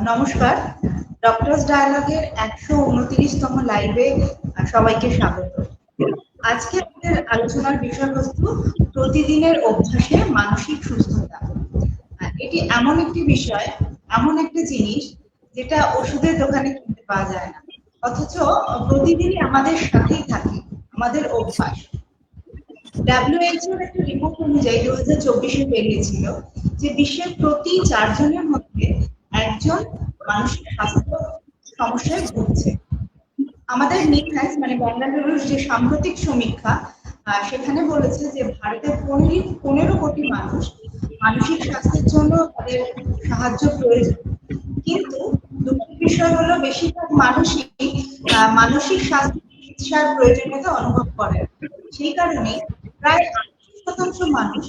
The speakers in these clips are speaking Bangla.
নমস্কার, ডক্টরস ডায়ালগের 129তম লাইভে সবাইকে স্বাগত। আজকে আমাদের আলোচনার বিষয়বস্তু প্রতিদিনের অভ্যাসে মানসিক সুস্থতা। এটি এমন একটি বিষয়, এমন একটা জিনিস যেটা ওষুধের দোকানে কিনতে পাওয়া যায় না, অথচ প্রতিদিনই আমাদের সাথেই থাকে, আমাদের অভ্যাস। WHO একটা রিপোর্ট অনুযায়ী 2024-এ বেরিয়েছিল যে বিশ্বের প্রতি 4 জনের মধ্যে একজন মানসিক স্বাস্থ্য সমস্যায় ভুগছে। আমাদের নিকহাইস মানে বেঙ্গালুরুর যে সাম্প্রতিক সমীক্ষা সেখানে বলেছে যে ভারতের 15 কোটি মানুষ মানসিক স্বাস্থ্যের জন্য তাদের সাহায্য প্রয়োজন, কিন্তু দুঃখের বিষয় হলো বেশিরভাগ মানুষই মানসিক স্বাস্থ্য চিকিৎসার প্রয়োজনীয়তা অনুভব করে। সেই কারণে প্রায় 80% মানুষ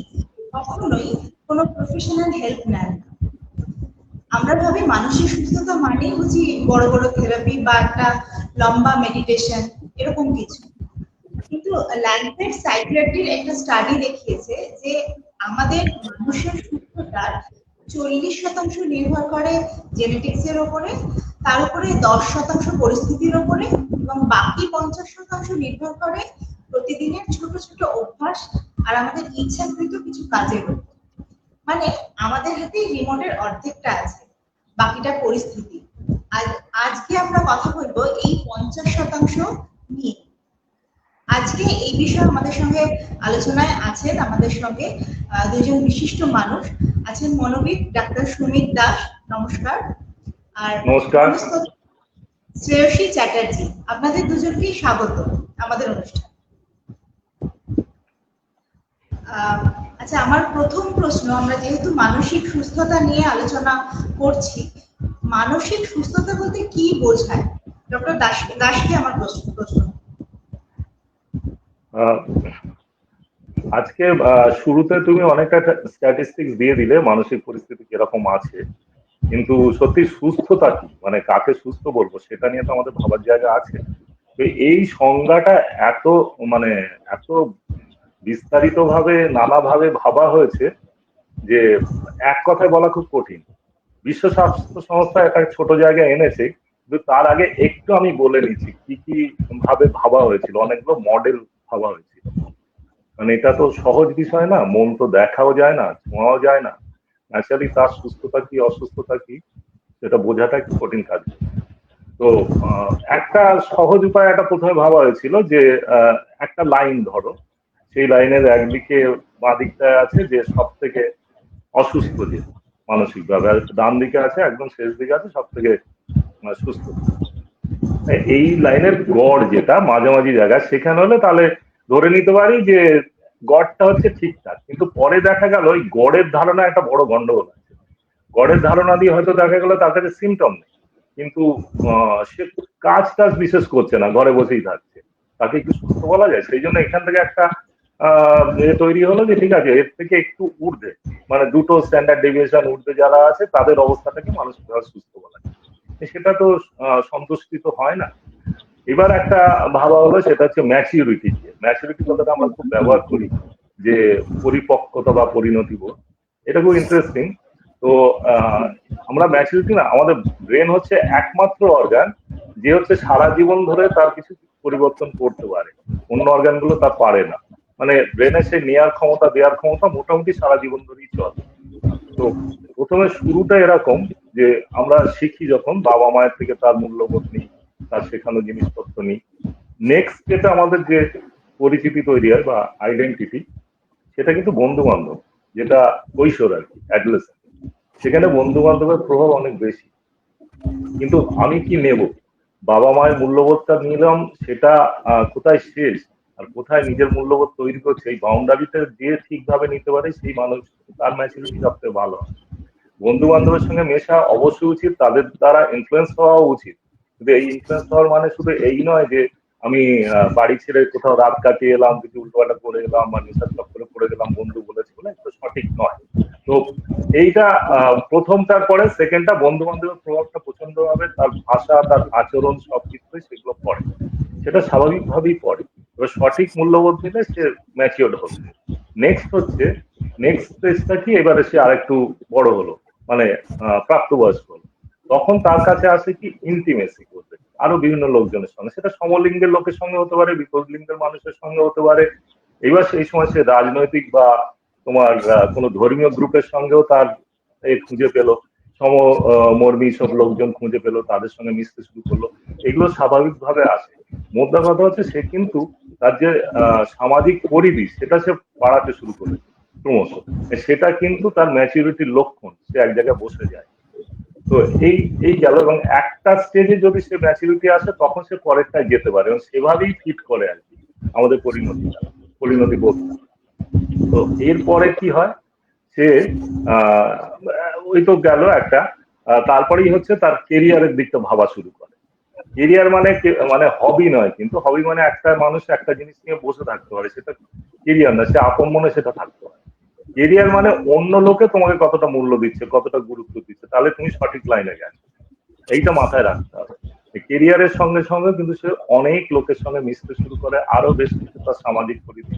কখনোই কোনো প্রফেশনাল হেল্প নেন না। আমরা ভাবি মানসিক সুস্থতা মানেই বুঝি বড় বড় থেরাপি বা একটা লম্বা মেডিটেশন, এরকম কিছু। কিন্তু ল্যান্ডসেট সাইকিয়াট্রির একটা স্টাডি দেখিয়েছে যে আমাদের মানুষের সুস্থতার 40% নির্ভর করে জেনেটিক্সের ওপরে, তার উপরে 10% পরিস্থিতির ওপরে, এবং বাকি 50% নির্ভর করে প্রতিদিনের ছোট ছোট অভ্যাস আর আমাদের ইচ্ছাকৃত কিছু কাজের উপর। মানে আমাদের হাতে রিমোটের অর্ধেকটা আছে, বাকিটা পরিস্থিতি। আজকে আমরা কথা বলবো এই 50% নিয়ে। আজকে এই বিষয়ে আমাদের সঙ্গে আলোচনায় আছেন আমাদের সঙ্গে দুজন বিশিষ্ট মানুষ আছেন। মনোবিদ ডাক্তার সুমিত দাস, নমস্কার। আর নমস্কার। শ্রেয়সী চ্যাটার্জি, আপনাদের দুজনকেই স্বাগত আমাদের অনুষ্ঠানে। আচ্ছা, আমার প্রথম প্রশ্ন, আমরা যেহেতু মানসিক সুস্থতা নিয়ে আলোচনা করছি, মানসিক সুস্থতা বলতে কি বোঝায়? ডক্টর দাসকে আমার প্রশ্ন। আজকে শুরুতে তুমি অনেকটা স্ট্যাটিস্টিক্স দিয়ে দিলে মানসিক পরিস্থিতি কিরকম আছে, কিন্তু সত্যি সুস্থতা কি, মানে কাকে সুস্থ বলবো সেটা নিয়ে তো আমাদের ভাবার জায়গা আছে। তো এই সংজ্ঞাটা এত বিস্তারিত ভাবে নানাভাবে ভাবা হয়েছে যে এক কথায় বলা খুব কঠিন। বিশ্ব স্বাস্থ্য সংস্থা একটা ছোট জায়গায় এনেছে, কিন্তু তার আগে একটু আমি বলে নিচ্ছি কি কি ভাবে ভাবা হয়েছিল। অনেকগুলো মডেল ভাবা হয়েছিল, মানে এটা তো সহজ বিষয় না, মন তো দেখাও যায় না, ছোঁয়াও যায় না। ন্যাচারালি তার সুস্থতা কি অসুস্থতা কি সেটা বোঝাটা একটু কঠিন কাজ। তো একটা সহজ উপায় একটা প্রথমে ভাবা হয়েছিল যে একটা লাইন ধরো, সেই লাইনের একদিকে বাঁ দিকটায় আছে যে সব থেকে অসুস্থ, যে মানসিকভাবে, আর ডান দিকে আছে একদম শেষ দিকে আছে সব থেকে সুস্থ। এই লাইনের গড় যেটা মাঝামাঝি জায়গা, সেখানে হলে তাহলে ধরে নিতে পারি যে গড়টা হচ্ছে ঠিকঠাক। কিন্তু পরে দেখা গেল ওই গড়ের ধারণা একটা বড় গন্ডগোল আছে। গড়ের ধারণা দিয়ে হয়তো দেখা গেল তার কাছে সিমটম নেই, কিন্তু সে কাজ বিশেষ করছে না, ঘরে বসেই থাকছে, তাকে একটু সুস্থ বলা যায়? সেই জন্য এখান থেকে একটা তৈরি হলো যে ঠিক আছে, এর থেকে একটু ঊর্ধ্বে, মানে দুটো স্ট্যান্ডার্ড ডেভিয়েশন ঊর্ধ্বে যারা আছে তাদের অবস্থাটাকে মানসিকভাবে সুস্থ বলা যায়। সেটা তো সন্তুষ্টি তো হয় না। এবার একটা ভাবা হলো, সেটা হচ্ছে ম্যাচিউরিটি। ম্যাচিউরিটি কথাটা আমরা খুব ব্যবহার করি, যে পরিপক্কতা বা পরিণতি বোধ, এটা খুব ইন্টারেস্টিং। তো আমরা ম্যাচিউরিটি না, আমাদের ব্রেন হচ্ছে একমাত্র অর্গান যে হচ্ছে সারা জীবন ধরে তার কিছু পরিবর্তন করতে পারে, অন্য অর্গানগুলো তা পারে না। মানে ব্রেনের সেই নেয়ার ক্ষমতা দেওয়ার ক্ষমতা মোটামুটি সারা জীবন ধরেই চলে। তো প্রথমে শুরুটা এরকম যে আমরা শিখি যখন বাবা মায়ের থেকে তার মূল্যবোধ নিই, তার শেখানো জিনিসপত্র নিই। নেক্সট যেটা আমাদের যে পরিচিতি তৈরি হয় বা আইডেন্টিটি, সেটা কিন্তু বন্ধু বান্ধব, যেটা কৈশোর আর কি, অ্যাডোলেসেন্ট। সেখানে বন্ধু বান্ধবের প্রভাব অনেক বেশি। কিন্তু আমি কি নেব, বাবা মায়ের মূল্যবোধটা নিলাম, সেটা কোথায় শেষ আর কোথায় নিজের মূল্যবোধ তৈরি করছে, এই বাউন্ডারিটা দিয়ে ঠিকভাবে নিতে পারে সেই মানুষ, তার ম্যাচুরিটি সবচেয়ে ভালো। বন্ধু বান্ধবের সঙ্গে মেশা অবশ্যই উচিত, তাদের দ্বারা ইনফ্লুয়েন্স হওয়া উচিত, কিন্তু এই ইনফ্লুয়েন্স হওয়ার মানে শুধু এই নয় যে আমি বাড়ি ছেড়ে কোথাও রাত কাটিয়ে এলাম, কিছু উল্টোপাল্টা করে এলাম বা নেশার চক্করে পড়ে গেলাম, বন্ধু বলেছে বলে, এটা সঠিক নয়। তো এইটা প্রথমটার পরে সেকেন্ডটা, বন্ধু বান্ধবের প্রভাবটা প্রচন্ড ভাবে তার ভাষা, তার আচরণ সবকিছুই সেগুলো পড়ে, সেটা স্বাভাবিকভাবেই পড়ে। এবার সঠিক মূল্যবোধ দিলে সে ম্যাচিওর্ড হবে। নেক্সট স্টেজটা কি, এবারে সে আরেকটু বড় হলো, মানে প্রাপ্তবয়স্ক হলো। তখন তার কাছে আসে কি ইন্টিমেসি করতে আরো বিভিন্ন লোকজনের সঙ্গে, সেটা সমলিঙ্গের লোকের সঙ্গে হতে পারে, বিপরীত লিঙ্গের মানুষের সঙ্গে হতে পারে। এবার সেই সময় সে রাজনৈতিক বা তোমার কোনো ধর্মীয় গ্রুপের সঙ্গেও তার খুঁজে পেলো, সমমর্মী সব লোকজন খুঁজে পেলো, তাদের সঙ্গে মিশতে শুরু করলো। এগুলো স্বাভাবিকভাবে আসে। মোদ্দা কথা হচ্ছে সে কিন্তু তার যে সামাজিক পরিধি সেটা সে বাড়াতে শুরু করেছে ক্রমশ। সেটা কিন্তু তার ম্যাচুরিটির লক্ষণ, সে এক জায়গায় বসে যায়। তো এই এই গেল, এবং একটা স্টেজে যদি সে ম্যাচুরিটি আসে তখন সে পরেরটায় যেতে পারে, এবং সেভাবেই ফিট করে আর কি আমাদের পরিণতি বোধ। তো এরপরে কি হয়, সে আহ ওই তো গেল একটা, তারপরেই হচ্ছে তার কেরিয়ারের দিকটা ভাবা শুরু করে। কেরিয়ার মানে মানে হবি নয়, কিন্তু হবি মানে একটা মানুষ একটা জিনিস নিয়ে বসে থাকতে পারে, সেটা কেরিয়ার না, সে আপন মনে সেটা থাকতে পারে। কেরিয়ার মানে অন্য লোকে তোমাকে কতটা মূল্য দিচ্ছে, কতটা গুরুত্ব দিচ্ছে, তাহলে তুমি সঠিক লাইনে গেছো, এইটা মাথায় রাখতে হবে। কেরিয়ারের সঙ্গে সঙ্গে কিন্তু সে অনেক লোকের সঙ্গে মিশতে শুরু করে, আরো বেশ কিছু তার সামাজিক পরিধি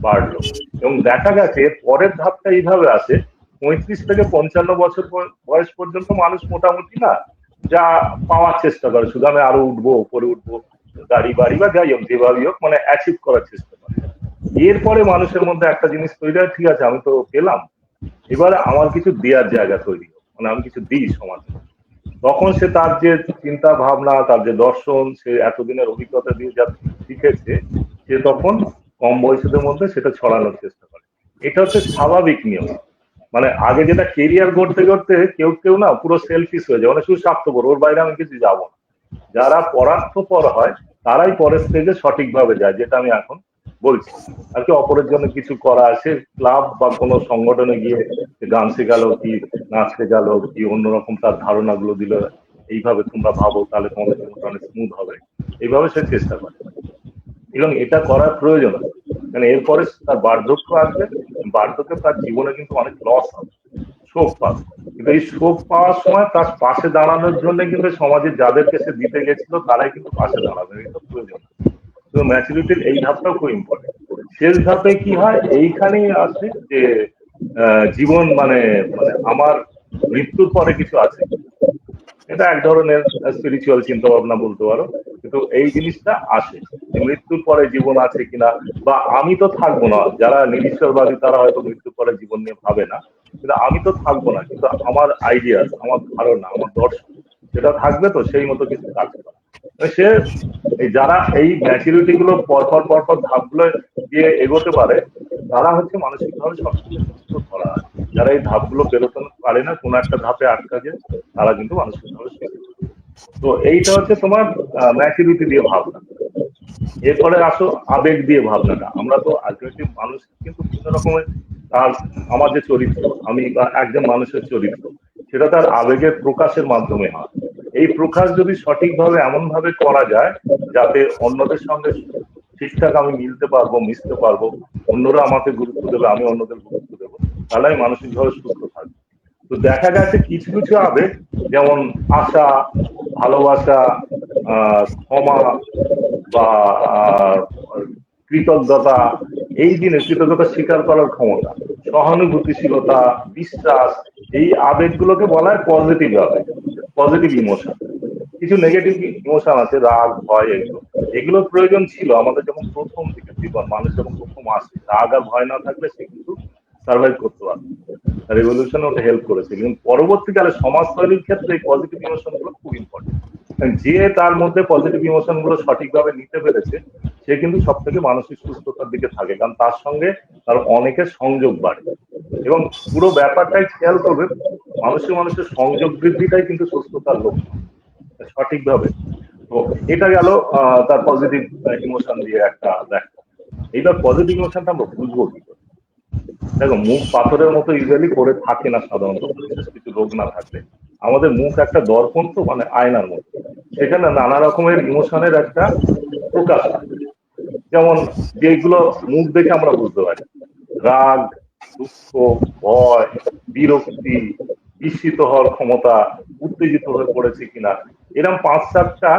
বাড়লো। এবং দেখা গেছে পরের ধাপটা এইভাবে আসে, 35 থেকে 55 বছর বয়স পর্যন্ত মানুষ মোটামুটি না যা পাওয়ার চেষ্টা করে, শুধু আমি আরো উঠবো, উপরে উঠবো, গাড়ি বাড়ি বা যাই হোক যেভাবেই হোক, মানে অ্যাচিভ করার চেষ্টা করে। এরপরে মানুষের মধ্যে একটা জিনিস তৈরি হয়, ঠিক আছে আমি তো পেলাম, এবার আমার কিছু দেওয়ার জায়গা তৈরি হোক, মানে আমি কিছু দিই সমাজে। তখন সে তার যে চিন্তা ভাবনা, তার যে দর্শন, সে এতদিনের অভিজ্ঞতা দিয়ে যা শিখেছে, সে তখন কম বয়সীদের মধ্যে সেটা ছড়ানোর চেষ্টা করে। এটা হচ্ছে স্বাভাবিক নিয়ম। মানে আগে যেটা কেরিয়ার গড়তে গড়তে কেউ কেউ না পুরো সেলফিশ হয়ে যায়, মানে শুধু স্বার্থপর, ওর বাইরে আমি কিছু যাবো না। যারা পরার্থপর হয় তারাই পরের স্টেজে সঠিকভাবে যায়, যেটা আমি এখন বলছি আর কি। অপরের জন্য কিছু করা, সে ক্লাব বা কোনো সংগঠনে গিয়ে গান শেখালো কি, নাচ শেখালো কি, অন্যরকম তার ধারণাগুলো দিল, এইভাবে তোমরা ভাবো তাহলে তোমাদের জীবনটা অনেক স্মুথ হবে, এইভাবে সে চেষ্টা করে। এবং এটা করার প্রয়োজন আছে, কারণ এরপরে তার বার্ধক্য আসবে, বার্ধক্যে তার জীবনে কিন্তু অনেক লস হবে, শোক পাবে। কিন্তু এই শোক পাওয়ার সময় তার পাশে দাঁড়ানোর জন্য কিন্তু সমাজের যাদেরকে সে দিতে গেছিল তারাই কিন্তু পাশে দাঁড়াবে, এটা প্রয়োজন। তো ম্যাচুরিটির এই ধাপটাও খুব ইম্পর্টেন্ট। শেষ ধাপে কি হয়, এইখানেই আসে যে জীবন মানে মানে আমার মৃত্যুর পরে কিছু আছে। এটা এক ধরনের স্পিরিচুয়াল চিন্তা ভাবনা বলতে পারো, কিন্তু এই জিনিসটা আসে যে মৃত্যুর পরে জীবন আছে কিনা, বা আমি তো থাকবো না। যারা নিরীশ্বরবাদী তারা হয়তো মৃত্যুর পরে জীবন নিয়ে ভাবে না, কিন্তু আমি তো থাকবো না, কিন্তু আমার আইডিয়া, আমার ধারণা, আমার দর্শন সেটা থাকবে, তো সেই মতো কিছু কাজ করা। সে এই যারা এই ম্যাচুরিটি গুলো পরপর ধাপগুলো দিয়ে এগোতে পারে, তারা হচ্ছে মানসিকভাবে সবচেয়ে সুস্থ ধরা হয়। যারা এই ধাপগুলো পেরোতে পারে না, কোনো একটা ধাপে আটকা যায়, তারা কিন্তু মানসিকভাবে সুস্থ। তো এইটা হচ্ছে তোমার ম্যাচুরিটি দিয়ে ভাবনা। এরপরে আসো আবেগ দিয়ে ভাবনাটা। আমরা তো আলটিমেটলি মানুষ কিন্তু বিভিন্ন রকমের, তার আমার যে চরিত্র, আমি বা একজন মানুষের চরিত্র, সেটা তার আবেগের প্রকাশের মাধ্যমে হয়। এই প্রকাশ যদি সঠিকভাবে এমন ভাবে করা যায় যাতে অন্যদের সঙ্গে ঠিকঠাক আমি মিলতে পারবো, মিশতে পারবো, অন্যরা আমাকে গুরুত্ব দেবে, আমি অন্যদের গুরুত্ব দেবো, তাহলে আমি মানসিকভাবে সুস্থ থাকবো। তো দেখা গেছে কিছু কিছু আবেগ, যেমন আশা, ভালোবাসা, ক্ষমা বা কৃতজ্ঞতা, এই জিনিস কৃতজ্ঞতা স্বীকার করার ক্ষমতা, সহানুভূতিশীলতা, বিশ্বাস, এই আবেগগুলোকে বলা হয় পজিটিভ আবেগ, পজিটিভ ইমোশন। কিছু নেগেটিভ ইমোশন আছে, রাগ, ভয়, এগুলো এগুলোর প্রয়োজন ছিল আমাদের যখন প্রথম দিকে জীবন, মানুষ যখন প্রথম আসে, রাগ আর ভয় না থাকলে সে কিন্তু সার্ভাইভ করতে পারবে, রেভলিউশনে ওটা হেল্প করেছে। কিন্তু পরবর্তীকালে সমাজ তৈরির ক্ষেত্রে এই পজিটিভ ইমোশন গুলো খুব ইম্পর্টেন্ট। যে তার মধ্যে পজিটিভ ইমোশন গুলো সঠিকভাবে নিতে পেরেছে, সে কিন্তু সব থেকে মানসিক সুস্থতার দিকে থাকে, কারণ তার সঙ্গে তার অনেকের সংযোগ বাড়ে। এবং পুরো ব্যাপারটাই খেয়াল করবে, মানুষের সংযোগ বৃদ্ধিটাই কিন্তু সুস্থতার লক্ষ্য সঠিকভাবে। তো এটা গেল তার পজিটিভ ইমোশন দিয়ে একটা ব্যাখ্যা। এইবার পজিটিভ ইমোশনটা আমরা বুঝবো কি করে? দেখো, মুখ পাথরের মতো ইউজুয়ালি করে থাকে না সাধারণত, বিশেষ কিছু রোগ না থাকলে। আমাদের মুখ একটা দর্পণ, তো মানে আয়নার মতো, সেখানে নানা রকমের ইমোশনের একটা প্রকাশ হয়। যেমন যেগুলো মুখ দেখে আমরা বুঝতে পারি, রাগ, দুঃখ, ভয়, বিরক্তি, বিস্মিত হওয়ার ক্ষমতা, উত্তেজিত হয়ে পড়েছে কিনা, এরকম 5-7টা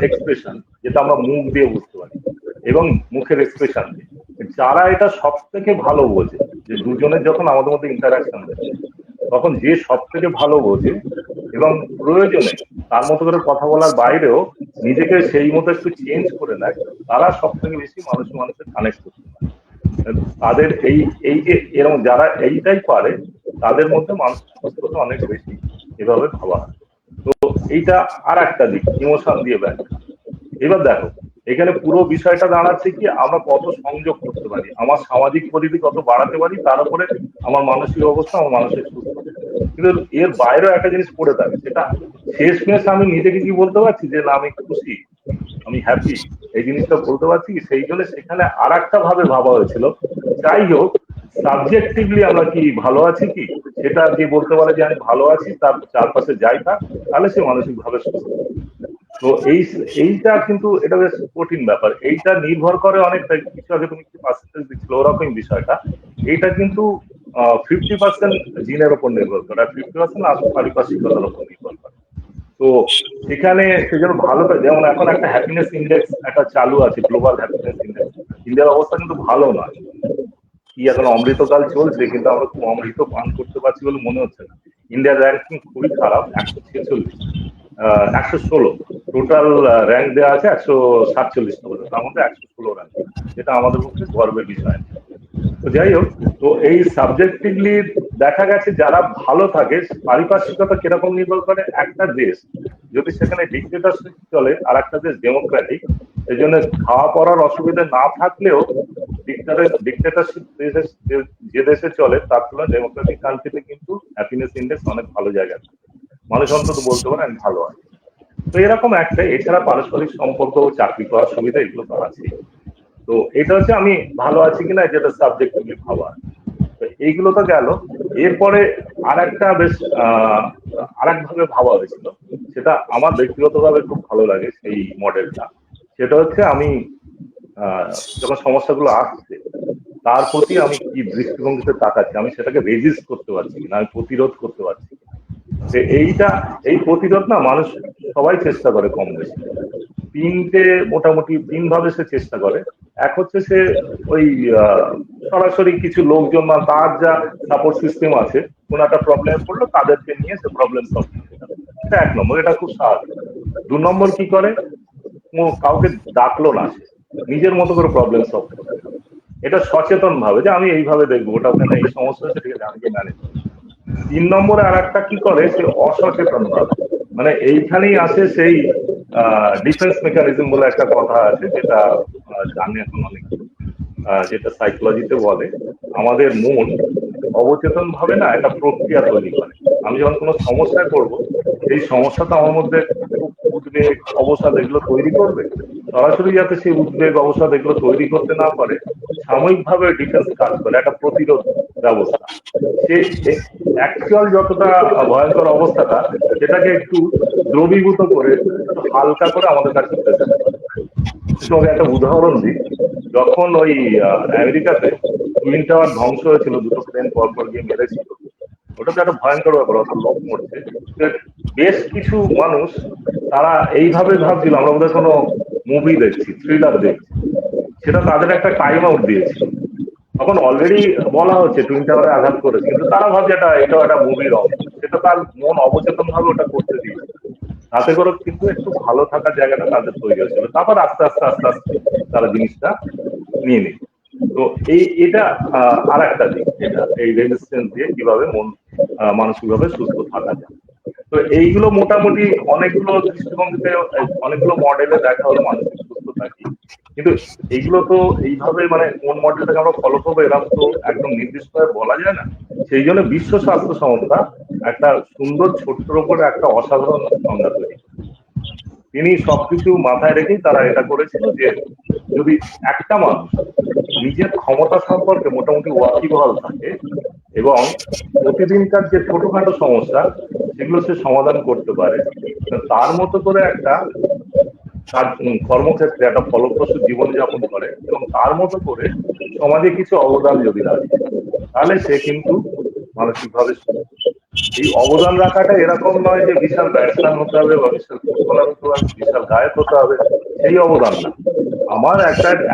এক্সপ্রেশন যেটা আমরা মুখ দিয়ে বুঝতে পারি, এবং মুখের এক্সপ্রেশন দিয়ে। যারা এটা সব থেকে ভালো বোঝে, যে দুজনের যখন আমাদের মধ্যে ইন্টারাকশন দেয়, তখন যে সব থেকে ভালো বোঝে এবং প্রয়োজনে তার মতো করে কথা বলার বাইরেও নিজেকে সেই মতো একটু চেঞ্জ করে নেয়, তারা সব থেকে বেশি মানুষের কানেক্ট করতে পারে। তাদের এই যে এরকম যারা এইটাই পারে তাদের মধ্যে মানসিক সুস্থতা অনেক বেশি, এভাবে ভাবা হয়। তো এইটা আর একটা দিক, ইমোশন দিয়ে ব্যাখ্যা। এবার দেখো, এখানে পুরো বিষয়টা দাঁড়াচ্ছে কি আমরা কত সংযোগ করতে পারি, আমার সামাজিক পরিধি কত বাড়াতে পারি, তার উপরে আমার মানসিক অবস্থা, আমার মানসিক সুস্থতা। কিন্তু এর বাইরেও একটা জিনিস পড়ে থাকে, সেটা শেষমেশ আমি নিজেকে কি বলতে পারছি যে না আমি খুশি, আমি হ্যাপি, এই জিনিসটা বলতে পারছি কি? সেই জন্য সেখানে আর একটা ভাবে ভাবা হয়েছিল, যাই হোক সাবজেক্টিভলি আমরা কি ভালো আছি কি, সেটা যে বলতে পারে যে আমি ভালো আছি, তার চারপাশে যাই থাক, তাহলে সে মানসিক ভাবে সুস্থ। তো এইটা কিন্তু এটা বেশ কঠিন ব্যাপার, এইটা নির্ভর করে অনেকটা, কিছু আগে তুমি কি পার্সেন্টেজ দিচ্ছিল ওরকম বিষয়টা, এইটা কিন্তু 50% জিনের উপর নির্ভর করে, আর 50% আসল পারিপার্শ্বিকতার উপর নির্ভর করে। তো সেখানে সেজন্য ভালো, যেমন এখন একটা হ্যাপিনেস ইন্ডেক্স একটা চালু আছে, গ্লোবাল হ্যাপিনেস ইন্ডেক্স। ইন্ডিয়ার অবস্থা কিন্তু ভালো না, কি এখন অমৃতকাল চলছে কিন্তু আমরা খুব অমৃত পান করতে পারছি বলে মনে হচ্ছে না। ইন্ডিয়ার র্যাঙ্কিং খুবই খারাপ, 146, 116 টোটাল র্যাঙ্ক দেওয়া আছে 147 নম্বরে, তার মধ্যে 116 র্যাঙ্ক, যেটা আমাদের পক্ষে গর্বের বিষয়। তো যাই হোক, তো এই সাবজেক্টিভলি দেখা গেছে যারা ভালো থাকে, পারিপার্শ্বিকতা কিরকম নির্ভর করে, একটা দেশ যদি সেখানে ডিক্টেটরশিপ চলে আর একটা দেশ ডেমোক্রেটিক, এই জন্য খাওয়া পড়ার অসুবিধা না থাকলেও ডিক্টেটরশিপ যে দেশে চলে তার তুলনায় ডেমোক্রেটিক কান্ট্রিতে কিন্তু হ্যাপিনেস ইন্ডেক্স অনেক ভালো জায়গায় থাকে, মানুষ অন্তত বলতে পারে আমি ভালো আছি। তো এরকম একটা, এছাড়া পারস্পরিক সম্পর্ক, চাকরি করার সুবিধা, এগুলো তো আছে। তো এটা হচ্ছে আমি ভালো আছি কিনা, যেটা সাবজেক্টিভলি ভাবা। তো এইগুলো তো গেল। এরপরে আর একটা বেশ আর একভাবে ভাবা হয়েছিল, সেটা আমার ব্যক্তিগতভাবে খুব ভালো লাগে সেই মডেলটা। সেটা হচ্ছে আমি যখন সমস্যাগুলো আসছে তার প্রতি আমি কি দৃষ্টিভঙ্গিতে তাকাচ্ছি, আমি সেটাকে রেজিস্ট করতে পারছি কিনা, আমি প্রতিরোধ করতে পারছি কিনা। এইটা, এই প্রতিরোধ না মানুষ সবাই চেষ্টা করে কম বেশি। মোটামুটি তিন ভাবে সে চেষ্টা করে। এক হচ্ছে সে ওই সরাসরি কিছু লোকজন বা তার যা সাপোর্ট সিস্টেম আছে, কোন একটা প্রবলেম পড়লো তাদেরকে নিয়ে সে প্রবলেম সলভ করে, এটা এক নম্বর, এটা খুব স্বাভাবিক। 2 নম্বর কি করে, কাউকে ডাকলো না, সে নিজের মতো করে প্রবলেম সলভ করতে, এটা সচেতন ভাবে যে আমি এইভাবে দেখবো, ওটা ওখানে এই সমস্যা হচ্ছে, ঠিক আছে আমি ম্যানেজ। 3 নম্বরে আর একটা কি করে, সে অসচেতন ভাবে, মানে এইখানেই আসে সেই ডিফেন্স মেকানিজম বলে একটা কথা আছে, যেটা জানি এখন অনেক, যেটা সাইকোলজিতে বলে আমাদের মন অবচেতন ভাবে না একটা প্রক্রিয়া তৈরি করে। আমি যখন কোনো সমস্যায় পড়বো, সেই সমস্যাটা আমার মধ্যে খুব উদ্বেগ, অবসাদ এগুলো তৈরি করবে, সরাসরি যাতে সেই উদ্বেগ, অবসাদ এগুলো তৈরি করতে না পারে, সাময়িকভাবে ডিফেন্স কাজ করে, একটা প্রতিরোধ ব্যবস্থা। সে অ্যাকচুয়াল যতটা ভয়ঙ্কর অবস্থাটা, সেটাকে একটু দ্রবীভূত করে, একটু হালকা করে আমাদের কাছে প্রেজেন্ট করে। তোমাকে একটা উদাহরণ দিই, যখন ওই আমেরিকাতে টুইন টাওয়ার ধ্বংস হয়েছিল, দুটো প্লেন পরপর গিয়ে মেরেছিল, ওটা তো একটা ভয়ঙ্কর ব্যাপার, অত লোক মরছে। বেশ কিছু মানুষ তারা এইভাবে ভাবছিল আমরা বোধহয় কোনো মুভি দেখছি, থ্রিলার দেখছি, সেটা তাদের একটা টাইম আউট দিয়েছিল। তখন অলরেডি বলা হচ্ছে টুইন টাওয়ারে আঘাত করেছে, কিন্তু তারা ভাবছে এটাও একটা মুভির অংশ, সেটা তার মন অবচেতন ভাবে ওটা করতে দিয়েছে। তাতে করে কিন্তু একটু ভালো থাকার জায়গাটা তাদের তৈরি হয়েছিল, তারপর আস্তে আস্তে আস্তে আস্তে তারা জিনিসটা নিয়ে নিত। তো এটা আর একটা দিক, এটা এই রেজিস্ট্যান্স দিয়ে কিভাবে মন মানসিকভাবে সুস্থ থাকা যায়। তো এইগুলো মোটামুটি অনেকগুলো দৃষ্টিভঙ্গিতে, অনেকগুলো মডেলে দেখা হলো মানসিক সুস্থতা কি। কিন্তু এইগুলো তো এইভাবে মানে কোন মডেলটাকে আমরা ফলো করবো এরকম তো একদম নির্দিষ্টভাবে বলা যায় না। সেই জন্য বিশ্ব স্বাস্থ্য সংস্থা একটা সুন্দর ছোট্টর উপরে একটা অসাধারণ সংজ্ঞা তৈরি করে। তিনি সবকিছু মাথায় রেখেই তারা এটা করেছিল যে যদি একটা মানুষ নিজের ক্ষমতা সম্পর্কে মোটামুটি ওয়াকিবহাল থাকে এবং প্রতিদিনকার যে ছোটখাটো সমস্যা সেগুলো সে সমাধান করতে পারে, তার মতো করে একটা তার কর্মক্ষেত্রে একটা ফলপ্রসূ জীবনযাপন করে এবং তার মতো করে সমাজে কিছু অবদান যদি রাখে, তাহলে সে কিন্তু মানসিকভাবে সুস্থ। এই অবদান রাখাটা এরকম নয় যে বিশাল ব্যাটসম্যান হতে হবে বা বিশাল ফুটবলার হতে হবে, বিশাল গায়ক হতে হবে, সেই অবদান না। আমার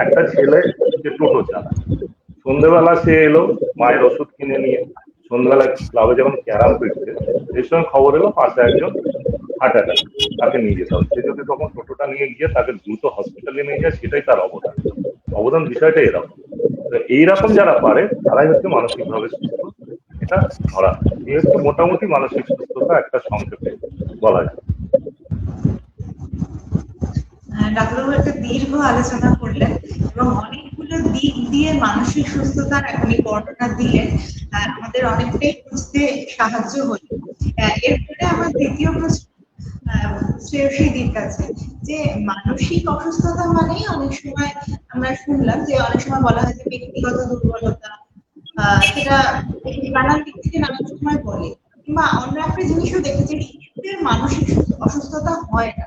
একটা ছেলে যে টোটো চালায়, সন্ধ্যেবেলা সে এলো মায়ের ওষুধ কিনে নিয়ে, সন্ধ্যেবেলা ক্লাবে যখন ক্যারাম ফিরছে, এই সময় খবর এলো পাশে একজন হার্ট অ্যাটাক, তাকে নিয়ে যেতে হবে। সে যদি তখন টোটোটা নিয়ে গিয়ে তাকে দ্রুত হসপিটালে নিয়ে যায়, সেটাই তার অবদান। অবদান বিষয়টা এরকম। তো এইরকম যারা পারে তারাই হচ্ছে মানসিকভাবে সুস্থ, এটা ধরা হয়। এই হচ্ছে মোটামুটি মানসিক সুস্থতা একটা সংক্ষেপে বলা যায়। ডাক্তারবাবু একটা দীর্ঘ আলোচনা করলেন এবং অনেকগুলো দিক দিয়ে মানসিক সুস্থতার এখনই বর্ণনা দিলেন, আমাদের অনেকটাই বুঝতে সাহায্য হলো। এরপরে আমার দ্বিতীয় প্রশ্ন শ্রেয়সীদির কাছে, যে মানসিক অসুস্থতা মানেই অনেক সময় আমরা শুনলাম যে অনেক সময় বলা হয় যে ব্যক্তিগত দুর্বলতা, সেটা নানান দিক থেকে নানান সময় বলে, কিংবা অন্য একটা জিনিসও দেখেছি শিশুদের মানসিক অসুস্থতা হয় না।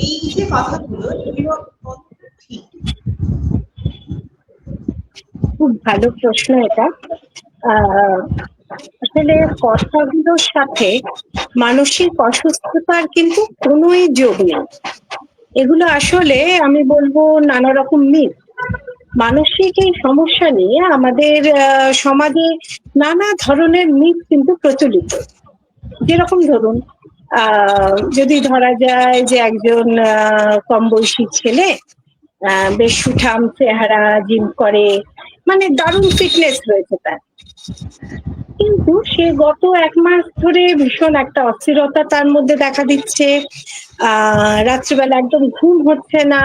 এই যে কথাগুলো এগুলো কতটা ঠিক? খুব ভালো প্রশ্ন এটা। আসলে কথাগুলোর সাথে মানসিক অসুস্থতার কিন্তু কোনোই যোগ নেই। এগুলো আসলে আমি বলবো নানা রকম মিথ। মানসিক এই সমস্যা নিয়ে আমাদের সমাজে নানা ধরনের মিথ কিন্তু প্রচলিত। যেরকম ধরুন, যদি ধরা যায় যে একজন কম বয়সী ছেলে বেশ সুঠাম চেহারা, জিম করে, মানে দারুণ ফিটনেস রয়েছে তার, কিন্তু সে গত 1 মাস ধরে ভীষণ একটা অস্থিরতা তার মধ্যে দেখা দিচ্ছে, রাত্রিবেলা একদম ঘুম হচ্ছে না।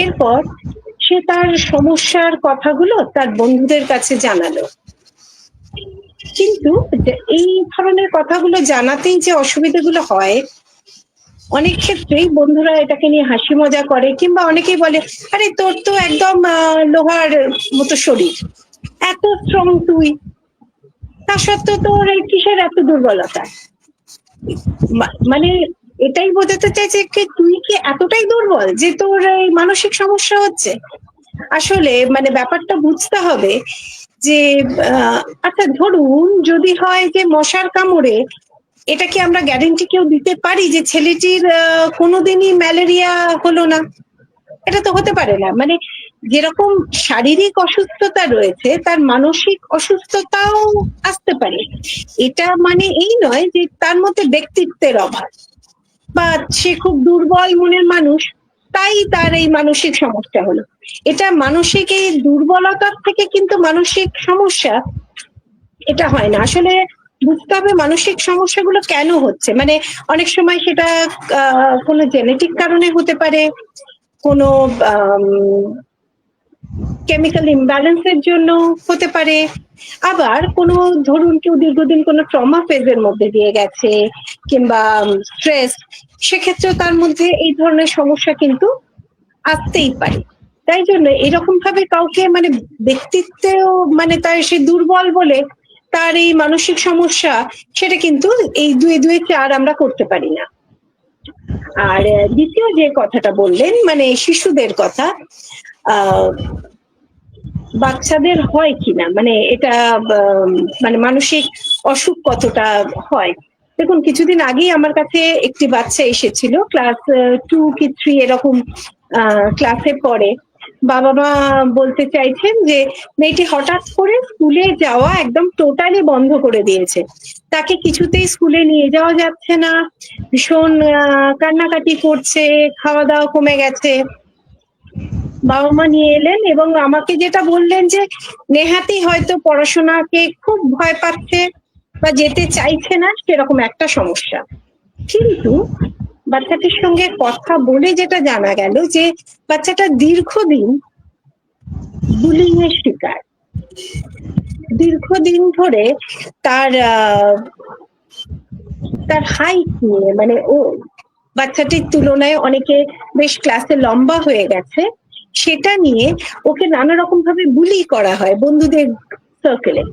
এরপর সে তার সমস্যার কথাগুলো তার বন্ধুদের কাছে জানালো, কিন্তু এই ধরনের কথাগুলো জানাতেই যে অসুবিধাগুলো হয়, অনেক ক্ষেত্রেই বন্ধুরা এটাকে নিয়ে হাসি মজা করে, কিংবা অনেকেই বলে আরে তোর তো একদম লোহার মতো শরীর, এত স্ট্রং তুই, তা সত্ত্বেও তোর এই কিসের এত দুর্বলতা। মানে এটাই বোঝাতে চাইছে কি তুই কি এতটাই দুর্বল যে তোর এই মানসিক সমস্যা হচ্ছে। আসলে মানে ব্যাপারটা বুঝতে হবে যে আচ্ছা ধরুন যদি হয় যে মশার কামড়ে, এটা কি আমরা গ্যারেন্টি কেউ দিতে পারি যে ছেলেটির কোনোদিনই ম্যালেরিয়া হলো না? এটা তো হতে পারে না। মানে যেরকম শারীরিক অসুস্থতা রয়েছে, তার মানসিক অসুস্থতাও আসতে পারে। এটা মানে এই নয় যে তার মধ্যে ব্যক্তিত্বের অভাব বা সে খুব দুর্বল মনের মানুষ, তাই তার এই মানসিক সমস্যা হলো। এটা মানসিক এই দুর্বলতার থেকে কিন্তু মানসিক সমস্যা এটা হয় না। আসলে বুঝতে হবে মানসিক সমস্যাগুলো কেন হচ্ছে। মানে অনেক সময় সেটা কোনো জেনেটিক কারণে হতে পারে, কোনো কেমিক্যাল ইমব্যালেন্সের জন্য হতে পারে, আবার কোনো ধরুন কেউ দীর্ঘদিন কোনো ট্রমা ফেজের মধ্যে দিয়ে গেছে কিংবা স্ট্রেস, সেক্ষেত্রেও তার মধ্যে এই ধরনের সমস্যা কিন্তু আসতেই পারে। তাই জন্য এরকম ভাবে কাউকে মানে ব্যক্তিত্বেও মানে তার সে দুর্বল বলে তার এই মানসিক সমস্যা, সেটা কিন্তু এই 2-2-4 আমরা করতে পারি না। আর দ্বিতীয় যে কথাটা বললেন মানে শিশুদের কথা, বাচ্চাদের হয় কিনা মানে এটা মানে মানসিক অসুখ কতটা হয়। দেখুন কিছুদিন আগেই আমার কাছে একটি বাচ্চা এসেছিল, ক্লাস 2 কি 3 এরকম ক্লাসে পড়ে। বাবা মা বলতে চাইছেন যে মেয়েটি হঠাৎ করে স্কুলে যাওয়া একদম টোটালি বন্ধ করে দিয়েছে, তাকে কিছুতেই স্কুলে নিয়ে যাওয়া যাচ্ছে না, ভীষণ কান্নাকাটি করছে, খাওয়া দাওয়া কমে গেছে। বাবা মা নিয়ে এলেন এবং আমাকে যেটা বললেন যে নেহাতি হয়তো পড়াশোনাকে খুব ভয় পাচ্ছে বা যেতে চাইছে না, সেরকম একটা সমস্যা। কিন্তু বাচ্চাটির সঙ্গে কথা বলে যেটা জানা গেল যে বাচ্চাটা দীর্ঘদিন বুলিং এর শিকার, দীর্ঘদিন ধরে তার হাইট নিয়ে মানে ও বাচ্চাটির তুলনায় অনেকে বেশ ক্লাসে লম্বা হয়ে গেছে, সেটা নিয়ে ওকে নানা রকম ভাবে বুলি করা হয় বন্ধুদের সার্কেলে,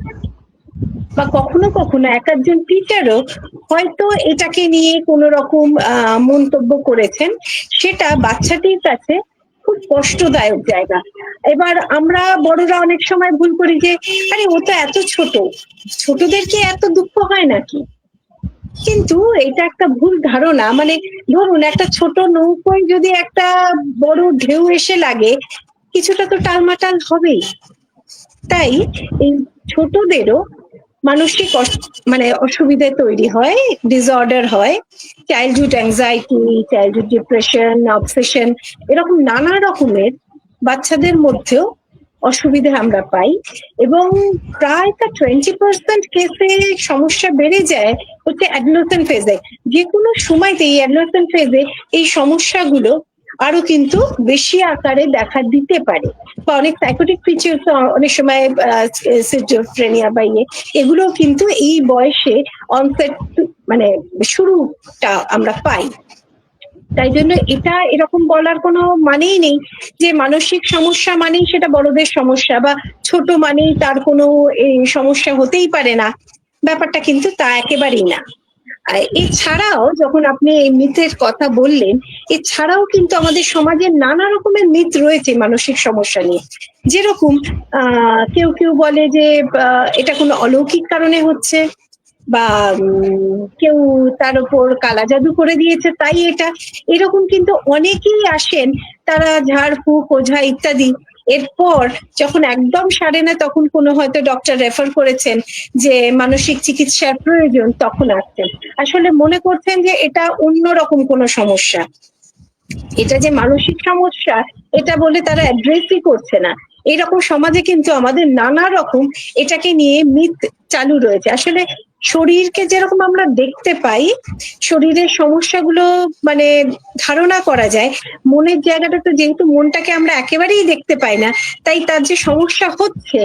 বা কখনো কখনো এক একজন টিচারও হয়তো এটাকে নিয়ে কোনো রকম মন্তব্য করেছেন, সেটা বাচ্চাটির কাছে খুব কষ্টদায়ক জায়গা। এবার আমরা বড়রা অনেক সময় ভুল করি যে আরে ও তো এত ছোট, ছোটদের কি এত দুঃখ হয় নাকি। কিন্তু এটা একটা ভুল ধারণা। মানে ধরুন একটা ছোট নৌকোয় যদি একটা বড় ঢেউ এসে লাগে, কিছুটা তো টালমাটাল হবেই। তাই এই ছোটদেরও মানসিক মানে অসুবিধা তৈরি হয়, ডিসঅর্ডার হয়, childhood anxiety, childhood depression, obsession, এরকম নানা রকমের বাচ্চাদের মধ্যেও অসুবিধা আমরা পাই। এবং প্রায় তা 20% কেসে সমস্যা বেড়ে যায় হচ্ছে অ্যাডোলেসেন্ট ফেজে। যে কোনো সময়তে এই অ্যাডোলেসেন্ট ফেজে এই সমস্যাগুলো আরো কিন্তু বেশি আকারে দেখা দিতে পারে, বা অনেক সাইকোটিক ফিচার্স, অনেক সময় সিজোফ্রেনিয়া বা এগুলো কিন্তু এই বয়সে অনসেট মানে শুরুটা আমরা পাই। তাই জন্য এটা এরকম বলার কোনো মানেই নেই যে মানসিক সমস্যা মানেই সেটা বড়দের সমস্যা, বা ছোট মানেই তার কোনো এই সমস্যা হতেই পারে না, ব্যাপারটা কিন্তু তা একেবারেই না। এছাড়াও যখন আপনি এই মিথের কথা বললেন, এছাড়াও কিন্তু আমাদের সমাজে নানা রকমের মিথ রয়েছে মানসিক সমস্যা নিয়ে। যেরকম কেউ কেউ বলে যে এটা কোনো অলৌকিক কারণে হচ্ছে, বা কেউ তার উপর কালা জাদু করে দিয়েছে তাই এটা, এরকম কিন্তু অনেকেই আসেন, তারা ঝাড়ফুঁক, ওঝা ইত্যাদি, এরপর যখন একদম সারে না তখন কোনো হয়তো ডক্টর রেফার করেছেন যে মানসিক চিকিৎসার প্রয়োজন, তখন আসছেন আসলে মনে করছেন যে এটা অন্যরকম কোনো সমস্যা, এটা যে মানসিক সমস্যা এটা বলে তারা অ্যাড্রেসই করছে না। এইরকম সমাজে কিন্তু আমাদের নানা রকম এটাকে নিয়ে মিথ চালু রয়েছে। আসলে শরীরকে যেরকম আমরা দেখতে পাই, শরীরের সমস্যাগুলো মানে ধারণা করা যায়, মনের জায়গাটা তো যেহেতু মনটাকে আমরা একেবারেই দেখতে পাই না, তাই তার যে সমস্যা হচ্ছে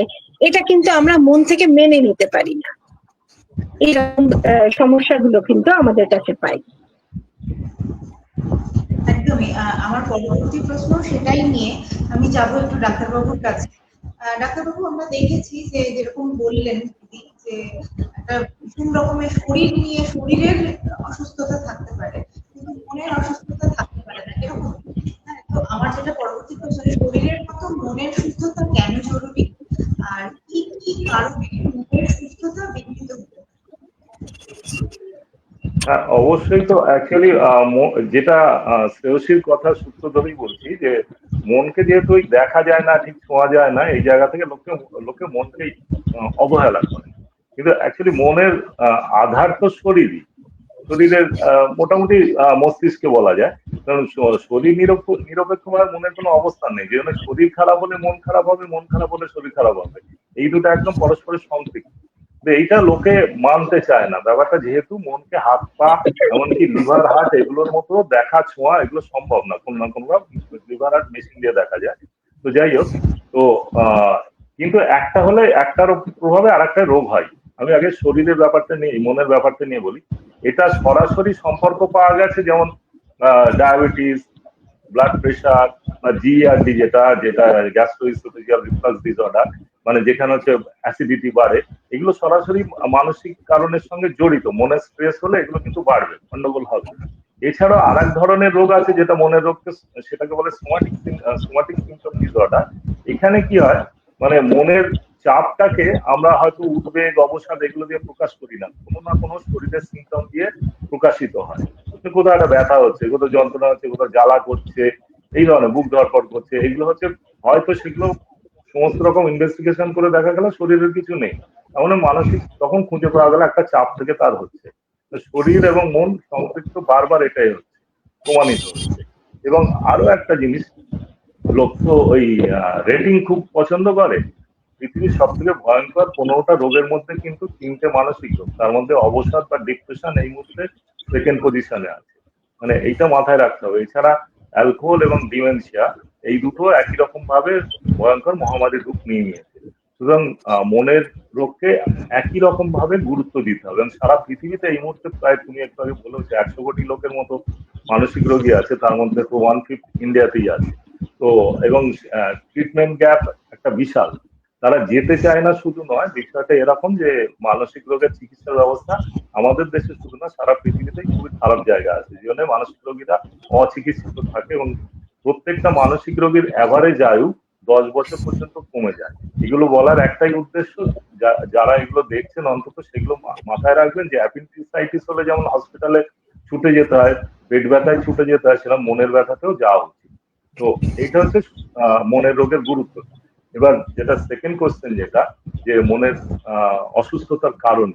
এটা কিন্তু আমরা মন থেকে মেনে নিতে পারি না। এইরকম সমস্যাগুলো কিন্তু আমাদের কাছে পাই। একদমই। আমার পরবর্তী প্রশ্ন সেটাই নিয়ে, আমি যাব একটু ডাক্তারবাবুর কাছে। ডাক্তারবাবু, আমরা দেখেছি যে যেরকম বললেন যে একটা ভীষণ রকমের শরীর নিয়ে শরীরের অসুস্থতা থাকতে পারে, কিন্তু মনের অসুস্থতা থাকতে পারে না, এরকম। হ্যাঁ, তো আমার যেটা পরবর্তী প্রশ্ন, শরীরের মতো মনের সুস্থতা কেন জরুরি, আর কি কি কারণে মনের সুস্থতা বিঘ্নিত হতে পারে? হ্যাঁ, অবশ্যই। তো অ্যাকচুয়ালি যেটা শ্রেয়সীর কথা সূত্র ধরেই বলছি যে মনকে যেহেতু দেখা যায় না, ঠিক ছোঁয়া যায় না, এই জায়গা থেকে লোকে মনকেই অবহেলা করে। কিন্তু অ্যাকচুয়ালি মনের আধার তো শরীরই, শরীরের মোটামুটি মস্তিষ্কে বলা যায়। কারণ শরীর নিরপেক্ষ হওয়ার মনের কোনো অবস্থান নেই, যেখানে শরীর খারাপ হলে মন খারাপ হবে, মন খারাপ হলে শরীর খারাপ হবে, এই দুটো একদম পরস্পরের সম্পৃক্ত। এইটা লোকে মানতে চায় না। ব্যাপারটা যেহেতু মনকে হাত পা, এমনকি লিভার হার্ট এগুলোর মতো দেখা ছোঁয়া এগুলো সম্ভব না, কোন না কোনো লিভার হার্ট মেশিন দিয়ে দেখা যায়। তো যাই হোক, তো কিন্তু একটা হলে একটার প্রভাবে আর একটা রোগ হয়। আমি আগে শরীরের ব্যাপারটা নিয়ে, মনের ব্যাপারটা নিয়ে বলি। এটা সরাসরি সম্পর্ক পাওয়া গেছে, যেমন ডায়াবেটিস, ব্লাড প্রেশার, বা জিআরডি, যেটা যেটা গ্যাস্ট্রোইসোফেজিয়াল রিফ্লাক্স ডিসঅর্ডার, মানে যেখানে হচ্ছে অ্যাসিডিটি বাড়ে, এগুলো সরাসরি মানসিক কারণের সঙ্গে জড়িত। মনের স্ট্রেস হলে এগুলো কিন্তু বাড়বে, গন্ডগোল হবে। এছাড়াও আর এক ধরনের রোগ আছে যেটা মনের রোগকে, সেটাকে বলে সোমাটিক সিমটম ডিসঅর্ডার। এখানে কি হয়, মানে মনের চাপটাকে আমরা হয়তো উদ্বেগ, অবসাদ এগুলো দিয়ে প্রকাশ করি না, কোনো না কোনো শরীরের সিমটম দিয়ে প্রকাশিত হয়। কোথাও একটা ব্যথা হচ্ছে, কোথাও যন্ত্রণা হচ্ছে, কোথাও জ্বালা করছে, এই ধরনের বুক ধরপড় করছে, এগুলো হচ্ছে হয়তো সেগুলো সমস্ত রকম ইনভেস্টিগেশন করে দেখা গেল শরীরের কিছু নেই, এমন মানসিক তখন খুঁজে পাওয়া গেল একটা চাপ থেকে তার হচ্ছে। শরীর এবং মন সম্পৃক্ত, বারবার এটাই হচ্ছে, প্রমাণিত হচ্ছে। এবং আরো একটা জিনিস, লোক তো ওই রেটিং খুব পছন্দ করে। পৃথিবীর সব থেকে ভয়ঙ্কর 15টা রোগের মধ্যে কিন্তু 3টে মানসিক রোগ, তার মধ্যে অবসাদ বা ডিপ্রেশন এই মুহূর্তে সেকেন্ড পজিশনে আছে। মানে এইটা মাথায় রাখতে হবে। এছাড়া অ্যালকোহল এবং ডিমেনশিয়া, এই দুটো একই রকম ভাবে ভয়ঙ্কর মহামারীর রূপ নিয়ে নিয়েছে। সুতরাং মনের রোগকে একই রকম ভাবে গুরুত্ব দিতে হবে। এবং সারা পৃথিবীতে এই মুহূর্তে প্রায়, তুমি একটু আগে বলেছো, 100 কোটি লোকের মতো মানসিক রোগী আছে, তার মধ্যে তো 1/5 ইন্ডিয়াতেই আছে। তো এবং ট্রিটমেন্ট গ্যাপ একটা বিশাল। তারা যেতে চায় না শুধু নয়, বিষয়টা এরকম যে মানসিক রোগের চিকিৎসা ব্যবস্থা আমাদের দেশে শুধু না, সারা পৃথিবীতেই খুবই খারাপ জায়গা আছে, যে জন্য মানসিক রোগীরা অচিকিৎসিত থাকে। এবং প্রত্যেকটা মানসিক রোগীর অ্যাভারেজ আয়ু 10 বছর পর্যন্ত কমে যায়। এগুলো বলার একটাই উদ্দেশ্য, যারা এগুলো দেখছেন অন্তত সেগুলো মাথায় রাখবেন, যে অ্যাপেন্ডিসাইটিস হলে যেমন হসপিটালে ছুটে যেতে হয়, পেট ব্যথায় ছুটে যেতে হয়, সেরকম মনের ব্যথাতেও যাওয়া উচিত। তো এইটা হচ্ছে মনের রোগের গুরুত্ব। এবার যেটা সেকেন্ড কোশ্চেন, যেটা যে মনের অসুস্থতার কারণ,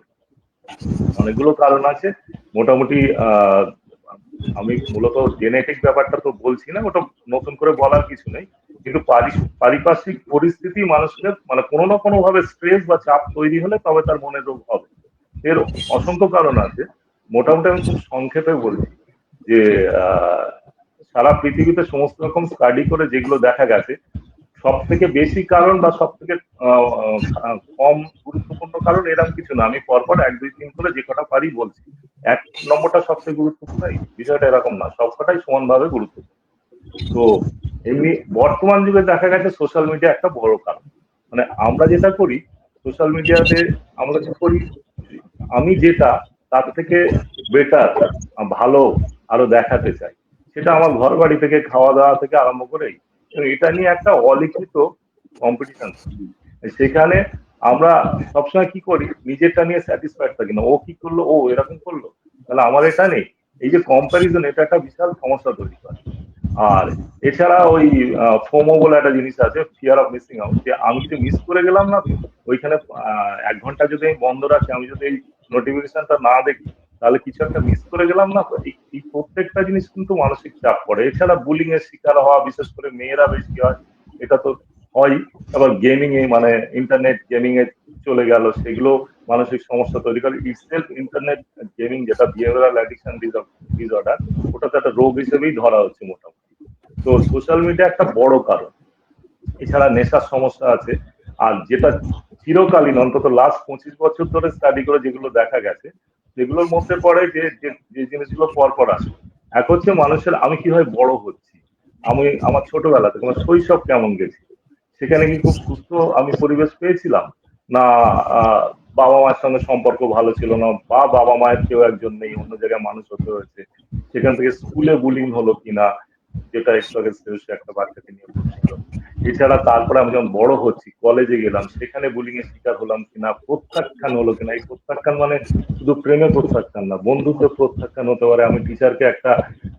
অনেকগুলো কারণ আছে মোটামুটি। আমি মূলত জেনেটিক ব্যাপারটা তো বলছি না, ওটা নতুন করে বলার কিছু নেই, কিন্তু পারিপার্শ্বিক পরিস্থিতি মানুষের মানে কোনো না কোনো ভাবে স্ট্রেস বা চাপ তৈরি হলে তবে তার মনের রোগ হবে। এর অসংখ্য কারণ আছে। মোটামুটি আমি খুব সংক্ষেপে বলছি যে সারা পৃথিবীতে সমস্ত রকম স্টাডি করে যেগুলো দেখা গেছে, সব থেকে বেশি কারণ বা সব থেকে কম গুরুত্বপূর্ণ কারণ এরকম কিছু না। আমি পরপর 1, 2, 3 করে যে কটা পারি বলছি। 1 নম্বরটা সবচেয়ে গুরুত্বপূর্ণ, বিষয়টা এরকম না, সবকটাই সমানভাবে গুরুত্বপূর্ণ। তো এমনি বর্তমান যুগে দেখা গেছে সোশ্যাল মিডিয়া একটা বড় কারণ। মানে আমরা যেটা করি সোশ্যাল মিডিয়াতে, আমরা কি করি, আমি যেটা তার থেকে বেটার, ভালো আরো দেখাতে চাই, সেটা আমার ঘর বাড়ি থেকে, খাওয়া দাওয়া থেকে আরম্ভ করেই, এটা নিয়ে একটা অলিখিত কম্পিটিশন। সেখানে আমরা সবসময় কি করি, নিজেরটা নিয়ে স্যাটিসফাইড থাকি না, ও কি করলো, ও এরকম করলো, তাহলে আমার এটা নেই। এই যে কম্প্যারিজন, এটা একটা বিশাল সমস্যা তৈরি করে। আর এছাড়া ওই ফোমো বলে একটা জিনিস আছে, ফিয়ার অফ মিসিং আউট, যে আমি যদি মিস করে গেলাম না, ওইখানে 1 ঘন্টা যদি আমি বন্ধ রাখি, আমি যদি এই নোটিফিকেশনটা না দেখি, তাহলে কিছু একটা মিস করে গেলাম না। তো এই প্রত্যেকটা জিনিস কিন্তু মানসিক চাপ পড়ে। এছাড়া বুলিং এর শিকার হওয়া, বিশেষ করে মেয়েরা বেশি হয়, এটা তো হয়। আবার গেমিং এ, মানে ইন্টারনেট গেমিং এ চলে গেল, সেগুলো মানসিক সমস্যা তৈরি করে। ইটসেলফ ইন্টারনেট গেমিং, যেটা বিহেভিয়ারাল অ্যাডিকশন ডিসঅর্ডার, ওটা তো একটা রোগ হিসেবেই ধরা হচ্ছে মোটামুটি। তো সোশ্যাল মিডিয়া একটা বড় কারণ। এছাড়া নেশার সমস্যা আছে। আর যেটা চিরকালীন, অন্তত লাস্ট 25 বছর ধরে স্টাডি করে যেগুলো দেখা গেছে, সেগুলোর মধ্যে পড়ে যে যে জিনিসগুলো পরপর আসে। এক হচ্ছে মানুষের, আমি কিভাবে বড় হচ্ছি, আমি আমার ছোটবেলা থেকে আমার শৈশব কেমন গেছিল, সেখানে কি খুব সুস্থ আমি পরিবেশ পেয়েছিলাম, না বাবা মায়ের সঙ্গে সম্পর্ক ভালো ছিল না, বা বাবা মায়ের কেউ একজন নেই, অন্য জায়গায় মানুষ হতে হয়েছে, সেখান থেকে স্কুলে বুলিং হলো কিনা, যেটা একটু আগে একটা বাচ্চাকে নিয়ে বলছিল। এছাড়া তারপরে আমি যখন বড় হচ্ছি, কলেজে গেলাম, সেখানে বুলিং এর শিকার হলাম কিনা, প্রত্যাখ্যান হলো কিনা। এই প্রত্যাখ্যান মানে শুধু প্রেমে প্রত্যাখ্যান না, বন্ধুত্ব প্রত্যাখ্যান হতে পারে। আমি টিচারকে একটা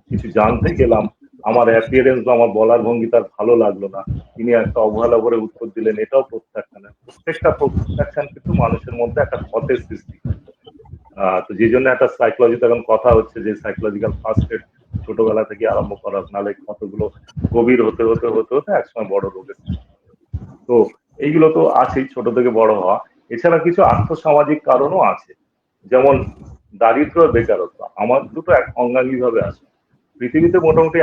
কিছু জানতে গেলাম, আমার অ্যাপিয়ারেন্স বা আমার বলার ভঙ্গি তার ভালো লাগলো না, তিনি একটা অবহেলা করে উত্তর দিলেন, এটাও প্রত্যাখ্যান। প্রত্যেকটা প্রত্যাখ্যান কিন্তু মানুষের মধ্যে একটা ক্ষতের সৃষ্টি করে। তো যে জন্য একটা সাইকোলজিতে এখন কথা হচ্ছে যে সাইকোলজিক্যাল ফার্স্ট এড ছোটবেলা থেকে আরম্ভ করা, নাহলে কতগুলো গভীর হতে হতে হতে হতে একসময় বড় রোগের সৃষ্টি। তো এইগুলো তো আছেই, ছোট থেকে বড় হওয়া। এছাড়া কিছু আর্থসামাজিক কারণও আছে, যেমন দারিদ্র আর বেকারত্ব। আমার দুটো অঙ্গাঙ্গী ভাবে আছে। পৃথিবীতে মোটামুটি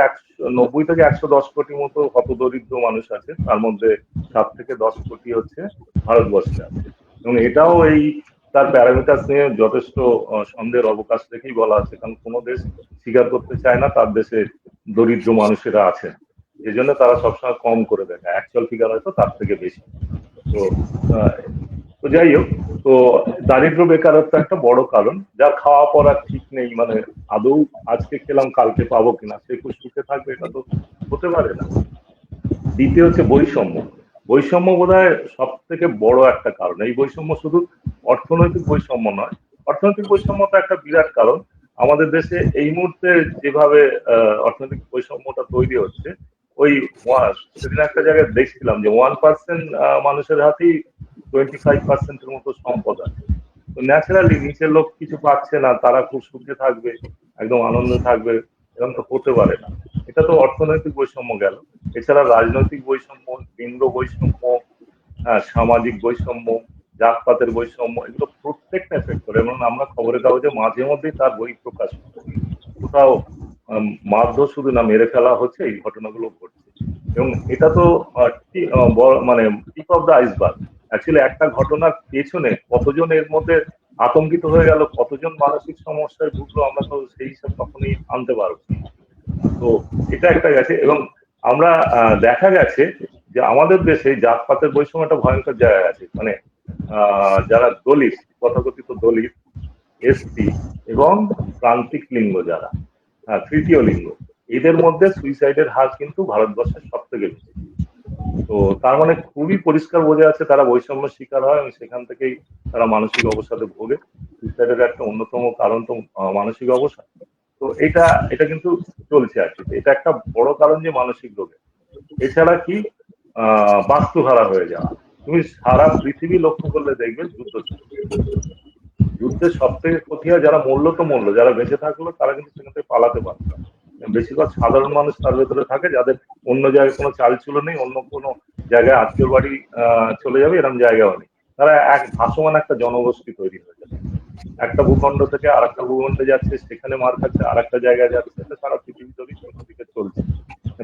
90 থেকে 110 কোটি মতো হতদরিদ্র মানুষ আছে, তার মধ্যে 7 থেকে 10 কোটি হচ্ছে ভারতবর্ষে আছে। এবং এটাও এই তার প্যারামিটার নিয়ে যথেষ্ট সন্দেহের অবকাশ রেখেই বলা আছে, কারণ কোনো দেশ স্বীকার করতে চায় না তার দেশে দরিদ্র মানুষেরা আছেন, এই জন্য তারা সবসময় কম করে দেখায়, অ্যাকচুয়াল ফিগার হয়তো তার থেকে বেশি। তো তো যাই হোক, তো দারিদ্র বেকারত্ব একটা বড় কারণ, যার খাওয়া পড়া ঠিক নেই, মানে আদৌ আজকে খেলাম কালকে পাবো কিনা, সে খুব সুখে থাকবে এটা তো হতে পারে না। দ্বিতীয় হচ্ছে বৈষম্য। বৈষম্য বোধহয় সব থেকে বড় একটা কারণ। এই বৈষম্য শুধু অর্থনৈতিক বৈষম্য নয়, অর্থনৈতিক বৈষম্য তো একটা বিরাট কারণ। আমাদের দেশে এই মুহূর্তে যেভাবে অর্থনৈতিক বৈষম্যটা তৈরি হচ্ছে, ওই সেদিন একটা জায়গায় দেখছিলাম যে 1% মানুষের হাতেই 25% মতো সম্পদ আছে। তো ন্যাচারালি নিচের লোক কিছু পাচ্ছে না, তারা খুব সুখে থাকবে, একদম আনন্দে থাকবে, এরকম তো হতে পারে না। এটা তো অর্থনৈতিক বৈষম্য গেল। এছাড়া রাজনৈতিক বৈষম্য, লিঙ্গ বৈষম্য, সামাজিক বৈষম্য, জাতপাতের বৈষম্য, এগুলো প্রত্যেকটা এফেক্ট করে। এবং আমরা খবরের কাগজে মাঝে মধ্যেই তার বই প্রকাশ করি, কোথাও মারধর শুধু না, মেরে ফেলা হচ্ছে, এই ঘটনাগুলো ঘটছে। এবং এটা তো মানে tip of the iceberg. Actually একটা ঘটনার পেছনে কতজন এর মধ্যে আতঙ্কিত হয়ে গেল, কতজন মানসিক সমস্যায় ভুগলো, আমরা তো সেই হিসাব কখনোই আনতে পারবো। তো এটা একটা গেছে। এবং আমরা দেখা গেছে যে আমাদের দেশে জাতপাতের বৈষম্য একটা ভয়ঙ্কর জায়গায় আছে। মানে যারা দলিত, তথাকথিত দলিত, এসটি এবং প্রান্তিক লিঙ্গ, যারা তৃতীয় লিঙ্গ, এদের মধ্যে সুইসাইডের হার কিন্তু ভারতবর্ষের সব থেকে বেশি। তো তার মানে খুবই পরিষ্কার বোঝা যাচ্ছে তারা বৈষম্যের শিকার হয়, এবং সেখান থেকেই তারা মানসিক অবসাদে ভোগে। সুইসাইডের একটা অন্যতম কারণ তো মানসিক অবসাদ। তো এটা কিন্তু চলছে আর কি, এটা একটা বড় কারণ যে মানসিক রোগে। এছাড়া কি বাস্তুহারা হয়ে যাওয়া। তুমি সারা পৃথিবী লক্ষ্য করলে দেখবে যুদ্ধ চলছে। যুদ্ধের সব থেকে ক্ষতি হয় যারা মরল তো মরল, যারা বেঁচে থাকলো তারা কিন্তু সেখান থেকে পালাতে পারত না। বেশিরভাগ সাধারণ মানুষ তার ভেতরে থাকে, যাদের অন্য জায়গায় কোনো চালচুলো নেই, অন্য কোনো জায়গায় আত্মীয় বাড়ি চলে যাবে এরকম জায়গাও নেই। তারা এক ভাসমান একটা জনগোষ্ঠী তৈরি হয়ে যাবে, একটা ভূখণ্ড থেকে আর একটা ভূখণ্ডে যাচ্ছে, সেখানে মার খাচ্ছে, আর একটা জায়গায় যাচ্ছে, এটা সারা পৃথিবী তৈরি দিকে চলছে।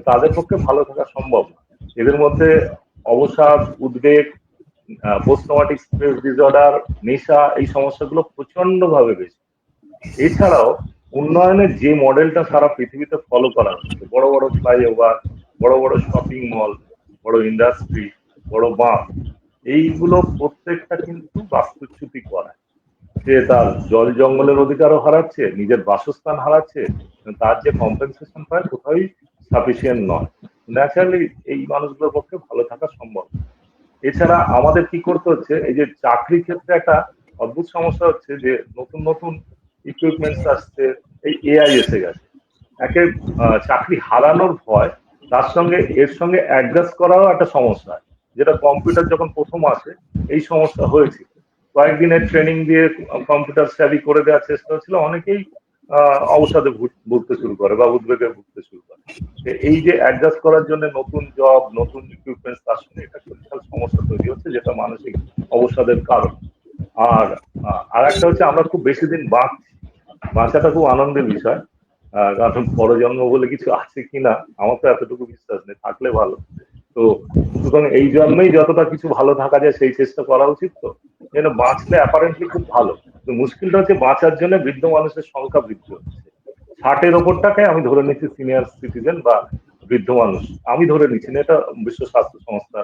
তাদের পক্ষে ভালো থাকা সম্ভব না। এদের মধ্যে অবসাদ, উদ্বেগ, পোস্ট ট্রমাটিক স্ট্রেস ডিসঅর্ডার, নেশা, এই সমস্যাগুলো প্রচন্ড ভাবে বেশি। এছাড়াও উন্নয়নের যে মডেলটা সারা পৃথিবীতে ফলো করা হচ্ছে, বড় বড় ফ্লাইওভার, বড় বড় শপিং মল, বড় ইন্ডাস্ট্রি, বড় বাঁধ, এইগুলো প্রত্যেকটা কিন্তু বাস্তুচ্যুতি করায়। সে তার জল জঙ্গলের অধিকারও হারাচ্ছে, নিজের বাসস্থান হারাচ্ছে, তার যে কম্পেনসেশন পায় কোথাও সাফিসিয়েন্ট নয়। ন্যাচারালি এই মানুষগুলোর পক্ষে ভালো থাকা সম্ভব। এছাড়া আমাদের কি করতে হচ্ছে, এই যে চাকরির ক্ষেত্রে একটা অদ্ভুত সমস্যা হচ্ছে যে নতুন নতুন ইকুইপমেন্টস আসছে, এই এআই এসে গেছে, একে চাকরি হারানোর ভয়, তার সঙ্গে এর সঙ্গে অ্যাডজাস্ট করাও একটা সমস্যা, যেটা কম্পিউটার যখন প্রথম আসে এই সমস্যা হয়েছিল। কয়েকদিনের ট্রেনিং দিয়ে কম্পিউটার স্টাডি করে দেওয়ার চেষ্টা হচ্ছিল, অনেকেই অবসাদে ভুগতে শুরু করে বা উদ্বেগে ভুগতে শুরু করে। এই যে অ্যাডজাস্ট করার জন্য নতুন জব, নতুন ইকুইপমেন্টস, তার সঙ্গে একটা বিশাল সমস্যা তৈরি হচ্ছে, যেটা মানসিক অবসাদের কারণ। আর একটা হচ্ছে আমরা খুব বেশি দিন বাঁচাটা খুব আনন্দের বিষয়, কারণ পরজন্ম বলে কিছু আছে কিনা আমার তো এতটুকু বিশ্বাস নেই, থাকলে ভালো। তো সুতরাং এই জন্মেই যতটা কিছু ভালো থাকা যায় সেই চেষ্টা করা উচিত। তো যেন বাঁচলে অ্যাপারেন্টলি খুব ভালো, তো মুশকিলটা হচ্ছে বাঁচার জন্য বৃদ্ধ মানুষের সংখ্যা বৃদ্ধি হচ্ছে। 60-এর ওপরটাকে আমি ধরে নিচ্ছি সিনিয়র সিটিজেন বা বৃদ্ধ মানুষ, আমি ধরে নিচ্ছি না, এটা বিশ্ব স্বাস্থ্য সংস্থা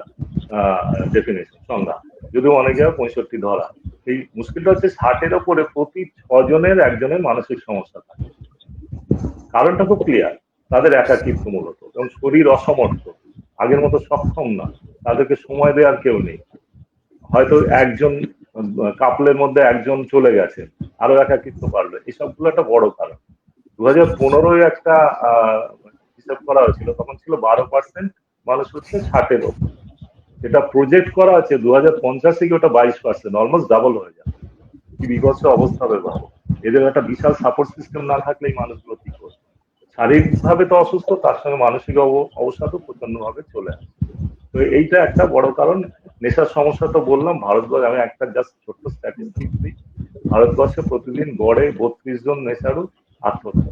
ডেফিনেশন, সংজ্ঞা, যদিও অনেক জায়গায় 65 ধরা। এই মুশকিলটা হচ্ছে 60-এর ওপরে প্রতি 6 জনের একজনের মানসিক সমস্যা থাকে। কারণটা খুব ক্লিয়ার, তাদের একাকিত্ব মূলত, এবং শরীর অসমর্থ, আগের মতো সক্ষম না, তাদেরকে সময় দেওয়ার কেউ নেই। হয়তো একজন কাপলের মধ্যে একজন চলে গেছে, আরো একাকিত্ব বাড়বে, এসবগুলো একটা বড় কারণ। 2015-য় একটা হিসাব করা হয়েছিল, তখন ছিল 12% মানুষ হচ্ছে 60-এর ওপর। এটা প্রজেক্ট করা আছে 2050 থেকে ওটা 22%, অলমোস্ট ডাবল হয়ে যাবে। কি বিভৎস অবস্থা হবে ভাবো। এদের একটা বিশাল সাপোর্ট সিস্টেম না থাকলে এই মানুষগুলো কি করবে? শারীরিকভাবে তো অসুস্থ, তার সঙ্গে মানসিক অবসাদও প্রচন্ড ভাবে চলে আসে। তো এইটা একটা বড় কারণ। নেশার সমস্যা তো বললাম, ভারতবর্ষে আমি একটা জাস্ট ছোট্ট স্ট্যাটিস্টিক্স দিই, ভারতবর্ষে প্রতিদিন গড়ে 32 জন নেশারু আত্মহত্যা।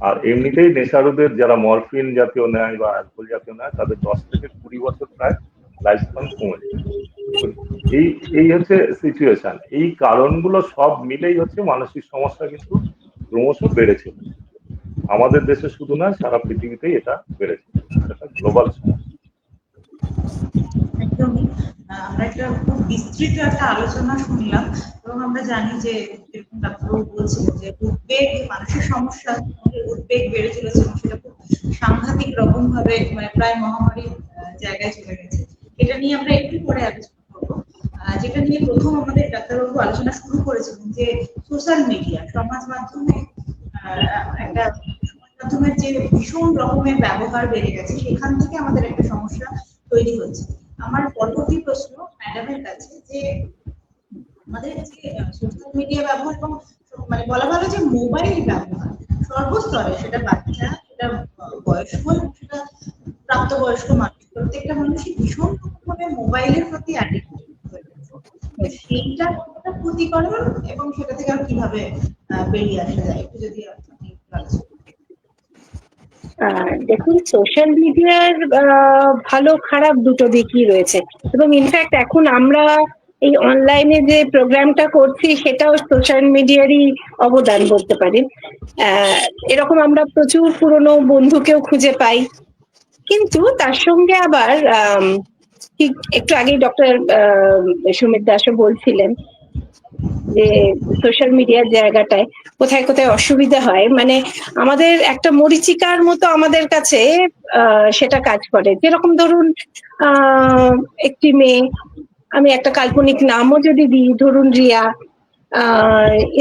আর এমনিতেই নেশারুদের যারা মরফিন জাতীয় নেয় বা অ্যালকোহল জাতীয় নেয়, তাদের 10 থেকে 20 বছর প্রায় লাইফ স্প্যান কমে যায়। এই হচ্ছে সিচুয়েশন। এই কারণগুলো সব মিলেই হচ্ছে মানসিক সমস্যা কিন্তু ক্রমশ বেড়েছে। আমাদের দেশে শুধু নয়, সারা পৃথিবীতেই এটা বেড়েছে, এটা গ্লোবাল সমস্যা। একদমই। আমরা একটা খুব বিস্তৃত একটা আলোচনা শুনলাম, এবং আমরা জানি যে যেরকম ডাক্তারবাবু বলছিলেন যে উদ্বেগ, মানসিক সমস্যা, উদ্বেগ বেড়ে চলেছে, এবং সেটা খুব সাংঘাতিক রকম ভাবে মানে প্রায় মহামারীর জায়গায় চলে গেছে। এটা নিয়ে আমরা একটু পরে আলোচনা করবো। যেটা নিয়ে প্রথম আমাদের ডাক্তারবাবু আলোচনা শুরু করেছিলেন যে সোশ্যাল মিডিয়া, সমাজ মাধ্যমে একটা মাধ্যমের যে ভীষণ রকমের ব্যবহার বেড়ে গেছে, সেখান থেকে আমাদের একটা সমস্যা তৈরি হচ্ছে। আমার পরবর্তী প্রশ্ন ম্যাডামের কাছে যে আমাদের যে সোশ্যাল মিডিয়া ব্যবহার, এবং মানে বলা ভালো যে মোবাইল ব্যবহার সর্বস্তরে, সেটা বাচ্চা, সেটা বয়স্ক, এবং সেটা প্রাপ্তবয়স্ক মানুষ, প্রত্যেকটা মানুষই ভীষণ রকমের মোবাইলের প্রতি অ্যাডিক্টেড হয়ে গেছে। সেইটা কতটা ক্ষতিকর এবং সেটা থেকে আর কিভাবে বেরিয়ে আসা যায়, একটু যদি আপনি আলোচনা। দেখুন, সোশ্যাল মিডিয়ার ভালো খারাপ দুটো দিকই রয়েছে, এবং ইনফ্যাক্ট এখন আমরা এই অনলাইনে যে প্রোগ্রামটা করছি সেটাও সোশ্যাল মিডিয়ারই অবদান বলতে পারি। এরকম আমরা প্রচুর পুরনো বন্ধুকেও খুঁজে পাই, কিন্তু তার সঙ্গে আবার ঠিক একটু আগেই ডক্টর সুমিত দাসও বলছিলেন যে সোশ্যাল মিডিয়ার জায়গাটায় কোথায় কোথায় অসুবিধা হয়, মানে আমাদের একটা মরীচিকার মতো আমাদের কাছে সেটা কাজ করে। যেরকম ধরুন একটি মেয়ে, আমি একটা কাল্পনিক নামও যদি দিই, ধরুন রিয়া,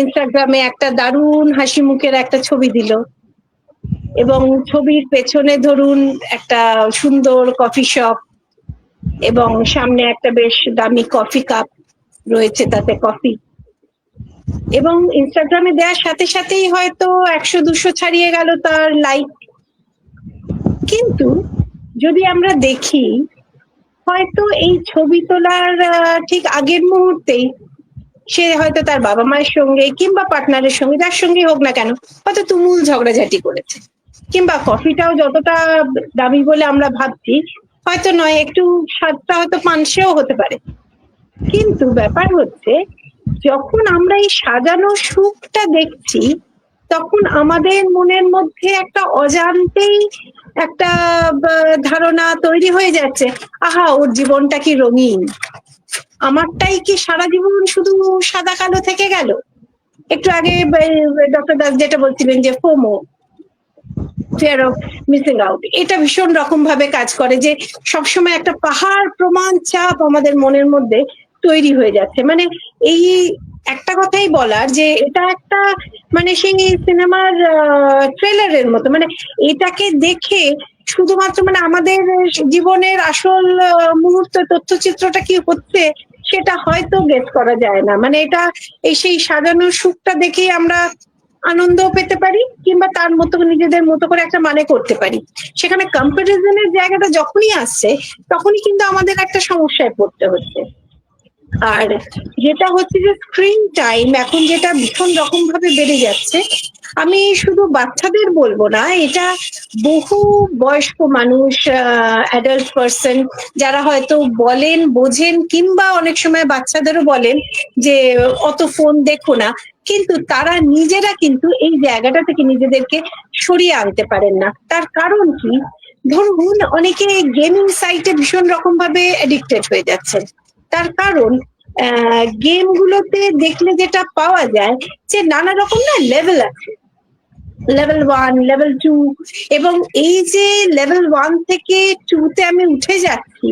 ইনস্টাগ্রামে একটা দারুণ হাসি মুখের একটা ছবি দিল, এবং ছবির পেছনে ধরুন একটা সুন্দর কফি শপ এবং সামনে একটা বেশ দামি কফি কাপ রয়েছে, তাতে কফি, এবং ইনস্টাগ্রামে দেওয়ার সাথে সাথেই হয়তো 100-200 ছাড়িয়ে গেল তার লাইক। কিন্তু যদি আমরা দেখি, হয়তো এই ছবি তোলার ঠিক আগের মুহূর্তেই সে হয়তো তার বাবা মায়ের সঙ্গে কিংবা পার্টনারের সঙ্গে, যার সঙ্গে হোক না কেন, হয়তো তুমুল ঝগড়াঝাটি করেছে, কিংবা কফিটাও যতটা দামি বলে আমরা ভাবছি হয়তো নয়, একটু স্বাদটা হয়তো পানসেও হতে পারে। কিন্তু ব্যাপার হচ্ছে, যখন আমরা এই সাজানো সুখটা দেখছি, তখন আমাদের মনের মধ্যে একটা অজান্তেই একটা ধারণা তৈরি হয়ে যাচ্ছে, আহা ওর জীবনটা কি রঙিন, আমারটাই কি সারা জীবন শুধু সাদা কালো থেকে গেল। একটু আগে ডক্টর দাস যেটা বলছিলেন যে FOMO, fear of missing out, এটা ভীষণ রকম ভাবে কাজ করে, যে সবসময় একটা পাহাড় প্রমাণ চাপ আমাদের মনের মধ্যে তৈরি হয়ে যাচ্ছে। মানে এই একটা কথাই বলার যে এটা একটা মানে সেই সিনেমার ট্রেলারের মতো, মানে এটাকে দেখে শুধুমাত্র মানে আমাদের জীবনের আসল মুহূর্ত তথ্যচিত্রটা কি হচ্ছে সেটা হয়তো গেস করা যায় না। মানে এটা এই সেই সাজানো সুখটা দেখেই আমরা আনন্দ পেতে পারি, কিংবা তার মতো নিজেদের মতো করে একটা মানে করতে পারি। সেখানে কম্পারিজনের জায়গাটা যখনই আসছে, তখনই কিন্তু আমাদের একটা সমস্যায় পড়তে হচ্ছে। আর যেটা হচ্ছে যে স্ক্রিন টাইম এখন যেটা ভীষণ রকম ভাবে বেড়ে যাচ্ছে, আমি শুধু বাচ্চাদের বলবো না, এটা বহু বয়স্ক মানুষ, অ্যাডাল্ট পার্সন যারা হয়তো বলেন, বোঝেন, কিংবা অনেক সময় বাচ্চাদেরও বলেন যে অত ফোন দেখো না, কিন্তু তারা নিজেরা কিন্তু এই জায়গাটা থেকে নিজেদেরকে সরিয়ে আনতে পারেন না। তার কারণ কি? ধরুন অনেকে গেমিং সাইটে ভীষণ রকম ভাবে অ্যাডিক্টেড হয়ে যাচ্ছেন। তার কারণ গেম গুলোতে দেখলে যেটা পাওয়া যায় যে নানা রকম না লেভেল আছে, লেভেল 1, লেভেল 2, এবং এই যে লেভেল 1 থেকে 2 তে আমি উঠে যাচ্ছি,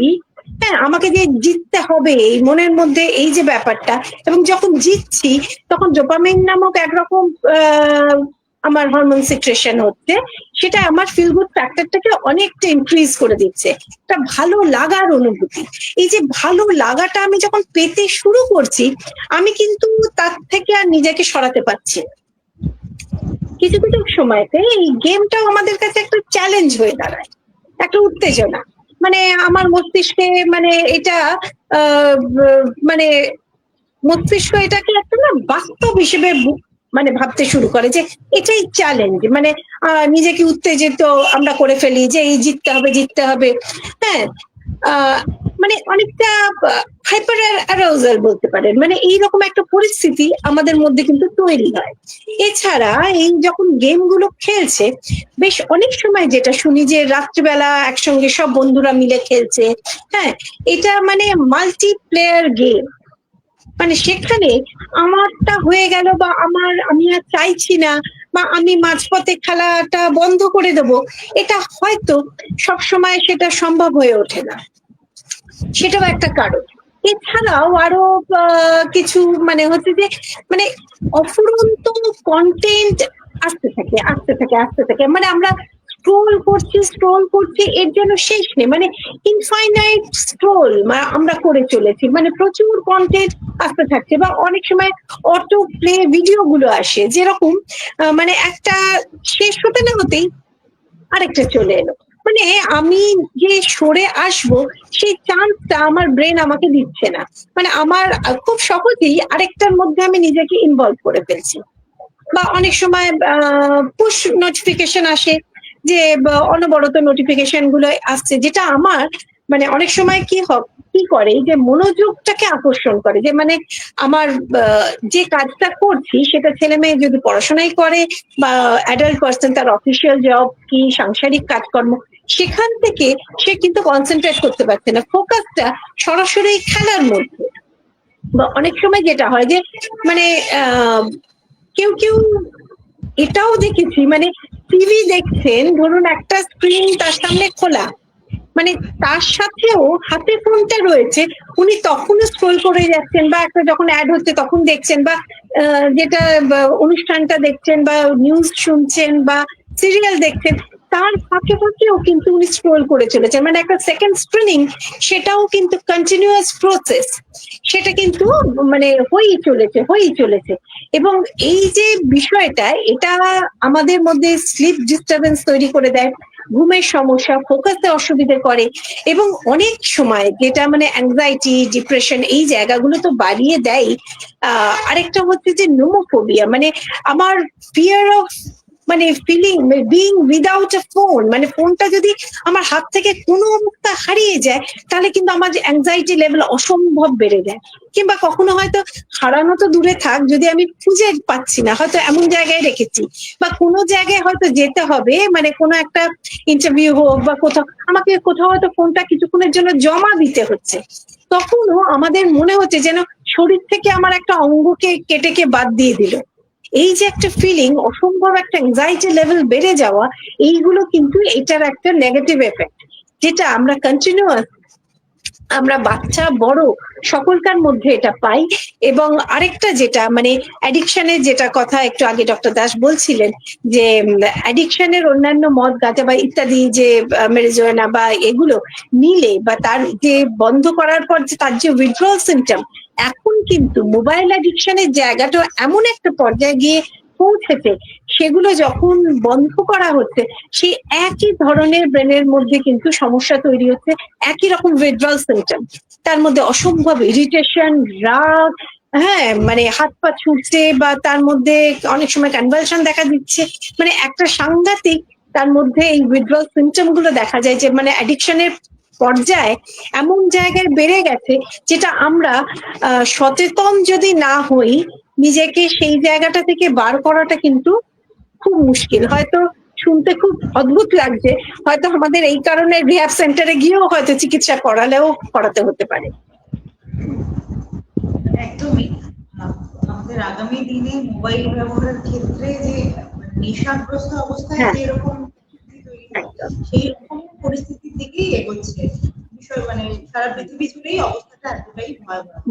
হ্যাঁ আমাকে যে জিততে হবে এই মনের মধ্যে এই যে ব্যাপারটা, এবং যখন জিতছি তখন ডোপামিন নামক একরকম আমার হরমোন সিক্রেশন হচ্ছে, সেটা আমার ফিল গুড ফ্যাক্টরটাকে অনেকটা ইনক্রিজ করে দিচ্ছে, একটা ভালো লাগার অনুভূতি। এই যে ভালো লাগাটা আমি যখন পেতে শুরু করছি, আমি কিন্তু তার থেকে আর নিজেকে সরাতে পারছি না। কিছু কিছু সময়তে এই গেমটাও আমাদের কাছে একটা চ্যালেঞ্জ হয়ে দাঁড়ায়, একটা উত্তেজনা। মানে আমার মস্তিষ্কে মানে এটা মানে মস্তিষ্ক এটাকে একটা না বাস্তব হিসেবে মানে ভাবতে শুরু করে যে এটাই চ্যালেঞ্জ, মানে নিজেকে উত্তেজিত আমরা করে ফেলি যে এই জিততে হবে জিততে হবে। হ্যাঁ, মানে অনেকটা হাইপার অ্যারাউজাল বলতে পারেন, মানে এইরকম একটা পরিস্থিতি আমাদের মধ্যে কিন্তু তৈরি হয়। এছাড়া এই যখন গেমগুলো খেলছে, বেশ অনেক সময় যেটা শুনি যে রাত্রিবেলা একসঙ্গে সব বন্ধুরা মিলে খেলছে, হ্যাঁ এটা মানে মাল্টিপ্লেয়ার গেম, মানে সেখানে আমারটা হয়ে গেল বা আমি আর চাইছি না, বা আমি মাঝপথে খেলাটা বন্ধ করে দেব, এটা হয়তো সবসময় সেটা সম্ভব হয়ে ওঠে না, সেটাও একটা কারণ। এছাড়াও আরো কিছু মানে হচ্ছে যে মানে অফুরন্ত কন্টেন্ট আসতে থাকে, মানে আমরা স্ক্রোল করছি এর জন্য শেষ নেই, মানে ইনফাইনাইট স্ক্রোল আমরা করে চলেছি, মানে প্রচুর কন্টেন্ট আসতে থাকছে। বা অনেক সময় অটো প্লে ভিডিও গুলো আসে, যেরকম মানে একটা শেষ হতে না হতেই আরেকটা চলে এলো, মানে আমি যে সরে আসবো সেই চান্সটা আমার ব্রেন আমাকে দিচ্ছে না, মানে আমার খুব সহজেই আরেকটার মধ্যে আমি নিজেকে ইনভলভ করে ফেলছি। বা অনেক সময় পুশ নোটিফিকেশন আসে, যে অনবরত নোটিফিকেশন গুলো আসছে, যেটা আমার মানে অনেক সময় কি করে যে মনোযোগটাকে আকর্ষণ করে, যে মানে আমার যে কাজটা করছি সেটা ছেলে মেয়ে যদি পড়াশোনাই করে বা অ্যাডাল্ট পার্সন তার অফিসিয়াল জব কি সাংসারিক কাজকর্ম, সেখান থেকে সে কিন্তু কনসেন্ট্রেট করতে পারছে না, ফোকাসটা সরাসরি খেলার মধ্যে। বা অনেক সময় যেটা হয় যে মানে কেউ এটাও দেখেছি, মানে টিভি দেখছেন, ধরুন একটা স্ক্রিন তার সামনে খোলা, মানে তার সাথেও হাতে ফোনটা রয়েছে, উনি তখনও স্ক্রোল করে যাচ্ছেন, বা একটা যখন অ্যাড হচ্ছে তখন দেখছেন, বা যেটা অনুষ্ঠানটা দেখছেন বা নিউজ শুনছেন বা সিরিয়াল দেখছেন, তার ফাঁকে ফাঁকেও কিন্তু উনি স্ক্রোল করে চলেছেন, মানে একটা সেকেন্ড স্ক্রিনিং, সেটাও কিন্তু কন্টিনিউয়াস প্রসেস, সেটা কিন্তু মানে হয়েই চলেছে। এবং এই যে বিষয়টা, এটা আমাদের মধ্যে স্লিপ ডিস্টারবেন্স তৈরি করে দেয়, ঘুমের সমস্যা, ফোকাসে অসুবিধে করে, এবং অনেক সময় যেটা মানে অ্যাংজাইটি, ডিপ্রেশন, এই জায়গাগুলো তো বাড়িয়ে দেয়। আরেকটা হচ্ছে যে নোমোফোবিয়া, মানে আমার ফিয়ার অফ মানে feeling being without a phone, মানে ফোনটা যদি আমার হাত থেকে কোনো অবস্থা হারিয়ে যায়, তাহলে কিন্তু আমার অ্যাংজাইটি লেভেল অসম্ভব বেড়ে যায়। কিংবা কখনো হয়তো হারানো তো দূরে থাক, যদি আমি খুঁজে পাচ্ছি না, হয়তো এমন জায়গায় রেখেছি, বা কোনো জায়গায় হয়তো যেতে হবে, মানে কোনো একটা ইন্টারভিউ হোক বা কোথাও, আমাকে কোথাও হয়তো ফোনটা কিছুক্ষণের জন্য জমা দিতে হচ্ছে, তখনও আমাদের মনে হচ্ছে যেন শরীর থেকে আমার একটা অঙ্গকে কেটে বাদ দিয়ে দিল। এই যে একটা ফিলিং, অসম্ভব একটা অ্যাংজাইটি লেভেল বেড়ে যাওয়া, এইগুলো কিন্তু এটার একটা নেগেটিভ এফেক্ট, যেটা আমরা কন্টিনিউয়াস, আমরা বাচ্চা বড় সকলকার মধ্যে এটা পাই। এবং আরেকটা যেটা মানে অ্যাডিকশনের যেটা কথা একটু আগে ডক্টর দাস বলছিলেন, যে অ্যাডিকশনের অন্যান্য মদ, গাঁজা বা ইত্যাদি, যে মেরিজুয়ানা বা এগুলো নিলে বা তার যে বন্ধ করার পর যে তার যে উইথড্রল সিমটম, এখন কিন্তু মোবাইল অ্যাডিকশনের জায়গাটা এমন একটা পর্যায়ে গিয়ে পৌঁছেছে, সেগুলো যখন বন্ধ করা হচ্ছে, সেই একই ধরনের ব্রেনের মধ্যে কিন্তু সমস্যা তৈরি হচ্ছে, একই রকম উইথড্রল সিমটম, তার মধ্যে অসম্ভব ইরিটেশন, রাগ, হ্যাঁ, মানে হাত পা ছুটছে, বা তার মধ্যে অনেক সময় কনভালশন দেখা দিচ্ছে, মানে একটা সাংঘাতিক তার মধ্যে এই উইথড্রল সিমটম গুলো দেখা যায়, যে মানে অ্যাডিকশনের পর্যায়ে এমন জায়গায় বেড়ে গেছে, যেটা আমরা সচেতন যদি না হই, নিজেকে সেই জায়গাটা থেকে বার করাটা কিন্তু খুব মুশকিল। হয়তো শুনতে খুব অদ্ভুত লাগছে, হয়তো আমাদের এই কারণে রিহ্যাব সেন্টারে গিয়েও হয়তো চিকিৎসা করাতে হতে পারে। একদমই। আমাদের আগামী দিনে মোবাইল ব্যবহারের ক্ষেত্রে যে নেশাগ্রস্ত অবস্থায় হ্যাঁ, যেরকম পরিস্থিতি তৈরি হয়, একদম। সেই রকম পরিস্থিতির দিকেই এগোচ্ছে বিষয়, মানে সারা পৃথিবী জুড়েই অবস্থাটা এতটাই ভয়াবহ।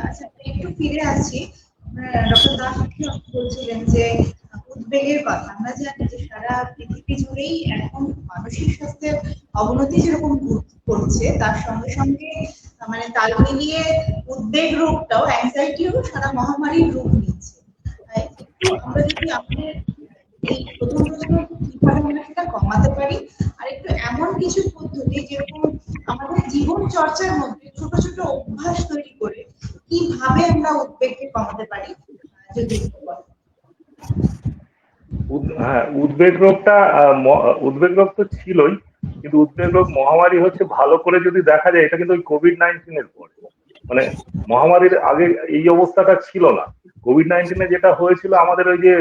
আচ্ছা, একটু ফিরে আসছি। ডক্টর দাস বলছিলেন যে উদ্বেগের কথা। আমরা জানি যে সারা পৃথিবী জুড়েই এখন মানসিক স্বাস্থ্যের অবনতি যেরকম করছে, তার সঙ্গে সঙ্গে মানে তাল মিলিয়ে উদ্বেগ রোগটাও, অ্যাংজাইটিও সারা মহামারীর রূপ নিচ্ছে। একটু আমরা যদি আমাদের এই প্রথম প্রশ্ন, কিভাবে আমরা সেটা কমাতে পারি, আর একটু এমন কিছু পদ্ধতি যেরকম আমাদের জীবন চর্চার মধ্যে ছোট ছোট অভ্যাস তৈরি করে কিভাবে আমরা উদ্বেগকে কমাতে পারি, যদি একটু বলেন। হ্যাঁ, উদ্বেগ রোগ তো ছিলই, কিন্তু উদ্বেগ রোগ মহামারী হচ্ছে ভালো করে যদি দেখা যায়, এটা কিন্তু ওই কোভিড-19 এর পরে, মানে মহামারীর আগে এই অবস্থাটা ছিল না। কোভিড-19 যেটা হয়েছিল, আমাদের ওই যে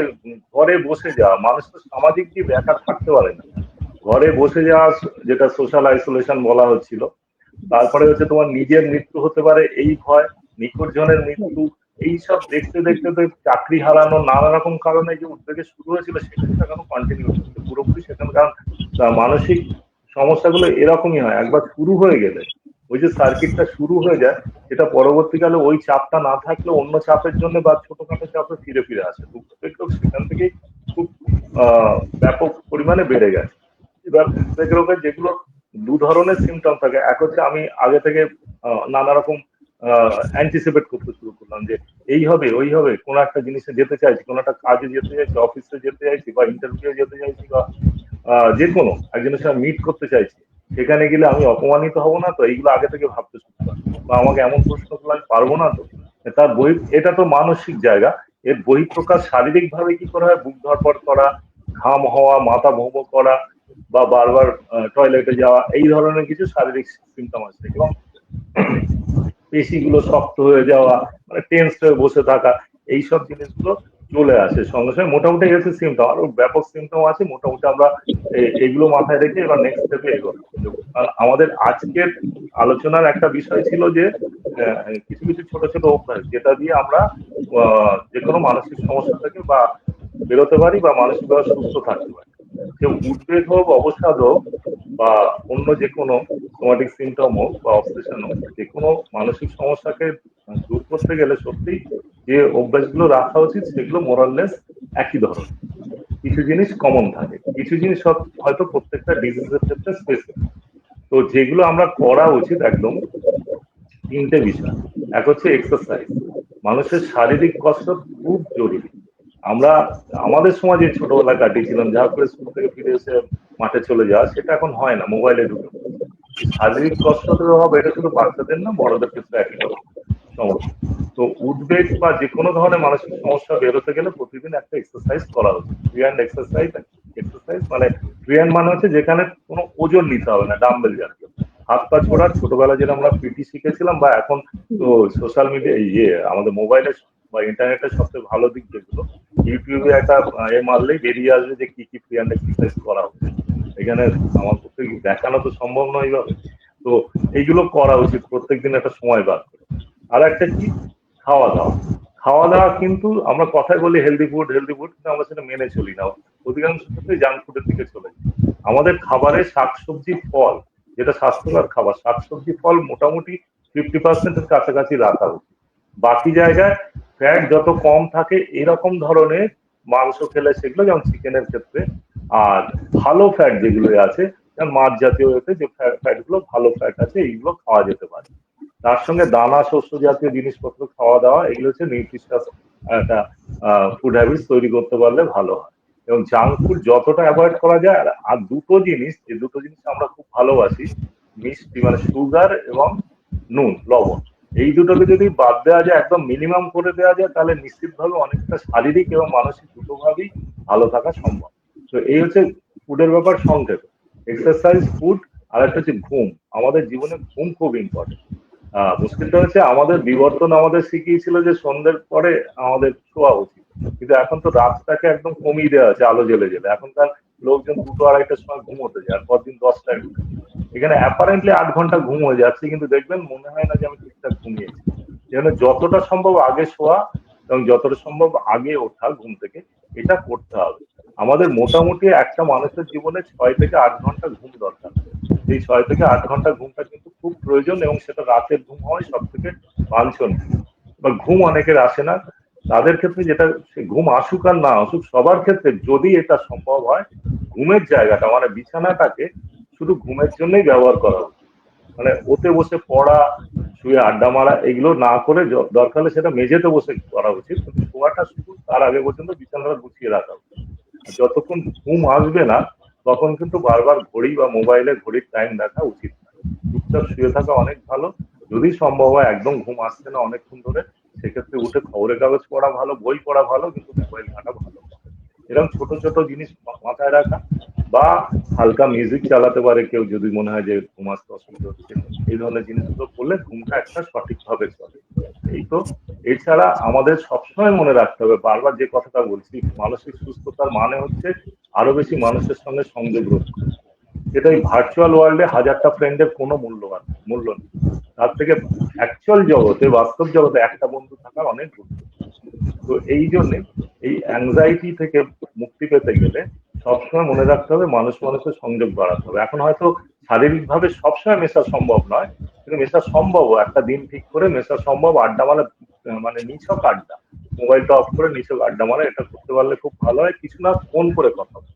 ঘরে বসে যাওয়া, মানুষ তো সামাজিক জীব, একা থাকতে পারে না, ঘরে বসে যাওয়া, যেটা সোশ্যাল আইসোলেশন বলা হচ্ছিল। তারপরে হচ্ছে তোমার নিজের মৃত্যু হতে পারে এই ভয়, নিকট জনের মৃত্যু, এইসব দেখতে দেখতে তো চাকরি হারানো, নানা রকম কারণে যে উদ্বেগে শুরু হয়েছিল, সেটা কিন্তু এখনো কন্টিনিউ হচ্ছে পুরোপুরি সেখানে। কারণ মানসিক সমস্যাগুলো এরকমই হয়, একবার শুরু হয়ে গেলে ওই যে সার্কিটটা শুরু হয়ে যায়, এটা পরবর্তীকালে ওই চাপটা না থাকলে অন্য চাপের জন্য বা ছোটখাটো চাপে ফিরে ফিরে আসে। উদ্বেগ রোগ সেখান থেকেই খুব ব্যাপক পরিমাণে বেড়ে গেছে। এবার উদ্বেগ রোগের যেগুলো দু ধরনের সিমটম থাকে, এক হচ্ছে আমি আগে থেকে নানা রকম অ্যান্টিসিপেট করতে শুরু করলাম যে এই হবে ওই হবে, কোনো একটা জিনিসে যেতে চাইছি, কোনো একটা কাজে যেতে চাইছি, অফিসে যেতে চাইছি, বা ইন্টারভিউ যেতে চাইছি, বা যে কোনো একজনের সাথে মিট করতে চাইছি, সেখানে গেলে আমি অপমানিত হব না তো, এইগুলো আগে থেকে ভাবতে শুরু করি, বা আমাকে এমন প্রশ্ন করলে আমি পারবো না তো। তার এটা তো মানসিক জায়গা। এর বহিঃপ্রকাশ শারীরিক ভাবে কি করা হয়, বুক ধড়ফড় করা, ঘাম হওয়া, মাথা ভোঁ করা, বা বারবার টয়লেটে যাওয়া, এই ধরনের কিছু শারীরিক সিমটম আছে। এবং পেশিগুলো শক্ত হয়ে যাওয়া, মানে টেন্স হয়ে বসে থাকা, এইসব জিনিসগুলো চলে আসে সঙ্গে সঙ্গে। মোটামুটি হচ্ছে সিমটম, আরো ব্যাপক সিমটম আছে। মোটামুটি আমরা এগুলো মাথায় রেখে এবার নেক্সট স্টেপে এগোবো। আমাদের আজকের আলোচনার একটা বিষয় ছিল যে কিছু কিছু ছোট ছোট অভ্যাস, যেটা দিয়ে আমরা যে কোনো মানসিক সমস্যা থেকে বা বেরোতে পারি, বা মানসিকভাবে সুস্থ থাকতে পারি। যে উদ্বেগ হোক, অবসাদ হোক, বা অন্য যে কোনো সোমাটিক সিমটম হোক বা অবসেশন হোক, যে কোনো মানসিক সমস্যাকে দূর করতে গেলে সত্যি যে অভ্যাসগুলো রাখা উচিত, সেগুলো মোরাললেস একই ধরনের। কিছু জিনিস কমন থাকে, কিছু জিনিস হয়তো প্রত্যেকটা ডিজিজের ক্ষেত্রে স্পেসিফিক। তো যেগুলো আমরা করা উচিত একদম তিনটে বিষয়। এক হচ্ছে এক্সারসাইজ। মানুষের শারীরিক কসরত খুব জরুরি। আমরা আমাদের সমাজে ছোটবেলায় কাটিয়েছিলাম, যা করে স্কুল থেকে ফিরে এসে মাঠে চলে যাওয়া, সেটা এখন হয় না, মোবাইলে ঢুকে পড়েছে। এই শারীরিক কসরতের অভাব এটা শুধু বাচ্চাদের না, বড়দের ক্ষেত্রে একই রকম সমস্যা। তো উদ্বেগ বা যে কোনো ধরনের মানসিক সমস্যা বেরোতে গেলে প্রতিদিন একটা এক্সারসাইজ করা উচিত। Free hand exercise. এক্সারসাইজ মানে ফ্রি হ্যান্ড মানে হচ্ছে যেখানে কোনো ওজন নিতে হবে না, ডাম্বেল জাতীয়। হাত পা ছোড়া, ছোটবেলায় যেটা আমরা পিটি শিখেছিলাম, বা এখন তো সোশ্যাল মিডিয়া আমাদের মোবাইলে বা ইন্টারনেটের সবচেয়ে ভালো দিক যেগুলো, ইউটিউবে একটা মারলেই বেরিয়ে আসবে যে কি কি ফ্রি হ্যান্ড এক্সারসাইজ করা হচ্ছে। এখানে আমার পক্ষে দেখানো তো সম্ভব নয় এইভাবে। তো এইগুলো করা উচিত প্রত্যেকদিন একটা সময় বার করে। আর একটা কি, খাওয়া দাওয়া। খাওয়া দাওয়া কিন্তু আমরা কথায় বলি হেলদি ফুড হেলদি ফুড, কিন্তু আমরা সেটা মেনে চলি না, অধিকাংশ ক্ষেত্রে জাঙ্ক ফুডের দিকে চলে যায়। আমাদের খাবারে শাকসবজি ফল, যেটা স্বাস্থ্যকর খাবার, শাকসবজি ফল মোটামুটি 50% কাছাকাছি রাখা উচিত। বাকি জায়গায় ফ্যাট যত কম থাকে এরকম ধরনের মাংস খেলে, সেগুলো যেমন চিকেনের ক্ষেত্রে। আর ভালো ফ্যাট যেগুলো আছে, যেমন মাছ জাতীয় এতে যে ফ্যাট গুলো ভালো ফ্যাট আছে, এইগুলো খাওয়া যেতে পারে। তার সঙ্গে দানা শস্য জাতীয় জিনিসপত্র খাওয়া দাওয়া, এগুলো হচ্ছে নিউট্রিশনাস একটা ফুড হ্যাবিটস তৈরি করতে পারলে ভালো হয়। এবং জাঙ্ক ফুড যতটা অ্যাভয়েড করা যায়। আর দুটো জিনিস, যে দুটো জিনিস আমরা খুব ভালোবাসি, মিষ্টি মানে সুগার এবং নুন, লবণ, এই দুটোকে যদি বাদ দেওয়া যায়, একদম মিনিমাম করে দেওয়া যায়, তাহলে নিশ্চিতভাবে অনেকটা শারীরিক এবং মানসিক দুটোভাবেই ভালো থাকা সম্ভব। তো এই হচ্ছে ফুডের ব্যাপার সংক্ষেপে। এক্সারসাইজ, ফুড, আর একটা হচ্ছে ঘুম। আমাদের জীবনে ঘুম খুব ইম্পর্টেন্ট। মুশকিলটা হচ্ছে আমাদের বিবর্তন আমাদের শিখিয়েছিল যে সন্ধ্যের পরে আমাদের শোয়া উচিত, কিন্তু এখন তো রাতটাকে একদম কমিয়ে দেওয়া আছে আলো জ্বেলে জ্বেলে। এখনকার লোকজন 2টো-2:30টার সময় ঘুমোতে যায়, আর পরদিন 10টায় ঘুম। এখানে অ্যাপারেন্টলি 8 ঘন্টা ঘুম হয়ে যাচ্ছে, কিন্তু দেখবেন মনে হয় না যে আমি ঠিকঠাক ঘুমিয়েছি। যেন যতটা সম্ভব আগে শোয়া এবং যতটা সম্ভব আগে ওঠা ঘুম থেকে, এটা করতে হবে। আমাদের মোটামুটি একটা মানুষের জীবনে 6 থেকে 8 ঘন্টা ঘুম দরকার। এই 6 থেকে 8 ঘন্টা ঘুমটা কিন্তু খুব প্রয়োজন, এবং সেটা রাতের ঘুম হয় সব থেকে বাঞ্ছনীয়। বা ঘুম অনেকের আসে না, তাদের ক্ষেত্রে যেটা, সে ঘুম আসুক আর না আসুক, সবার ক্ষেত্রে যদি এটা সম্ভব হয়, ঘুমের জায়গাটা মানে বিছানাটাকে শুধু ঘুমের জন্যই ব্যবহার করা উচিত। মানে ওতে বসে পড়া, শুয়ে আড্ডা মারা, এগুলো না করে দরকার হলে সেটা মেঝেতে বসে করা উচিত, কিন্তু শোয়াটা শুধু তার আগে পর্যন্ত বিছানাটা গুছিয়ে রাখা উচিত। যতক্ষণ ঘুম আসবে না, তখন কিন্তু বারবার ঘড়ি বা মোবাইলে ঘড়ির টাইম দেখা উচিত না। চুপচাপ শুয়ে থাকা অনেক ভালো। যদি সম্ভব হয় একদম ঘুম আসছে না অনেকক্ষণ ধরে, সেক্ষেত্রে উঠে খবরের কাগজ পড়া ভালো, বই পড়া ভালো, কিন্তু মোবাইল ঘাঁটা ভালো। এরকম ছোট ছোট জিনিস মাথায় রাখা, বা হালকা মিউজিক চালাতে পারে কেউ, যদি মনে হয় যে ঘুম আসতে অসুবিধা হচ্ছে। এই ধরনের জিনিসগুলো করলে ঘুমটা একটা সঠিকভাবে চলে। এই তো। এছাড়া আমাদের সবসময় মনে রাখতে হবে, বারবার যে কথাটা বলছি, মানসিক সুস্থতার মানে হচ্ছে আরো বেশি মানুষের সঙ্গে সংযোগ রক্ষা। যেটা এই ভার্চুয়াল ওয়ার্ল্ডে 1000টা ফ্রেন্ডের কোনো মূল্য নেই। তার থেকে অ্যাকচুয়াল জগতে, বাস্তব জগতে একটা বন্ধু থাকা অনেক গুরুত্বপূর্ণ। তো এই জন্যে এই অ্যাংজাইটি থেকে মুক্তি পেতে গেলে সবসময় মনে রাখতে হবে মানুষ মানুষের সংযোগ বাড়াতে হবে। এখন হয়তো শারীরিকভাবে সবসময় মেশা সম্ভব নয়, কিন্তু মেশা সম্ভব, একটা দিন ঠিক করে মেশা সম্ভব। আড্ডা মানে নিছক আড্ডা, মোবাইলটা অফ করে নিছক আড্ডা মানে, এটা করতে পারলে খুব ভালো হয়। কিছু না, ফোন করে কথা বলা,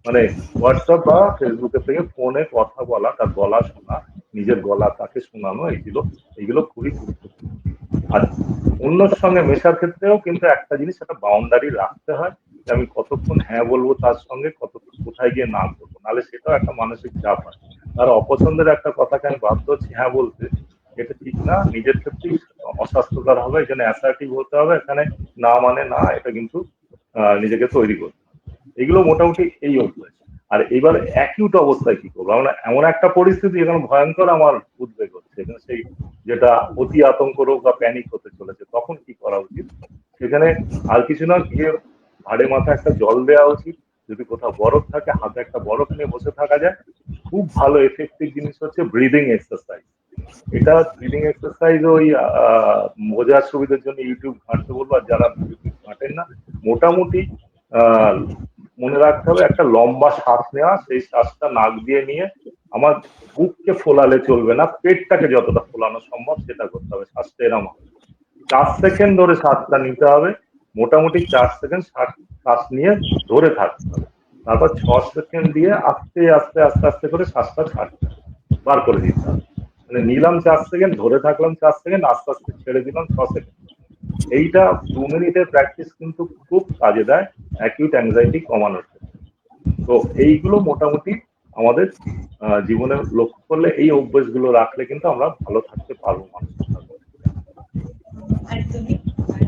মানে হোয়াটসঅ্যাপ বা ফেসবুকের থেকে ফোনে কথা বলা, তার গলা শোনা, নিজের গলা তাকে শোনানো, এইগুলো খুবই গুরুত্বপূর্ণ। আর অন্যর সঙ্গে মেশার ক্ষেত্রেও কিন্তু একটা জিনিস, একটা বাউন্ডারি রাখতে হয়, যে আমি কতক্ষণ হ্যাঁ বলবো তার সঙ্গে, কোথায় গিয়ে না বলবো, নাহলে সেটাও একটা মানসিক চাপ হয়। তার অপছন্দের একটা কথাকে আমি বাধ্য হচ্ছি হ্যাঁ বলতে, এটা ঠিক না, নিজের ক্ষেত্রেই অস্বাস্থ্যকর হবে। এখানে অ্যাসার্টিভ হতে হবে, এখানে না মানে না, এটা কিন্তু নিজেকে তৈরি করতে হবে। এগুলো মোটামুটি এই অভ্যাস। আর এবার অ্যাকিউট অবস্থায় কি করবো, আমরা এমন একটা পরিস্থিতি যেখানে ভয়ঙ্কর আমার উদ্বেগ হচ্ছে, এখানে সেই যেটা অতি আতঙ্ক রোগ বা প্যানিক হতে চলেছে, তখন কি করা উচিত? সেখানে আর কিছু না, গিয়ে ঘাড়ে মাথা একটা জল দেওয়া উচিত। যদি কোথাও বরফ থাকে, হাতে একটা বরফ নিয়ে বসে থাকা যায়। খুব ভালো এফেক্টিভ জিনিস হচ্ছে ব্রিদিং এক্সারসাইজ। এটা ব্রিদিং এক্সারসাইজ ওই বোঝার সুবিধার জন্য ইউটিউব ঘাঁটতে বলবো, আর যারা ইউটিউব ঘাঁটেন না, মোটামুটি আহ মনে রাখতে হবে একটা লম্বা শ্বাস নেওয়া, সেই শ্বাসটা নাক দিয়ে নিয়ে আমার বুককে ফোলালে চলবে না, পেটটাকে যতটা ফোলানো সম্ভব সেটা করতে হবে। শ্বাসটা এরম 4 সেকেন্ড ধরে শ্বাসটা নিতে হবে, মোটামুটি 4 সেকেন্ড শ্বাস নিয়ে ধরে থাকতে হবে, তারপর 6 সেকেন্ড দিয়ে আস্তে আস্তে আস্তে আস্তে করে শ্বাসটা ছাড়তে হবে, বার করে দিতে হবে। মানে নিলাম 4 সেকেন্ড, ধরে থাকলাম 4 সেকেন্ড, আস্তে আস্তে ছেড়ে দিলাম 6 সেকেন্ড। এইটা 2 মিনিটের প্র্যাকটিস কিন্তু খুব কাজে দেয় অ্যাকিউট অ্যাংজাইটি কমানোর ক্ষেত্রে। তো এইগুলো মোটামুটি আমাদের জীবনে লক্ষ্য করলে, এই অভ্যাসগুলো রাখলে কিন্তু আমরা ভালো থাকতে পারবো মানসিকভাবে। একদমই।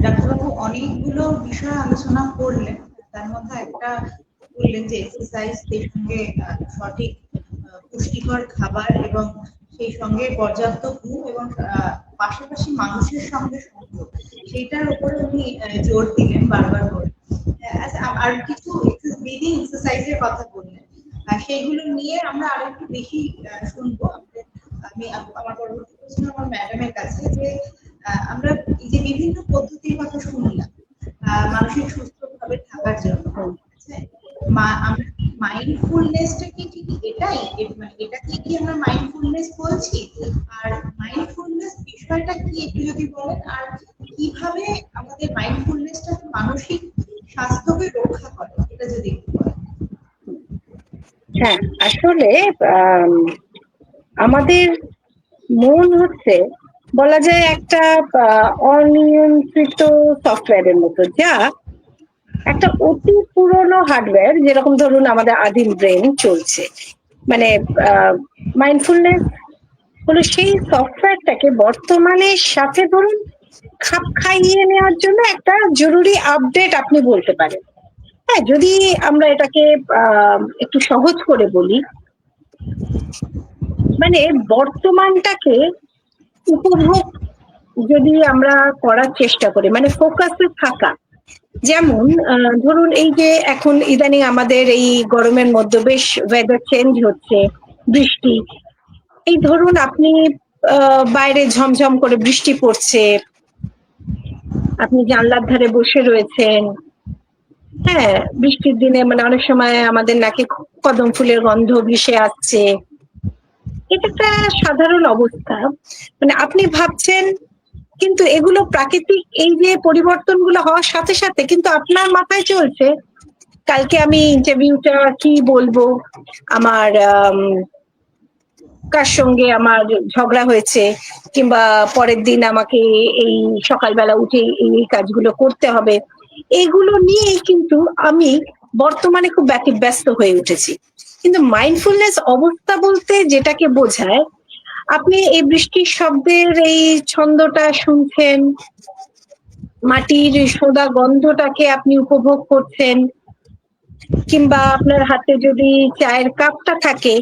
ডাক্তারবাবু অনেকগুলো বিষয় আলোচনা করলেন, তার মধ্যে একটা বললেন যে এক্সারসাইজ, সেই সঙ্গে সঠিক পুষ্টিকর খাবার এবং সেই সঙ্গে পর্যাপ্ত ঘুম এবং পাশাপাশি মানুষের সঙ্গে সংযোগ, সেইটার উপরে উনি জোর দিলেন বারবার করে। আচ্ছা, আর কিছু ব্রিদিং এক্সারসাইজের কথা বললেন, সেইগুলো নিয়ে আমরা আরো একটু বেশি শুনবো। আমি আমার পরবর্তী প্রশ্ন আমার ম্যাডামের কাছে, যে আমরা এই যে বিভিন্ন পদ্ধতির কথা শুনলাম মানসিক সুস্থভাবে থাকার জন্য, আমরা মাইন্ডফুলনেসটা কি ঠিক এটাই, এটাকে কি আমরা মাইন্ডফুলনেস বলছি? আর মাইন্ডফুলনেস বিষয়টা কি একটু যদি বলেন, আর কিভাবে আমাদের মাইন্ডফুলনেসটা মানসিক স্বাস্থ্যকে রক্ষা করে, এটা যদি একটু বলেন। হ্যাঁ, আসলে আমাদের মন হচ্ছে বলা যায় একটা অনিয়ন্ত্রিত সফটওয়্যারের মতো, যা একটা অতি পুরনো হার্ডওয়্যার, যেরকম ধরুন আমাদের আদিম ব্রেন চলছে। মানে মাইন্ডফুলনেস হলো সেই সফটওয়্যারটাকে বর্তমানের সাথে ধরুন খাপ খাইয়ে নেওয়ার জন্য একটা জরুরি আপডেট আপনি বলতে পারেন। হ্যাঁ, যদি আমরা এটাকে একটু সহজ করে বলি, মানে বর্তমানটাকে উপভোগ যদি আমরা করার চেষ্টা করি, মানে ফোকাসে থাকা। যেমন ধরুন এই যে এখন ইদানিং আমাদের এই গরমের মধ্যে বেশ ওয়েদার চেঞ্জ হচ্ছে, বৃষ্টি, এই ধরুন আপনি বাইরে ঝমঝম করে বৃষ্টি পড়ছে, আপনি জানলার ধারে বসে রয়েছেন। হ্যাঁ, বৃষ্টির দিনে মানে অনেক সময় আমাদের নাকে কদম ফুলের গন্ধ ভেসে আসছে। এটা একটা সাধারণ অবস্থা, মানে আপনি ভাবছেন, কিন্তু এগুলো প্রাকৃতিক এই যে পরিবর্তনগুলো হওয়ার সাথে সাথে কিন্তু আপনার মাথায় চলছে কালকে আমি ইন্টারভিউটা কি বলবো, আমার কার সঙ্গে আমার ঝগড়া হয়েছে, কিংবা পরের দিন আমাকে এই সকালবেলা উঠে এই কাজগুলো করতে হবে। এগুলো নিয়েই কিন্তু আমি বর্তমানে খুব ব্যতিব্যস্ত হয়ে উঠেছি। কিন্তু মাইন্ডফুলনেস অবস্থা বলতে যেটাকে বোঝায়, আপনি এই বৃষ্টির শব্দের এই ছন্দটা শুনছেন, মাটির সোদা গন্ধটাকে আপনি উপভোগ করছেন, কিংবা আপনার হাতে যদি চায়ের কাপটা থাকে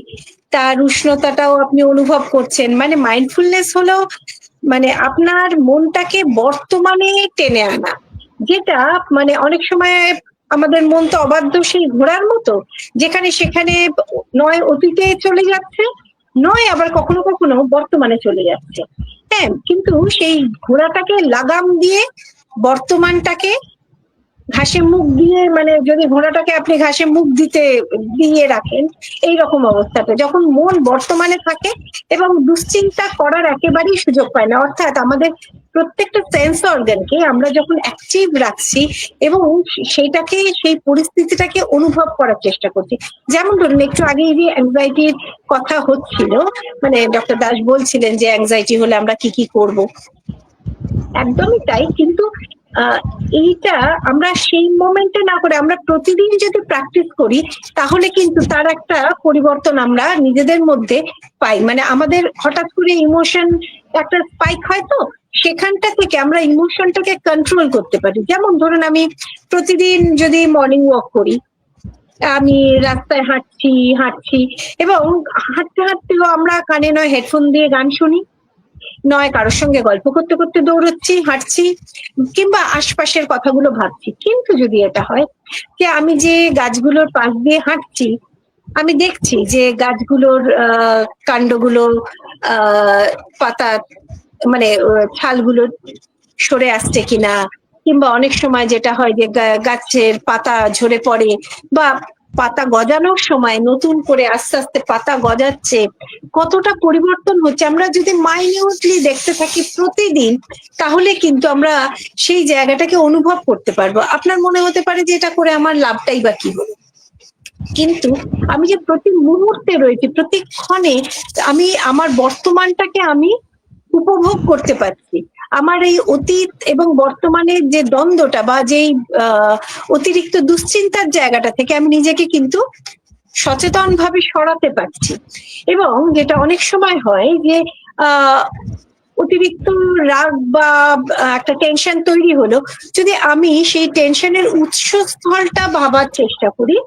তার উষ্ণতাটাও আপনি অনুভব করছেন। মানে মাইন্ডফুলনেস হলো মানে আপনার মনটাকে বর্তমানে টেনে আনা, যেটা মানে অনেক সময় আমাদের মন তো অবাধ্য সেই ঘোড়ার মতো, যেখানে সেখানে নয় অতীতে চলে যাচ্ছে, নয় আবার কখনো কখনো বর্তমানে চলে যাচ্ছে। হ্যাঁ, কিন্তু সেই ঘোড়াটাকে লাগাম দিয়ে বর্তমানটাকে ঘাসে মুখ দিয়ে, মানে যদি ঘোড়াটাকে আপনি ঘাসে মুখ দিয়ে রাখেন, এইরকম অবস্থাতে যখন মন বর্তমানে থাকে এবং দুশ্চিন্তা করার একেবারেই সুযোগ পায় না, অর্থাৎ আমাদের প্রত্যেকটা সেন্স অর্গানকে আমরা যখন অ্যাক্টিভ রাখছি এবং সেইটাকে সেই পরিস্থিতিটাকে অনুভব করার চেষ্টা করছি। যেমন ধরুন একটু আগে যে অ্যাংজাইটির কথা হচ্ছিল, মানে ডক্টর দাস বলছিলেন যে অ্যাংজাইটি হলে আমরা কি কি করব, একদমই তাই। কিন্তু এইটা আমরা সেই মোমেন্টে না করে আমরা প্রতিদিন যদি প্র্যাকটিস করি, তাহলে কিন্তু তার একটা পরিবর্তন আমরা নিজেদের মধ্যে পাই। মানে আমাদের হঠাৎ করে ইমোশন একটা স্পাইক হয়, তো সেখানটা থেকে আমরা ইমোশনটাকে কন্ট্রোল করতে পারি। যেমন ধরুন আমি প্রতিদিন যদি মর্নিং ওয়াক করি, আমি রাস্তায় হাঁটছি এবং হাঁটতে হাঁটতেও আমরা কানে নয় হেডফোন দিয়ে গান শুনি, নয় কারোর সঙ্গে গল্প করতে করতে দৌড়চ্ছি, হাঁটছি, কিংবা আশপাশের কথাগুলো ভাবছি। কিন্তু যদি এটা হয় যে আমি যে গাছগুলোর পাশ দিয়ে হাঁটছি, আমি দেখছি যে গাছগুলোর কাণ্ডগুলো পাতা মানে ছালগুলো সরে আসছে কিনা, কিংবা অনেক সময় যেটা হয় যে গাছের পাতা ঝরে পড়ে বা পাতা গজানোর সময় নতুন করে আস্তে আস্তে পাতা গজাচ্ছে, কতটা পরিবর্তন হচ্ছে আমরা যদি মাইনিউটলি দেখতে থাকি প্রতিদিন, তাহলে কিন্তু আমরা সেই জায়গাটাকে অনুভব করতে পারবো। আপনার মনে হতে পারে যে এটা করে আমার লাভটাই বা কি হলো, কিন্তু আমি যে প্রতি মুহূর্তে রয়েছি, প্রতিক্ষণে আমি আমার বর্তমানটাকে আমি উপভোগ করতে পারছি। আমার এই অতীত এবং বর্তমানের যে দ্বন্দ্বটা বা যেই অতিরিক্ত দুশ্চিন্তার জায়গাটা থেকে আমি নিজেকে কিন্তু সচেতন ভাবে সরাতে পারছি। এবং যেটা অনেক সময় হয় যে অতিরিক্ত রাগ বা একটা টেনশন তৈরি হলো, যদি আমি সেই টেনশনের উৎসস্থলটা ভাবার চেষ্টা করি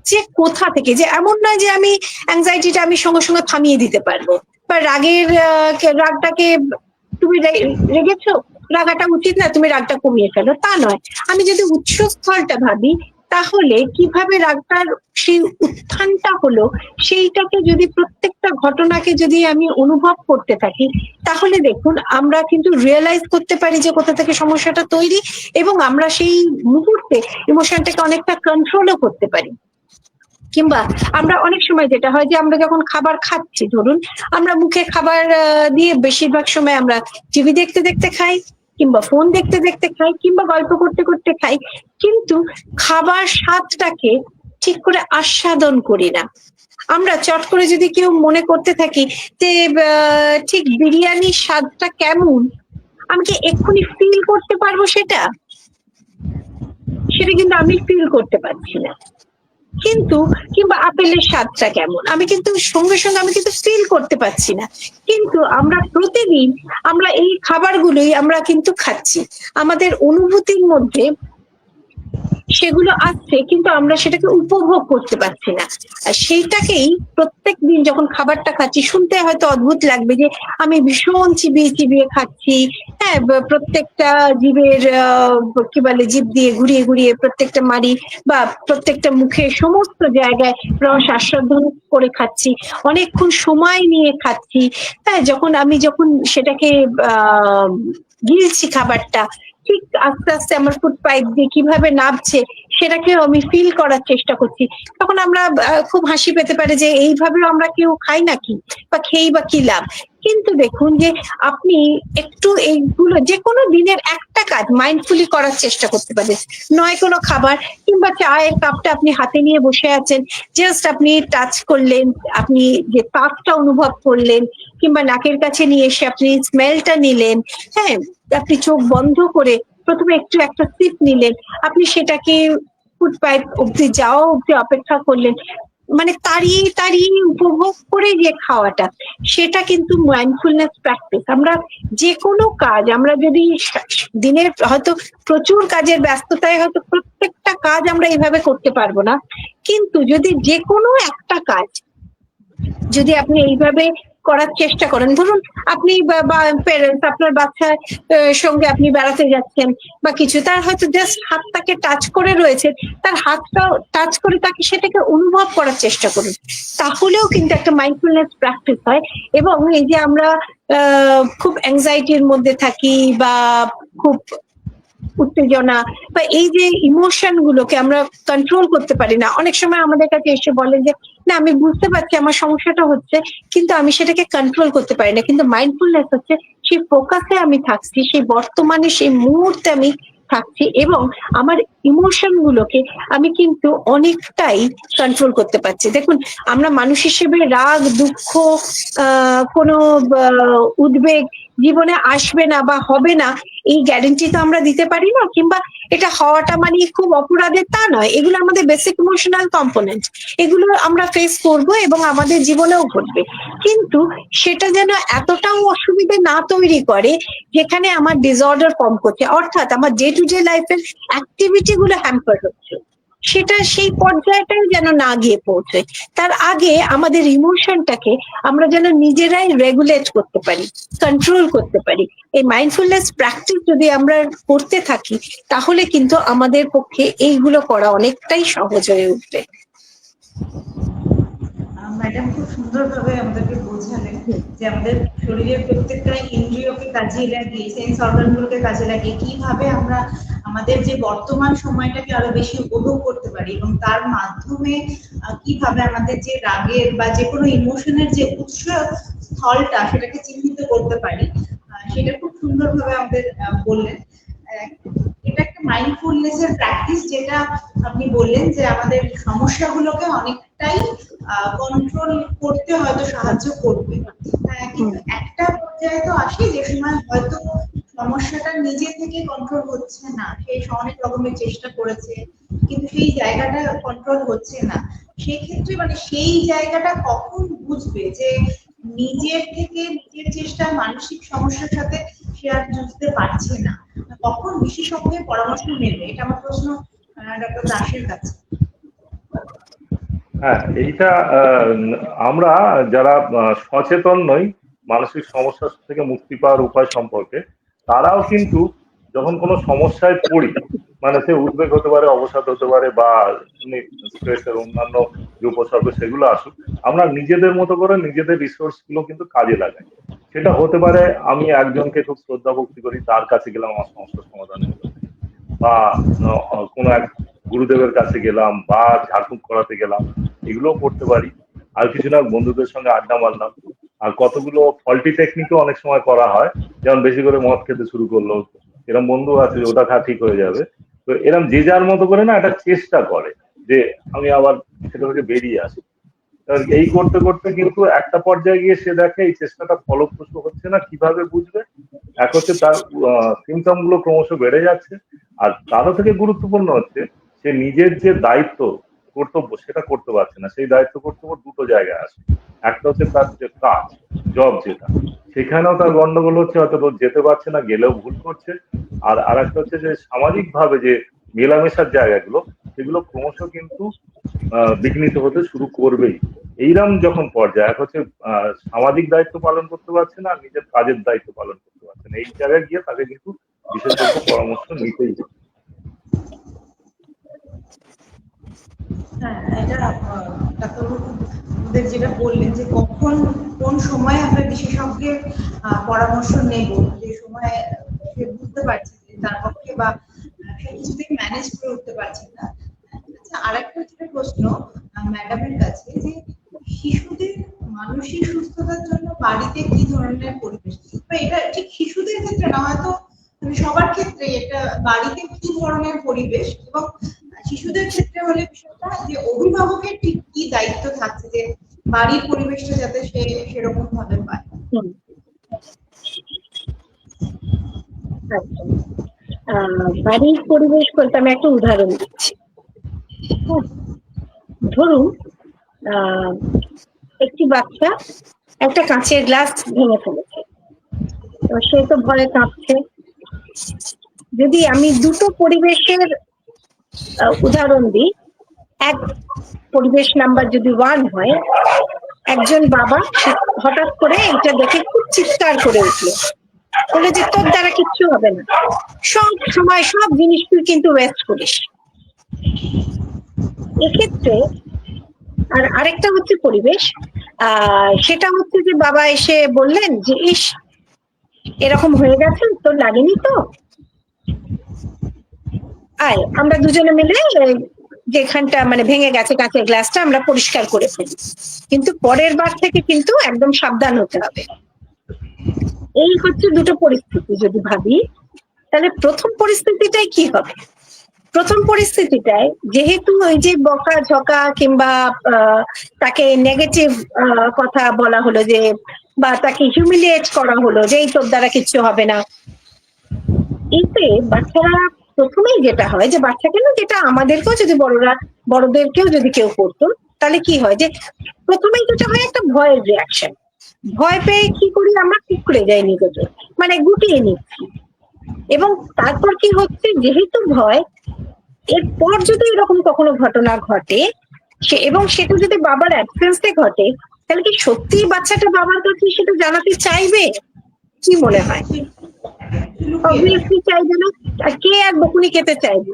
যে কোথা থেকে, যে এমন নয় যে আমি অ্যাংজাইটিটা আমি সঙ্গে সঙ্গে থামিয়ে দিতে পারবো, বা রাগটাকে তুমি রেগেছো, রাগাটা উচিত না, তুমি রাগটা কমিয়ে ফেলো, তা নয়। আমি যদি উৎসস্থলটা ভাবি, তাহলে কিভাবে রাগটার সেই উত্থানটা হলো সেইটাকে যদি প্রত্যেকটা ঘটনাকে যদি আমি অনুভব করতে থাকি, তাহলে দেখুন আমরা কিন্তু রিয়েলাইজ করতে পারি যে কোথা থেকে সমস্যাটা তৈরি, এবং আমরা সেই মুহূর্তে ইমোশনটাকে অনেকটা কন্ট্রোলও করতে পারি। কিংবা আমরা অনেক সময় যেটা হয় যে আমরা যখন খাবার খাচ্ছি, ধরুন আমরা মুখে খাবার দিয়ে বেশিরভাগ সময় আমরা টিভি দেখতে দেখতে খাই, কিংবা ফোন দেখতে দেখতে খাই, কিংবা গল্প করতে করতে খাই, কিন্তু খাবার স্বাদটাকে ঠিক করে আস্বাদন করি না। আমরা চট করে যদি কেউ মনে করতে থাকি যে ঠিক বিরিয়ানির স্বাদটা কেমন, আমি কি এক্ষুনি ফিল করতে পারবো সেটা কিন্তু আমি ফিল করতে পারছি না। কিন্তু কিংবা আপেলের স্বাদটা কেমন, আমি কিন্তু সঙ্গে সঙ্গে আমি কিন্তু ফিল করতে পারছি না। কিন্তু আমরা প্রতিদিন আমরা এই খাবারগুলোই আমরা কিন্তু খাচ্ছি, আমাদের অনুভূতির মধ্যে সেগুলো আসছে, কিন্তু আমরা সেটাকে উপভোগ করতে পারছি না। আর সেইটাকেই প্রত্যেক দিন যখন খাবারটা খাচ্ছি, শুনতে হয়তো অদ্ভুত লাগবে যে আমি ভীষণ চিবিয়ে চিবিয়ে খাচ্ছি, হ্যাঁ, প্রত্যেকটা জীবের কি বলে জিভ দিয়ে ঘুরিয়ে ঘুরিয়ে প্রত্যেকটা মারি, বা প্রত্যেকটা মুখে সমস্ত জায়গায় রস আস্বাদন করে খাচ্ছি, অনেকক্ষণ সময় নিয়ে খাচ্ছি। হ্যাঁ, যখন সেটাকে গিলছি খাবারটা, ঠিক আস্তে আস্তে আমার ফুড পাইপ দিয়ে কিভাবে নামছে সেটাকেও আমি ফিল করার চেষ্টা করছি। তখন আমরা খুব হাসি পেতে পারে যে এইভাবেও আমরা কেউ খাই নাকি, বা খেই বা কি লাভ। কিন্তু দেখুন যে আপনি একটু এইগুলো যে কোনো দিনের একটা কাজ মাইন্ডফুলি করার চেষ্টা করতে পারেন। নয় কোনো খাবার, কিংবা চায়ের কাপটা আপনি হাতে নিয়ে বসে আছেন, জাস্ট আপনি টাচ করলেন, আপনি যে তাপটা অনুভব করলেন, কিংবা নাকের কাছে নিয়ে এসে আপনি স্মেলটা নিলেন, হ্যাঁ, আপনি চোখ বন্ধ করে প্রথমে একটা সিপ নিলেন, আপনি সেটাকে ফুড পাইপ অব্দি যাওয়া অব্দি অপেক্ষা করলেন, মানে তাড়িয়ে তাড়িয়ে উপভোগ করে যে খাওয়াটা, সেটা কিন্তু মাইন্ডফুলনেস প্র্যাকটিস। আমরা যে কোনো কাজ, আমরা যদি দিনের হয়তো প্রচুর কাজের ব্যস্ততায় হয়তো প্রত্যেকটা কাজ আমরা এইভাবে করতে পারবো না, কিন্তু যদি যে কোনো একটা কাজ যদি আপনি এইভাবে করার চেষ্টা করেন, ধরুন আপনি প্যারেন্টস, আপনার বাচ্চার সঙ্গে আপনি বেড়াতে যাচ্ছেন বা কিছু, তার হয়তো জাস্ট হাতটাকে টাচ করে রয়েছে, তার হাতটা টাচ করে তাকে সেটাকে অনুভব করার চেষ্টা করুন, তাহলেও কিন্তু একটা মাইন্ডফুলনেস প্র্যাকটিস হয়। এবং এই যে আমরা খুব অ্যাংজাইটির মধ্যে থাকি বা খুব উত্তেজনা বা এই যে ইমোশন গুলোকে আমরা কন্ট্রোল করতে পারি না, অনেক সময় আমাদের কাছে এসে বলে যে না আমি বুঝতে পারছি আমার সমস্যাটা হচ্ছে, কিন্তু আমি সেটাকে কন্ট্রোল করতে পারি না। কিন্তু মাইন্ডফুলনেস হচ্ছে সেই ফোকাসে আমি থাকছি, সেই বর্তমানে সেই মুহূর্তে আমি থাকছি, এবং আমার ইমোশন গুলোকে আমি কিন্তু অনেকটাই কন্ট্রোল করতে পারছি। দেখুন, আমরা মানুষ হিসেবে রাগ, দুঃখ, কোনো উদ্বেগ জীবনে আসবে না বা হবে না এই গ্যারেন্টি তো আমরা দিতে পারি না, কিংবা এটা হওয়াটা মানে খুব অপরাধের তা নয়। এগুলো আমাদের বেসিক ইমোশনাল কম্পোনেন্ট, এগুলো আমরা ফেস করব এবং আমাদের জীবনেও ঘটবে, কিন্তু সেটা যেন এতটাও অসুবিধে না তৈরি করে যেখানে আমার ডিসঅর্ডার ফর্ম করছে, অর্থাৎ আমার ডে টু ডে লাইফের অ্যাক্টিভিটি গুলো হ্যাম্পার হচ্ছে, সেটা সেই পর্যায়টাই যেন না গিয়ে পৌঁছয়। তার আগে আমাদের ইমোশনটাকে আমরা যেন নিজেরাই রেগুলেট করতে পারি, কন্ট্রোল করতে পারি। এই মাইন্ডফুলনেস প্র্যাকটিস যদি আমরা করতে থাকি, তাহলে কিন্তু আমাদের পক্ষে এইগুলো করা অনেকটাই সহজ হয়ে উঠবে। ম্যাডাম খুব সুন্দরভাবে আমাদেরকে বোঝালেন যে আমাদের শরীরের প্রত্যেকটা ইন্দ্রিয়কে কাজে লাগিয়ে, সেন্স অর্গানগুলোকে কাজে লাগিয়ে কিভাবে আমরা আমাদের যে বর্তমান সময়টাকে আরো বেশি উপভোগ করতে পারি, এবং তার মাধ্যমে কিভাবে আমাদের যে রাগের বা যে কোনো ইমোশনের যে উৎস স্থলটা সেটাকে চিহ্নিত করতে পারি, সেটা খুব সুন্দরভাবে আমাদের বললেন। এটা একটা মাইন্ডফুলনেস এর প্র্যাকটিস, যেটা আপনি বললেন যে আমাদের সমস্যাগুলোকে অনেকটাই কন্ট্রোল করতে হয়তো সাহায্য করবে। কিন্তু একটা পর্যায়ে তো আসে যে সময় হয়তো সমস্যাটা নিজে থেকে কন্ট্রোল হচ্ছে না, সেই অনেক রকমের চেষ্টা করেছে কিন্তু সেই জায়গাটা কন্ট্রোল হচ্ছে না। সেই ক্ষেত্রে মানে সেই জায়গাটা কখন বুঝবে যে নিজের থেকে নিজের চেষ্টা মানসিক সমস্যার সাথে সে আর যুঝতে পারছে না, কখন বিশেষজ্ঞের পরামর্শ নেবে? এটা আমার প্রশ্ন ডক্টর দাসের কাছে। হ্যাঁ, এইটা আমরা যারা সচেতন নই মানসিক সমস্যা থেকে মুক্তি পাওয়ার উপায় সম্পর্কে, তারাও কিন্তু যখন কোনো সমস্যায় পড়ি, মানে সে উদ্বেগ হতে পারে, অবসাদ হতে পারে, বা স্ট্রেসের অন্যান্য যে উপসর্গ সেগুলো আসুক, আমরা নিজেদের মতো করে নিজেদের রিসোর্স গুলো কিন্তু কাজে লাগাই। সেটা হতে পারে আমি একজনকে খুব শ্রদ্ধা ভক্তি করি, তার কাছে গেলাম আমার সমস্যার সমাধান হলো, বা কোনো এক গুরুদেবের কাছে গেলাম, বা ঝাড়ফুঁক করাতে গেলাম, এগুলোও করতে পারি। আর কিছু না, বন্ধুদের সঙ্গে আড্ডা মারলাম। আর কতগুলো ফল্টি টেকনিকও অনেক সময় করা হয়, যেমন বেশি করে মদ খেতে শুরু করলো, এরকম বন্ধু আছে ওটা খা ঠিক হয়ে যাবে। তো এরকম যে যার মতো করে না একটা চেষ্টা করে যে আমি আবার সেটা থেকে বেরিয়ে আসি। এই করতে করতে কিন্তু একটা পর্যায়ে গিয়ে সে দেখে এই চেষ্টাটা ফলপ্রসূ হচ্ছে না। কিভাবে বুঝবে? এক হচ্ছে তার সিমটম গুলো ক্রমশ বেড়ে যাচ্ছে, আর তারও থেকে গুরুত্বপূর্ণ হচ্ছে সে নিজের যে দায়িত্ব কর্তব্য সেটা করতে পারছে না। সেই দায়িত্ব কর্তব্য দুটো জায়গায় আসে। একটা হচ্ছে তার যে কাজ, জব, যেটা সেখানেও তার গন্ডগোল হচ্ছে, হয়তো রোজ যেতে পারছে না, গেলেও ভুল করছে। আর আরেকটা হচ্ছে যে সামাজিক ভাবে যে মেলামেশার জায়গাগুলো, সেগুলো ক্রমশ কিন্তু বিঘ্নিত হতে শুরু করবেই। এইরকম যখন পর্যায়ে এক হচ্ছে সামাজিক দায়িত্ব পালন করতে পারছে না, আর নিজের কাজের দায়িত্ব পালন করতে পারছে না, এই জায়গায় গিয়ে তাকে কিন্তু বিশেষজ্ঞ পরামর্শ নিতেই হবে। হ্যাঁ, এটা ডাক্তারবাবুদের যেটা বললেন যে কখন কোন সময় আমরা বিশেষজ্ঞের পরামর্শ নেব, যে সময় সে বুঝতে পারছে যে তার পক্ষে বা সে কিছুতেই ম্যানেজ করে উঠতে পারছে না। আচ্ছা, আরেকটা যেটা প্রশ্ন ম্যাডামের কাছে, যে শিশুদের মানসিক সুস্থতার জন্য বাড়িতে কি ধরনের পরিবেশ, বা এটা ঠিক শিশুদের ক্ষেত্রে না, হয়তো সবার ক্ষেত্রে এটা বাড়িতে কি ধরনের পরিবেশ, এবং শিশুদের ক্ষেত্রে হলে বিষয়টা যে অভিভাবকের ঠিক কি দায়িত্ব থাকছে যে বাড়ির পরিবেশটা যাতে সে সেরকম ভাবে পায়। বাড়ির পরিবেশ বলতে আমি একটা উদাহরণ দিচ্ছি। ধরুন একটি বাচ্চা একটা কাঁচের গ্লাস ভেঙে ফেলেছে, তো সে তো ভয়ে কাঁপছে। যদি আমি দুটো পরিবেশের উদাহরণ দিই, এক পরিবেশ নাম্বার যদি 1 হয়, একজন বাবা হঠাৎ করে এটা দেখে খুব চিৎকার করে উঠলো, বলে যে তোর দ্বারা কিচ্ছু হবে না, সব সময় সব জিনিস তুই কিন্তু ওয়েস্ট করিস। এক্ষেত্রে আর আরেকটা হচ্ছে পরিবেশ, সেটা হচ্ছে যে বাবা এসে বললেন যে ইস এরকম হয়ে গেছে, তোর লাগেনি তো, আয় আমরা দুজনে মিলে যেখানটা মানে ভেঙে গেছে কাঁচের গ্লাসটা আমরা পরিষ্কার করে ফেলি, কিন্তু পরের বার থেকে কিন্তু একদম সাবধান হতে হবে। এই হচ্ছে দুটো পরিস্থিতি যদি ভাবি, তাহলে প্রথম পরিস্থিতিটাই কি হবে? প্রথম পরিস্থিতিটায় যেহেতু ওই যে বকা ঝকা কিংবা তাকে নেগেটিভ কথা বলা হলো, যে বা তাকে হিউমিলিয়েট করা হলো যে এই তোর দ্বারা কিচ্ছু হবে না, এতে বাচ্চারা প্রথমেই যেটা হয় যে বাচ্চাকে না, যেটা আমাদেরকেও যদি বড়দেরকেও যদি কেউ করতো, তাহলে কি হয় যে প্রথমেই যেটা হয় একটা ভয়ের রিয়াকশন। ভয় পেয়ে কি করি আমরা, কুকড়ে যাই নিজেকে, মানে গুটিয়ে নিচ্ছি। এবং তারপর কি হচ্ছে, যেহেতু ভয়, এরপর যদি এরকম কখনো ঘটনা ঘটে এবং সেটা যদি বাবার অ্যাবসেন্সে ঘটে, তাহলে কি সত্যি বাচ্চাটা বাবার কাছে সেটা জানাতে চাইবে? কি মনে হয়? অবভিয়াসলি চাইবে না। আর কে আর বকুনি খেতে চাইবে?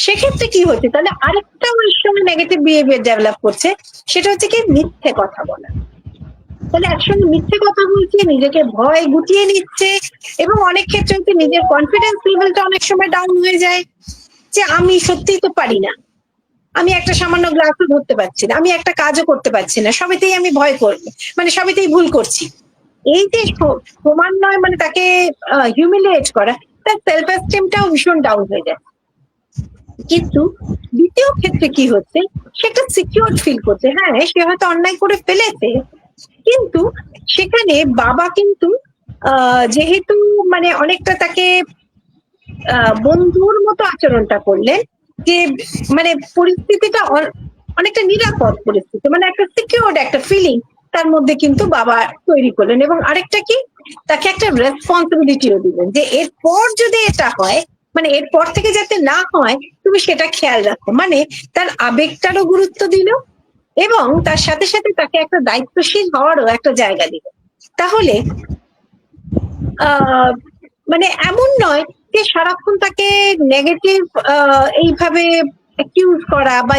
সেক্ষেত্রে কি হচ্ছে, তাহলে আরেকটা ওই সঙ্গে নেগেটিভ বিহেভিয়ার ডেভেলপ করছে, সেটা হচ্ছে কি মিথ্যে কথা বলা। তাহলে একসঙ্গে মিথ্যে কথা বলছে, নিজেকে ভয় গুটিয়ে নিচ্ছে, এবং অনেক ক্ষেত্রে হচ্ছে নিজের কনফিডেন্স লেভেলটা অনেক সময় ডাউন হয়ে যায়, যে আমি সত্যিই তো পারি না, আমি একটা সামান্য গ্লাসও ধরতে পারছি না, আমি একটা কাজও করতে পারছি না, সবেতেই আমি ভয় করবো, মানে সবেতেই ভুল করছি। এই যে ক্রমান্বয়ে মানে তাকে হিউমিলিয়েট করা, তার সেলফ এস্টিমটাও ভীষণ ডাউন হয়ে যায়। কিন্তু দ্বিতীয় ক্ষেত্রে কি হচ্ছে, সেটা সিকিউর ফিল করছে, হ্যাঁ সে হয়তো অন্যায় করে ফেলেছে, কিন্তু সেখানে বাবা কিন্তু যেহেতু মানে অনেকটা তাকে বন্ধুর মতো আচরণটা করলেন, যে মানে পরিস্থিতিটা অনেকটা নিরাপদ পরিস্থিতি, মানে একটা সিকিউরড একটা ফিলিং তার মধ্যে কিন্তু বাবা তৈরি করলেন। এবং আরেকটা কি, তাকে একটা রেসপন্সিবিলিটিও দিলেন, যে এরপর যদি এটা হয়, মানে এরপর থেকে যাতে না হয় তুমি সেটা খেয়াল রাখো, মানে তার আবেগটারও গুরুত্ব দিল এবং তার সাথে সাথে তাকে একটা দায়িত্বশীল হওয়ারও একটা জায়গা দিল। তাহলে মানে এমন নয় যে সারাক্ষণ তাকে নেগেটিভ এইভাবে অ্যাকিউজ করা বা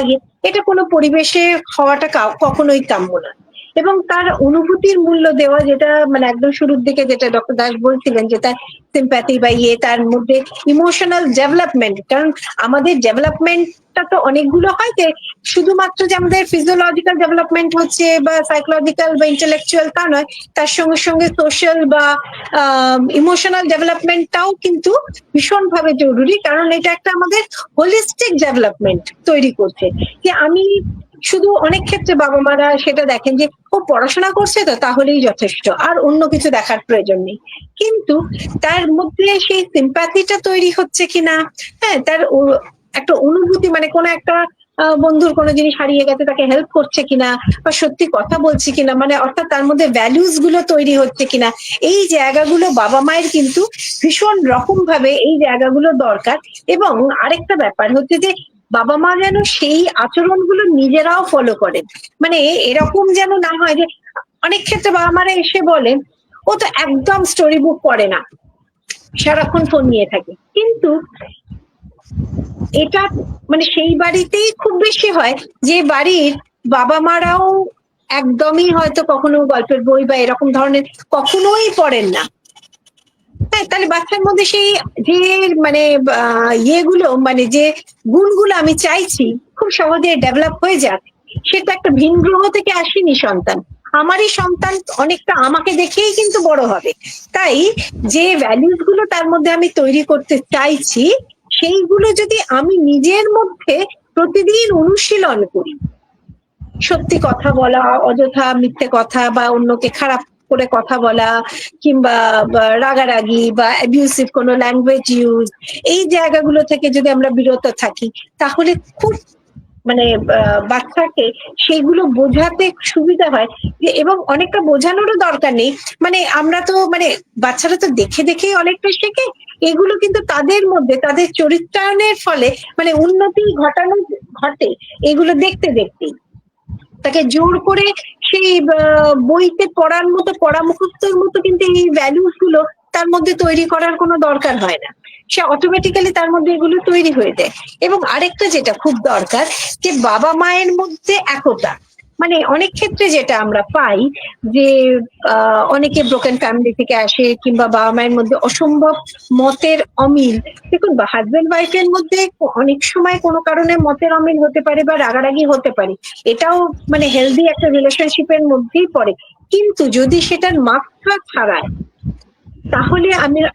এটা কোনো পরিবেশে হওয়াটা কখনোই কাম্য না। এবং তার অনুভূতির মূল্য দেওয়া, যেটা মানে একদম শুরুর দিকে যেটা ডক্টর দাস বলছিলেন, যে তার সিম্প্যাথি বা তার মধ্যে ইমোশনাল ডেভেলপমেন্ট, কারণ আমাদের ডেভেলপমেন্টটা তো অনেকগুলো হয়, যে শুধুমাত্র যে আমাদের ফিজিওলজিক্যাল ডেভেলপমেন্ট হচ্ছে বা সাইকোলজিক্যাল বা ইন্টেলেকচুয়াল তা নয়, তার সঙ্গে সঙ্গে সোশ্যাল বা ইমোশনাল ডেভেলপমেন্টটাও কিন্তু ভীষণভাবে জরুরি, কারণ এটা একটা আমাদের হোলিস্টিক ডেভেলপমেন্ট তৈরি করছে। যে আমি শুধু অনেক ক্ষেত্রে বাবা মারা সেটা দেখেন যে ও পড়াশোনা করছে তো তাহলেই যথেষ্ট, আর অন্য কিছু দেখার প্রয়োজন নেই, কিন্তু তার মধ্যে সেই সিম্প্যাথিটা তৈরি হচ্ছে কিনা, হ্যাঁ তার একটা অনুভূতি, মানে কোনো একটা বন্ধুর কোনো জিনিস হারিয়ে গেছে তাকে হেল্প করছে কিনা, বা সত্যি কথা বলছে কিনা, মানে অর্থাৎ তার মধ্যে ভ্যালুস গুলো তৈরি হচ্ছে কিনা, এই জায়গাগুলো বাবা মায়ের কিন্তু ভীষণ রকম ভাবে এই জায়গাগুলো দরকার। এবং আরেকটা ব্যাপার হচ্ছে যে বাবা মা যেন সেই আচরণগুলো নিজেরাও ফলো করেন, মানে এরকম যেন না হয় যে অনেক ক্ষেত্রে বাবা মারা এসে বলেন ও তো একদম স্টোরি বুক পড়ে না, সারাক্ষণ ফোন নিয়ে থাকে, কিন্তু এটা মানে সেই বাড়িতেই খুব বেশি হয় যে বাড়ির বাবা মারাও একদমই হয়তো কখনো গল্পের বই বা এরকম ধরনের কখনোই পড়েন না। হ্যাঁ, তাহলে বাচ্চার মধ্যে সেই যে মানে ইয়েগুলো, মানে যে গুণগুলো আমি চাইছি খুব সহজে ডেভেলপ হয়ে যাক, সেটা একটা ভিন গ্রহ থেকে আসেনি সন্তান, আমারই সন্তান, অনেকটা আমাকে দেখেই কিন্তু বড় হবে। তাই যে ভ্যালুস গুলো তার মধ্যে আমি তৈরি করতে চাইছি, সেইগুলো যদি আমি নিজের মধ্যে প্রতিদিন অনুশীলন করি, সত্যি কথা বলা, অযথা মিথ্যে কথা বা অন্যকে খারাপ করে কথা বলা, কিংবা রাগারাগি বা অ্যাবিউসিভ কোনো ল্যাঙ্গুয়েজ ইউজ, এই জায়গাগুলো থেকে যদি আমরা বিরত থাকি, তাহলে খুব মানে বাচ্চাকে সেইগুলো বোঝাতে সুবিধা হয়। এবং অনেকটা বোঝানোরও দরকার নেই, মানে আমরা তো মানে বাচ্চারা তো দেখে দেখেই অনেকটা শেখে, এগুলো কিন্তু তাদের মধ্যে তাদের চরিত্রায়নের ফলে মানে উন্নতি ঘটে এগুলো দেখতে দেখতেই। তাকে জোর করে সেই বইতে পড়ার মতো, পড়া মুখস্থের মতো কিন্তু এই ভ্যালুস গুলো তার মধ্যে তৈরি করার কোনো দরকার হয় না, সে অটোমেটিক্যালি তার মধ্যে এগুলো তৈরি হয়ে যায়। এবং আরেকটা যেটা খুব দরকার, যে বাবা মায়ের মধ্যে একতা, মানে অনেক ক্ষেত্রে যেটা আমরা পাই যে অনেকে ব্রোকেন ফ্যামিলি থেকে আসে, কিংবা বাবা মায়ের মধ্যে অসম্ভব মতের অমিল। দেখুন, হাজবেন্ড ওয়াইফের মধ্যে অনেক সময় কোনো কারণে মতের অমিল হতে পারে বা রাগারাগি হতে পারে, এটাও মানে হেলদি একটা রিলেশনশিপের মধ্যেই পড়ে, কিন্তু যদি সেটার মাত্রা ছাড়ায়, তাহলে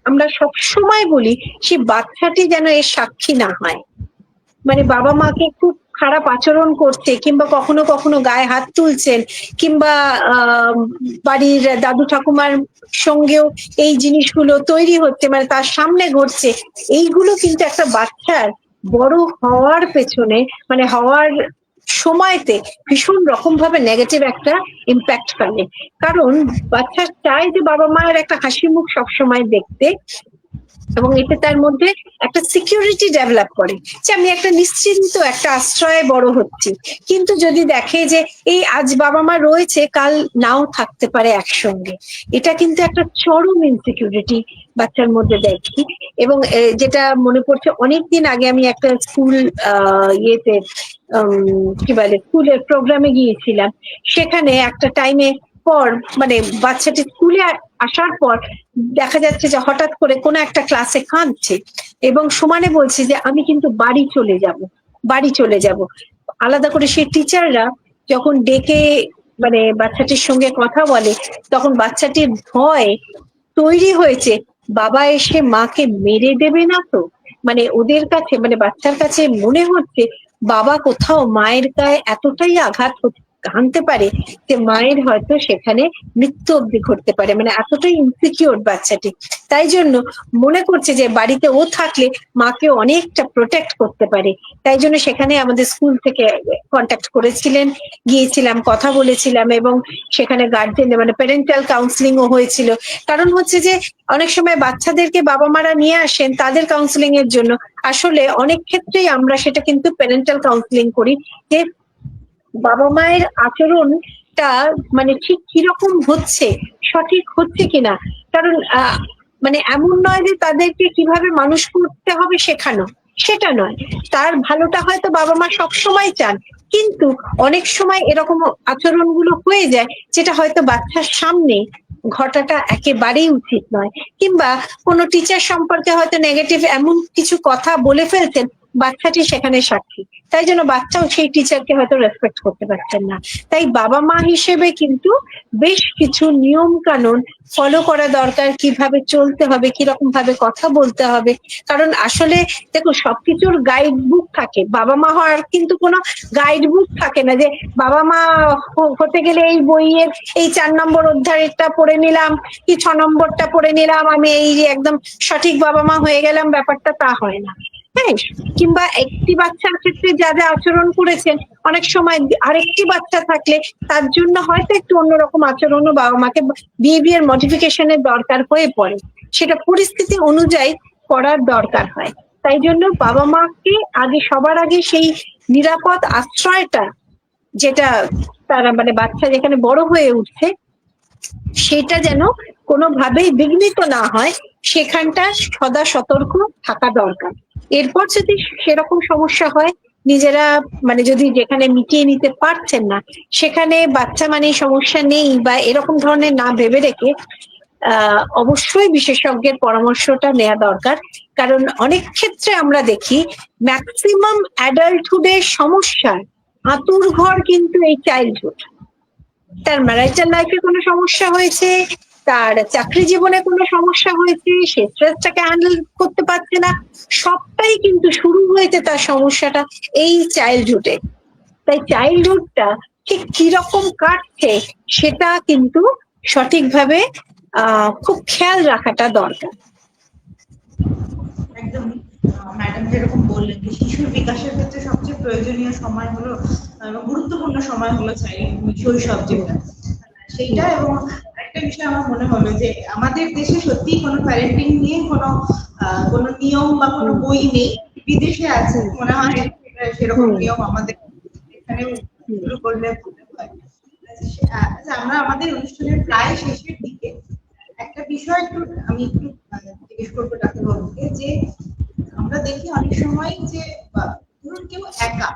আমরা সব সময় বলি সে বাচ্চাটি যেন এর সাক্ষী না হয়। মানে বাবা মাকে খুব খারাপ আচরণ করছে, কিংবা কখনো কখনো গায়ে হাত তুলছেন, কিংবা বাড়ির দাদু ঠাকুমার সঙ্গেও এই জিনিসগুলো তৈরি হচ্ছে, মানে তার সামনে ঘটছে, এইগুলো কিন্তু একটা বাচ্চার বড় হওয়ার পেছনে মানে হওয়ার সময়তে ভীষণ রকম ভাবে নেগেটিভ একটা ইম্প্যাক্ট ফেলে। কারণ বাচ্চা চায় যে বাবা মায়ের একটা হাসি মুখ সবসময় দেখতে, এবং এতে তার মধ্যে একটা সিকিউরিটি ডেভেলপ করে, যে আমি একটা নিশ্চিন্ত একটা আশ্রয়ে বড় হচ্ছি। কিন্তু যদি দেখে যে এই আজ বাবা মা রয়েছে, কাল নাও থাকতে পারে একসঙ্গে, এটা কিন্তু একটা চরম ইনসিকিউরিটি বাচ্চার মধ্যে দেখি। এবং যেটা মনে পড়ছে, অনেকদিন আগে আমি একটা স্কুল ইয়েতে কি বলে স্কুলের প্রোগ্রামে গিয়েছিলাম, সেখানে একটা টাইমে পর মানে বাচ্চাটি স্কুলে আসার পর দেখা যাচ্ছে যে হঠাৎ করে কোনো একটা ক্লাসে কাঁদছে এবং সমানে বলছে যে আমি কিন্তু বাড়ি চলে যাব। আলাদা করে সেই টিচাররা যখন ডেকে মানে বাচ্চাটির সঙ্গে কথা বলে, তখন বাচ্চাটির ভয় তৈরি হয়েছে বাবা এসে মাকে মেরে দেবে না তো। মানে ওদের কাছে মানে বাচ্চার কাছে মনে হচ্ছে বাবা কোথাও মায়ের গায়ে এতটাই হানতে পারে যে মায়ের হয়তো সেখানে মৃত্যু অব্দি ঘটতে পারে, মানে এতটাই ইনসিকিউর বাচ্চাটি। তাই জন্য মনে করছে যে বাড়িতে ও থাকলে মাকে অনেকটা প্রোটেক্ট করতে পারে। তাই জন্য সেখানে আমাদের স্কুল থেকে কন্ট্যাক্ট করেছিলেন, গিয়েছিলাম, কথা বলেছিলাম এবং সেখানে গার্জেন মানে প্যারেন্টাল কাউন্সিলিং ও হয়েছিল। কারণ হচ্ছে যে অনেক সময় বাচ্চাদেরকে বাবা মারা নিয়ে আসেন তাদের কাউন্সিলিং এর জন্য, আসলে অনেক ক্ষেত্রেই আমরা সেটা কিন্তু প্যারেন্টাল কাউন্সিলিং করি যে বাবা মায়ের আচরণটা মানে ঠিক কিরকম হচ্ছে, সঠিক হচ্ছে কিনা। কারণ মানে এমন নয় যে তাদেরকে কিভাবে মানুষ করতে হবে শেখানো, সেটা নয়। তার ভালোটা হয়তো বাবা মা সবসময় চান, কিন্তু অনেক সময় এরকম আচরণগুলো হয়ে যায় যেটা হয়তো বাচ্চার সামনে ঘটাটা একেবারেই উচিত নয়, কিংবা কোনো টিচার সম্পর্কে হয়তো নেগেটিভ এমন কিছু কথা বলে ফেলছেন, বাচ্চাটি সেখানে সাক্ষী। তাই জন্য বাচ্চাও সেই টিচারকে হয়তো রেসপেক্ট করতে পারছেন না। তাই বাবা মা হিসেবে কিন্তু বেশ কিছু নিয়ম কানুন ফলো করা দরকার, কিভাবে চলতে হবে, কিরকম ভাবে কথা বলতে হবে। কারণ আসলে দেখো সবকিছুর গাইড বুক থাকে, বাবা মা হওয়ার কিন্তু কোনো গাইড বুক থাকে না যে বাবা মা হতে গেলে এই বইয়ের এই 4 নম্বর অধ্যায়টা পড়ে নিলাম কি 6 নম্বরটা পড়ে নিলাম, আমি এই একদম সঠিক বাবা মা হয়ে গেলাম, ব্যাপারটা তা হয় না। হ্যাঁ, কিংবা একটি বাচ্চার ক্ষেত্রে যা যা আচরণ করেছেন অনেক সময় আরেকটি বাচ্চা থাকলে তার জন্য হয়তো একটু অন্যরকম আচরণও বাবা মাকে বিহেভিয়ার মডিফিকেশনের দরকার হয়ে পড়ে, সেটা পরিস্থিতি অনুযায়ী করার দরকার হয়। তাই জন্য বাবা মাকে আগে সবার আগে সেই নিরাপদ আশ্রয়টা, যেটা তারা মানে বাচ্চা যেখানে বড় হয়ে উঠছে সেটা যেন কোনোভাবেই বিঘ্নিত না হয়, সেখানটা সদা সতর্ক থাকা দরকার। এরপর যদি সেরকম সমস্যা হয়, নিজেরা মানে যদি যেখানে মিটিয়ে নিতে পারছেন না সেখানে বাচ্চা মানে সমস্যা নেই বা এরকম ধরনের না ভেবে রেখে অবশ্যই বিশেষজ্ঞের পরামর্শটা নেওয়া দরকার। কারণ অনেক ক্ষেত্রে আমরা দেখি ম্যাক্সিমাম অ্যাডাল্টহুডের সমস্যার আঁতুর ঘর কিন্তু এই চাইল্ডহুড। তার ম্যারিটাল লাইফে কোনো সমস্যা হয়েছে, তার চাকরি জীবনে কোনো সমস্যা হয়েছে, সে স্ট্রেসটাকে হ্যান্ডেল করতে পারছে না, সবটাই কিন্তু শুরু হয়েছে তার সমস্যাটা এই চাইল্ডহুডে। তাই চাইল্ডহুডটা ঠিক কিরকম কাটছে সেটা কিন্তু সঠিকভাবে খুব খেয়াল রাখাটা দরকার। একদম ম্যাডাম যেরকম বললেন যে শিশুর বিকাশের ক্ষেত্রে সবচেয়ে প্রয়োজনীয় সময় হলো গুরুত্বপূর্ণ সময় হলো শৈশব, যেটা সেইটা। এবং একটা বিষয় আমার মনে হলো যে আমাদের দেশে সত্যি কোনো প্যারেন্টিং নিয়ে কোনো নিয়ম বা কোনো বই নেই, বিদেশে আছে মনে হয় সেরকম নিয়ম আমাদের এখানেও শুরু করলে ভালো হয়। আমরা আমাদের অনুষ্ঠানের প্রায় শেষের দিকে একটা বিষয় আমি একটু জিজ্ঞেস করবো ডাক্তারবাবুকে, যে আমরা দেখি অনেক সময় যে ধরুন কেউ একা,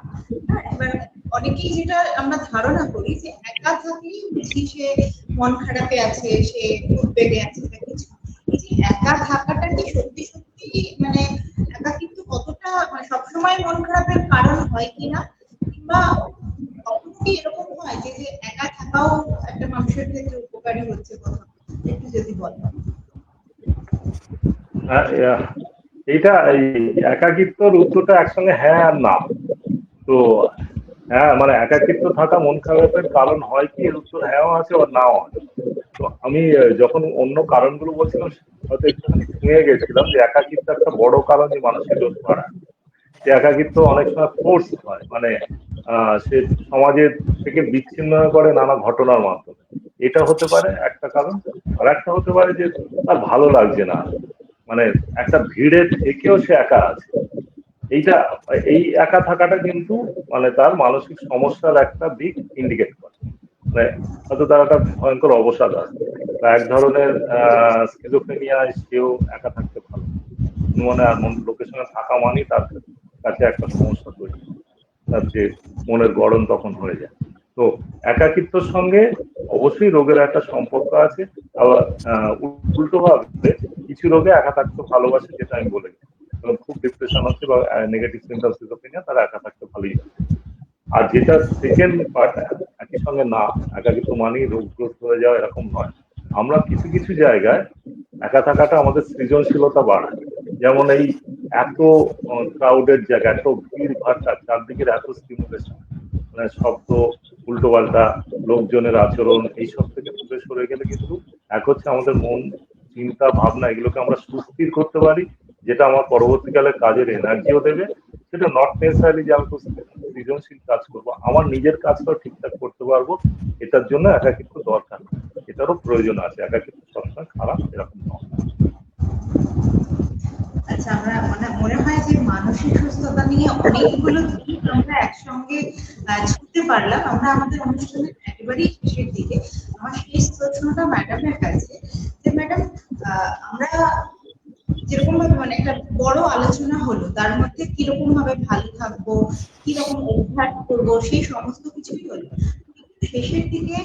এবার অনেকেই যেটা আমরা ধারণা করি যে একা থাকলেই বুঝি সে মন খারাপে আছে, সে উদ্বেগে আছে বা কিছু। এই যে একা থাকাটা কি সত্যি সত্যি মানে একা কিন্তু কতটা মানে সবসময় মন খারাপের কারণ হয় কিনা, কিংবা কখনো কি এরকম হয় যে একা থাকাও একটা মানুষের ক্ষেত্রে উপকারী হচ্ছে, কথা একটু যদি বলেন। এইটা এই একাকিত্বর উত্তরটা একসঙ্গে হ্যাঁ আর না। তো হ্যাঁ মানে একাকিত্ব থাকা মন খারাপের কারণ হয় কি, এর উত্তর হ্যাঁও আছে আর নাও আছে। তো আমি যখন অন্য কারণগুলো বলছিলাম হয়তো একটুখানি শুয়ে গেছিলাম যে একাকিত্ব একটা বড় কারণ এই মানসিক রোগ করা। যে একাকিত্ব অনেক সময় ফোর্স হয়, মানে সে সমাজের থেকে বিচ্ছিন্ন করে নানা ঘটনার মাধ্যমে, এটা হতে পারে একটা কারণ। আর একটা হতে পারে যে তার ভালো লাগছে না, মানে একটা ভিড়ে থেকেও সে একা আছে। এই একা থাকাটা কিন্তু মানে তার মানসিক সমস্যার একটা দিক ইন্ডিকেট করে। মানে হয়তো তার একটা ভয়ঙ্কর অবসাদ আছে বা এক ধরনের স্কিজোফ্রেনিয়ায় সেও একা থাকতে ভালো মানে, আর লোকের সঙ্গে থাকা মানেই তার কাছে একটা সমস্যা তৈরি, তার যে মনের গড়ন তখন হয়ে যায়। তো একাকিত্বর সঙ্গে অবশ্যই রোগের একটা সম্পর্ক আছে। আবার উল্টো ভাবে কিছু রোগে একা থাকতে ভালোবাসে, যেটা আমি বলে গেছি। খুব ডিপ্রেশন হচ্ছে বা নেগেটিভ সিমটমস সিজোফ্রেনিয়া, তারা একা থাকতে ভালোই বাসে। আর যেটা সেকেন্ড পার্ট, একই সঙ্গে না একাকিত্ব মানেই রোগগ্রস্ত হয়ে যাওয়া এরকম নয়। আমরা কিছু কিছু জায়গায় একা থাকাটা আমাদের সৃজনশীলতা বাড়ায়। যেমন এই এত ক্রাউডেড জায়গা, এত ভিড় ভাট্টা, চারদিকের এত স্টিমুলেশন, মানে শব্দ, উল্টো পাল্টা লোকজনের আচরণ, এইসব থেকে দূরে সরে গেলে কিন্তু এক হচ্ছে আমাদের মন, চিন্তা, ভাবনা, এগুলোকে আমরা সুস্থির করতে পারি, যেটা আমার পরবর্তীকালে কাজের এনার্জিও দেবে। সেটা নট নেসেসারি যে আমি সৃজনশীল কাজ করবো, আমার নিজের কাজটাও ঠিকঠাক করতে পারবো। এটার জন্য একাকিত্ব দরকার, এটারও প্রয়োজন আছে। একাকিত্ব সবসময় খারাপ এরকম নয়। আচ্ছা, আমরা মনে হয় যে মানসিক সুস্থতা নিয়ে অনেকগুলো দিক আমরা একসঙ্গে ছুঁতে পারলাম। আমরা আমাদের অনুষ্ঠানের একেবারেই শেষের দিকে। আমার শেষ প্রশ্নটা ম্যাডামের কাছে, যে ম্যাডাম, আমরা যেরকম ভাবে একটা বড় আলোচনা হলো, তার মধ্যে কিরকম ভাবে ভালো থাকবো, কিরকম অভ্যাস করবো, সেই সমস্ত কিছুই হলো। শেষের দিকে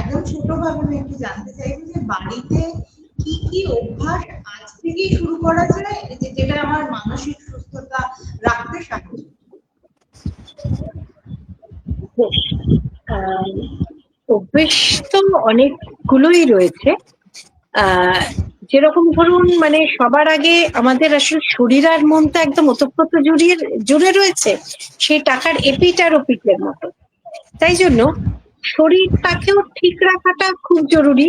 একদম ছোটভাবে আমি একটু জানতে চাইবো যে বাড়িতে কি কি অভ্যাস আজ থেকেই শুরু করা যায়, যেটা আমার মানসিক সুস্থতা রাখতে সাহায্য। অভ্যেস তো অনেকগুলোই রয়েছে। যেরকম ধরুন, সবার আগে আমাদের আসলে শরীর আর মন তো একদম ওতপ্রোত জুড়ে রয়েছে, সেই টাকার এপিট আর ওপিটের মতো। তাই জন্য শরীরটাকেও ঠিক রাখাটা খুব জরুরি।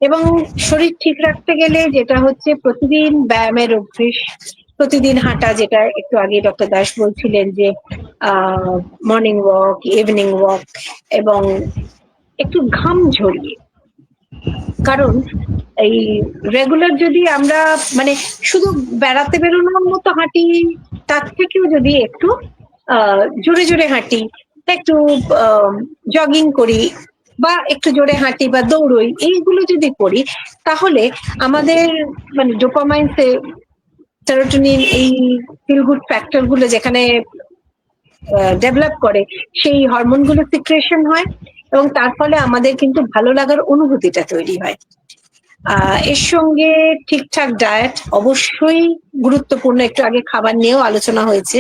এবং শরীর ঠিক রাখতে গেলে যেটা হচ্ছে প্রতিদিন ব্যায়ামের অভ্যেস, প্রতিদিন হাঁটা, যেটা একটু আগে ডক্টর দাস বলছিলেন যে মর্নিং ওয়াক, ইভিনিং ওয়াক, এবং একটু ঘাম ঝরিয়ে। কারণ এই রেগুলার যদি আমরা শুধু বেড়াতে বেরোনোর মতো হাঁটি, তার থেকেও যদি একটু জোরে জোরে হাঁটি, একটু জগিং করি, বা একটু জোরে হাঁটি বা দৌড়ই, এইগুলো যদি করি, তাহলে আমাদের ডোপামাইন, সেরোটোনিন, এই ফিল গুড ফ্যাক্টর গুলো যেখানে ডেভেলপ করে, সেই হরমোন গুলো সিক্রেশন হয়, এবং তার ফলে আমাদের কিন্তু ভালো লাগার অনুভূতিটা তৈরি হয়। এর সঙ্গে ঠিকঠাক ডায়েট অবশ্যই গুরুত্বপূর্ণ। একটু আগে খাবার নিয়েও আলোচনা হয়েছে,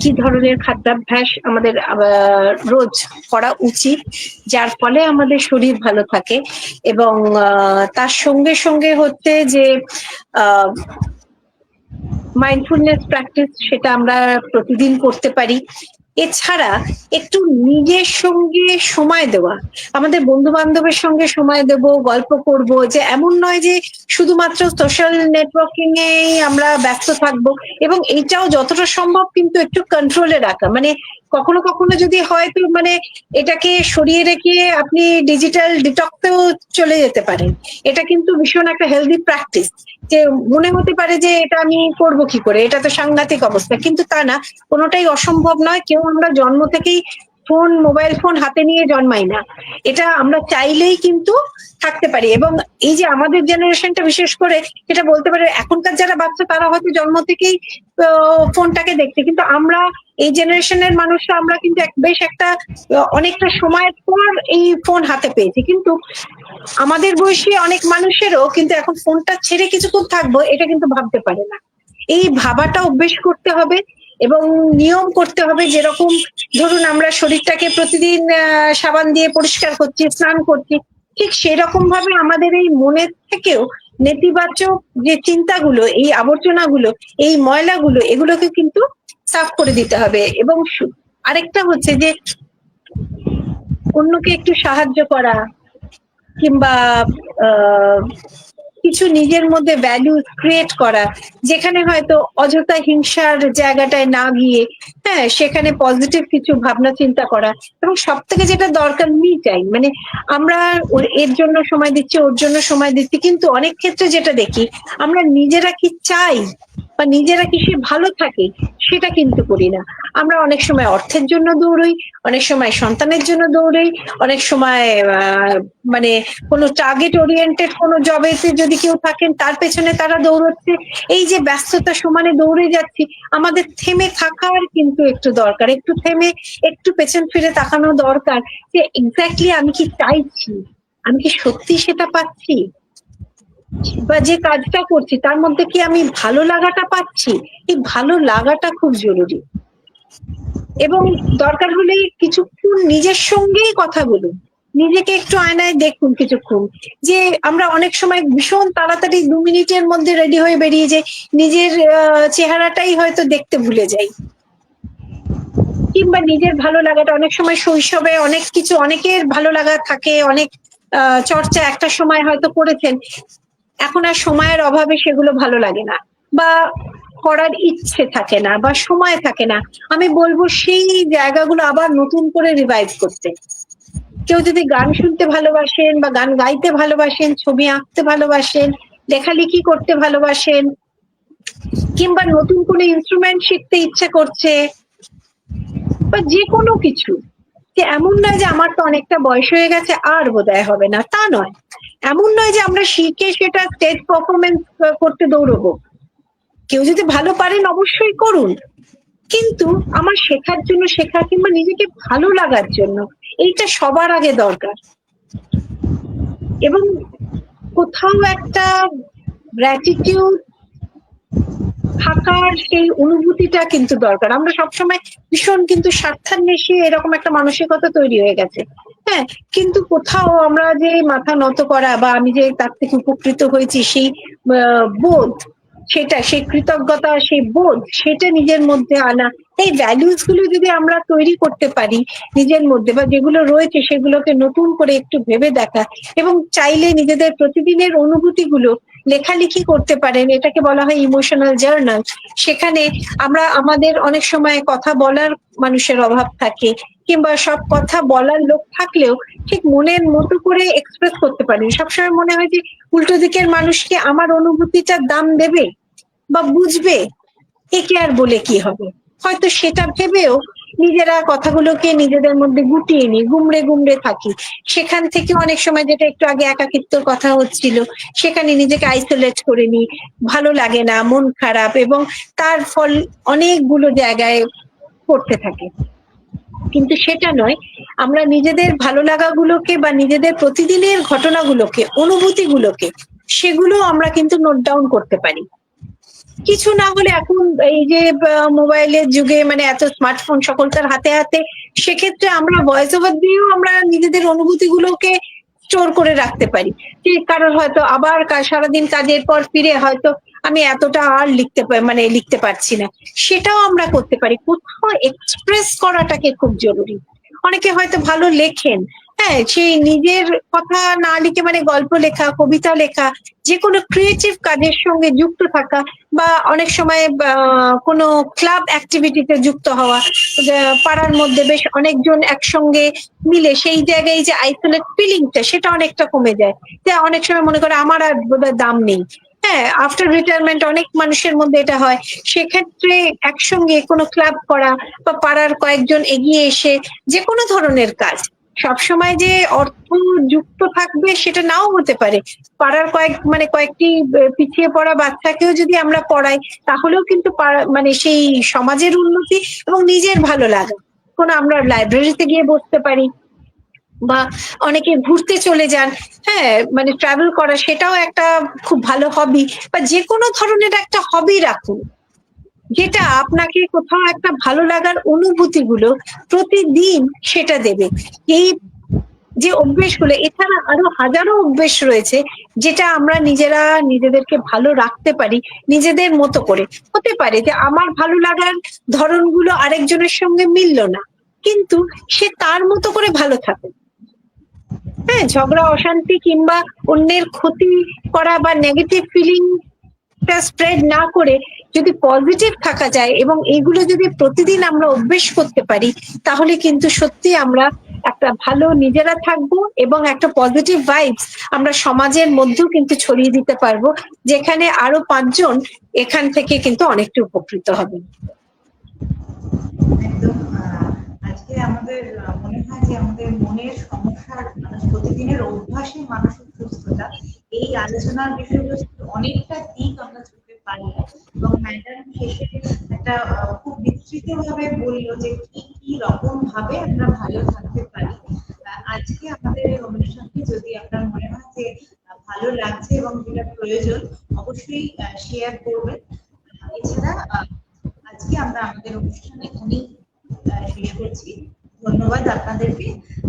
কি ধরনের খাদ্যাভ্যাস আমাদের রোজ করা উচিত, যার ফলে আমাদের শরীর ভালো থাকে। এবং তার সঙ্গে সঙ্গে হচ্ছে যে মাইন্ডফুলনেস প্র্যাকটিস, সেটা আমরা প্রতিদিন করতে পারি। এছাড়া একটু নিজের সঙ্গে সময় দেওয়া, আমাদের বন্ধু বান্ধবের সঙ্গে সময় দেব, গল্প করব, যে এমন নয় যে শুধুমাত্র সোশ্যাল নেটওয়ার্কিং এ আমরা ব্যস্ত থাকবো। এবং এইটাও যতটা সম্ভব কিন্তু একটু কন্ট্রোলে রাখা। কখনো কখনো যদি হয়তো এটাকে সরিয়ে রেখে আপনি ডিজিটাল ডিটক্সেও চলে যেতে পারেন। এটা কিন্তু ভীষণ একটা হেলদি প্র্যাকটিস। যে মনে হতে পারে যে এটা আমি করবো কি করে, এটা তো সাংঘাতিক অবস্থা, কিন্তু তা না, কোনোটাই অসম্ভব নয়। কেউ আমরা জন্ম থেকেই মোবাইল ফোন হাতে নিয়ে জন্মাই না, এটা আমরা চাইলেই কিন্তু থাকতে পারি। এবং এই যে আমাদের জেনারেশনটা বিশেষ করে, এটা বলতে পারে এখনকার যারা বাচ্চা, তারা হয়তো জন্ম থেকেই ফোনটাকে দেখছে, কিন্তু আমরা এই জেনারেশনের মানুষরা, আমরা কিন্তু বেশ অনেকটা সময়ের পর এই ফোন হাতে পেয়েছি। কিন্তু আমাদের বয়সী অনেক মানুষেরও কিন্তু এখন ফোনটা ছেড়ে কিছুক্ষণ থাকবো, এটা কিন্তু ভাবতে পারে না। এই ভাবাটা অভ্যেস করতে হবে এবং নিয়ম করতে হবে। যেরকম ধরুন আমরা শরীরটাকে প্রতিদিন সাবান দিয়ে পরিষ্কার করছি, স্নান করছি, ঠিক সেরকম ভাবে আমাদের এই মনের থেকেও নেতিবাচক যে চিন্তাগুলো, এই আবর্জনাগুলো, এই ময়লাগুলো, এগুলোকে কিন্তু সাফ করে দিতে হবে। এবং আরেকটা হচ্ছে যে অন্যকে একটু সাহায্য করা, কিংবা কিছু নিজের মধ্যে ভ্যালু ক্রিয়েট করা, যেখানে হয়তো অযথা হিংসার জায়গাটায় না গিয়ে, সেখানে পজিটিভ কিছু ভাবনা চিন্তা করা। এবং সব থেকে যেটা দরকার, মি টাইম, আমরা এর জন্য সময় দিচ্ছি, ওর জন্য সময় দিচ্ছি, কিন্তু অনেক ক্ষেত্রে যেটা দেখি, আমরা নিজেরা কি চাই বা নিজেরা কিসে ভালো থাকে সেটা কিন্তু করি না। আমরা অনেক সময় অর্থের জন্য দৌড়ই, অনেক সময় সন্তানের জন্য দৌড়ই, অনেক সময় মানে কোনো টার্গেট ওরিয়েন্টেড কোনো জবেতে যদি কেউ থাকেন তার পেছনে তারা দৌড়চ্ছে। এই যে ব্যস্ততা সমানে দৌড়ে যাচ্ছি, আমাদের থেমে থাকার কিন্তু একটু দরকার, একটু থেমে একটু পেছন ফিরে তাকানো দরকার যে এক্স্যাক্টলি আমি কি চাইছি, আমি কি সত্যি সেটা পাচ্ছি, বা যে কাজটা করছি তার মধ্যে কি আমি ভালো লাগাটা পাচ্ছি। এই ভালো লাগাটা খুব জরুরি। এবং দরকার হলে কিছুক্ষণ নিজের সঙ্গেই কথা বলুন, নিজেকে একটু আয়নায় দেখুন কিছুক্ষণ। যে আমরা অনেক সময় ভীষণ তাড়াতাড়ি 2 মিনিটের মধ্যে রেডি হয়ে বেরিয়ে যাই, নিজের চেহারাটাই হয়তো দেখতে ভুলে যাই। কিংবা নিজের ভালো লাগাটা অনেক সময় শৈশবে অনেক কিছু, অনেকের ভালো লাগা থাকে, অনেক চর্চা একটা সময় হয়তো করেছেন, এখন আর সময়ের অভাবে সেগুলো ভালো লাগে না, বা করার ইচ্ছে থাকে না, বা সময় থাকে না। আমি বলবো সেই জায়গাগুলো আবার নতুন করে রিভাইভ করতে। কেউ যদি গান শুনতে ভালোবাসেন, বা গান গাইতে ভালোবাসেন, ছবি আঁকতে ভালোবাসেন, লেখালেখি করতে ভালোবাসেন, কিংবা নতুন কোনো ইনস্ট্রুমেন্ট শিখতে ইচ্ছে করছে, বা যে কোনো কিছু, যে এমন নয় যে আমার তো অনেকটা বয়স হয়ে গেছে আর বোধহয় হবে না, তা নয়। এমন নয় যে আমরা শিখে সেটা স্টেজ পারফরমেন্স করতে দৌড়বো। কেউ যদি ভালো পারেন অবশ্যই করুন, কিন্তু আমার শেখার জন্য শেখা, কিংবা নিজেকে ভালো লাগার জন্য, এইটা সবার আগে দরকার। এবং কোথাও একটা গ্র্যাটিটিউড থাকার সেই অনুভূতিটা কিন্তু দরকার। আমরা সবসময় ভীষণ কিন্তু স্বার্থান্বেষী এরকম একটা মানসিকতা তৈরি হয়ে গেছে। হ্যাঁ, কিন্তু কোথাও আমরা যে মাথা নত করা, বা আমি যে তার থেকে উপকৃত হয়েছি সেই বোধ, সেটা, সেই কৃতজ্ঞতা, সেই বোধ, সেটা নিজের মধ্যে আনা, এই ভ্যালুস গুলো যদি আমরা তৈরি করতে পারি নিজের মধ্যে, বা যেগুলো রয়েছে সেগুলোকে নতুন করে একটু ভেবে দেখা, এবং চাইলে নিজেদের প্রতিদিনের অনুভূতিগুলো লেখালেখি করতে পারেন। এটাকে বলা হয় ইমোশনাল জার্নাল। সেখানে আমরা আমাদের অনেক সময় কথা বলার মানুষের অভাব থাকে, কিংবা সব কথা বলার লোক থাকলেও ঠিক মনের মতো করে এক্সপ্রেস করতে পারি। সবসময় মনে হয় যে উল্টো দিকের মানুষকে আমার অনুভূতিটার দাম দেবে বা বুঝবে, একে আর বলে কি হবে। হয়তো সেটা ভেবেও নিজেরা কথাগুলোকে নিজেদের মধ্যে গুটিয়ে নিই, গুমড়ে গুমড়ে থাকি। সেখান থেকে অনেক সময়, যেটা একটু আগে একাকিত্বর কথা হচ্ছিল, সেখানে নিজেকে আইসোলেট করে নিই, ভালো লাগে না, মন খারাপ, এবং তার ফল অনেকগুলো জায়গায় পড়তে থাকে। কিন্তু সেটা নয়, আমরা নিজেদের ভালো লাগাগুলোকে, বা নিজেদের প্রতিদিনের ঘটনাগুলোকে, অনুভূতিগুলোকে, সেগুলো আমরা কিন্তু নোট ডাউন করতে পারি। কিছু না হলে এখন এই যে মোবাইলের যুগে, মানে এত স্মার্টফোন সকলকার হাতে হাতে, সেক্ষেত্রে আমরা ভয়েস ওভার দিয়েও আমরা নিজেদের অনুভূতিগুলোকে স্টোর করে রাখতে পারি। যে কারোর হয়তো আবার সারাদিন কাজের পর ফিরে হয়তো আমি এতটা আর লিখতে পারছি না, সেটাও আমরা করতে পারি। কোথাও এক্সপ্রেস করাটাকে খুব জরুরি। অনেকে হয়তো ভালো লেখেন, হ্যাঁ, সেই নিজের কথা না লিখে, মানে গল্প লেখা, কবিতা লেখা, যে কোনো ক্রিয়েটিভ কাজের সঙ্গে যুক্ত থাকা, বা অনেক সময় কোনো ক্লাব অ্যাক্টিভিটিতে যুক্ত হওয়া, পাড়ার মধ্যে বেশ অনেকজন একসঙ্গে মিলে সেই জায়গায় যে আইসোলেট ফিলিংটা, সেটা অনেকটা কমে যায়। যে অনেক সময় মনে করে আমার আর বোধহয় দাম নেই। হ্যাঁ, আফটার রিটায়ারমেন্ট অনেক মানুষের মধ্যে এটা হয়। সেক্ষেত্রে একসঙ্গে কোনো ক্লাব করা, বা পাড়ার কয়েকজন এগিয়ে এসে যে কোনো ধরনের কাজ, সবসময় যে অর্থ যুক্ত থাকবে সেটা নাও হতে পারে। পাড়ার কয়েকটি পিছিয়ে পড়া বাচ্চাকেও যদি আমরা পড়াই, তাহলেও কিন্তু মানে সেই সমাজের উন্নতি এবং নিজের ভালো লাগা। কোনো আমরা লাইব্রেরিতে গিয়ে বসতে পারি, বা অনেকে ঘুরতে চলে যান, হ্যাঁ, মানে ট্রাভেল করা, সেটাও একটা খুব ভালো হবি। বা যে কোনো ধরনের একটা হবি রাখুন, যেটা আপনাকে কোথাও একটা ভালো লাগার অনুভূতিগুলো প্রতিদিন সেটা দেবে। এই যে অভ্যেসগুলো, এছাড়া আরো হাজারো অভ্যেস রয়েছে যেটা আমরা নিজেরা নিজেদেরকে ভালো রাখতে পারি নিজেদের মতো করে। হতে পারে যে আমার ভালো লাগার ধরনগুলো আরেকজনের সঙ্গে মিলল না, কিন্তু সে তার মতো করে ভালো থাকে। হ্যাঁ, ঝগড়া, অশান্তি, কিংবা অন্যের ক্ষতি করা, বা নেগেটিভ ফিলিং স্প্রেড না করে যদি পজিটিভ থাকা যায়, এবং এইগুলো যদি প্রতিদিন আমরা অভ্যেস করতে পারি, তাহলে কিন্তু সত্যি আমরা একটা একটা ভালো নিজেরা থাকবো এবং একটা পজিটিভ ভাইবস আমরা সমাজের মধ্যেও কিন্তু ছড়িয়ে দিতে পারবো, যেখানে আরো 5 জন এখান থেকে কিন্তু অনেকটা উপকৃত হবে। একদম আজকে আমাদের মনে হয় যে আমাদের মনের সমস্যার প্রতিদিনের অভ্যাসে মানসিক সুস্থতা, এই আলোচনার বিষয়বস্তু অনেকটা দিক আমরা ছুঁতে পারি এবং ম্যাডাম শেষে একটা খুব বিস্তৃত ভাবে বললো যে কি কি রকম ভাবে আমরা ভালো থাকতে পারি। আজকে আমাদের এই অনুষ্ঠানটি যদি আপনার মনে হয় যে ভালো লাগছে এবং যেটা প্রয়োজন অবশ্যই শেয়ার করবেন। এছাড়া আজকে আমরা আমাদের অনুষ্ঠান এখানেই শেষ করছি। ধন্যবাদ আপনাদেরকে।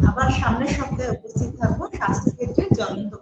আবার সামনের সপ্তাহে উপস্থিত থাকবো স্বাস্থ্যক্ষেত্রে জ্বলন্ত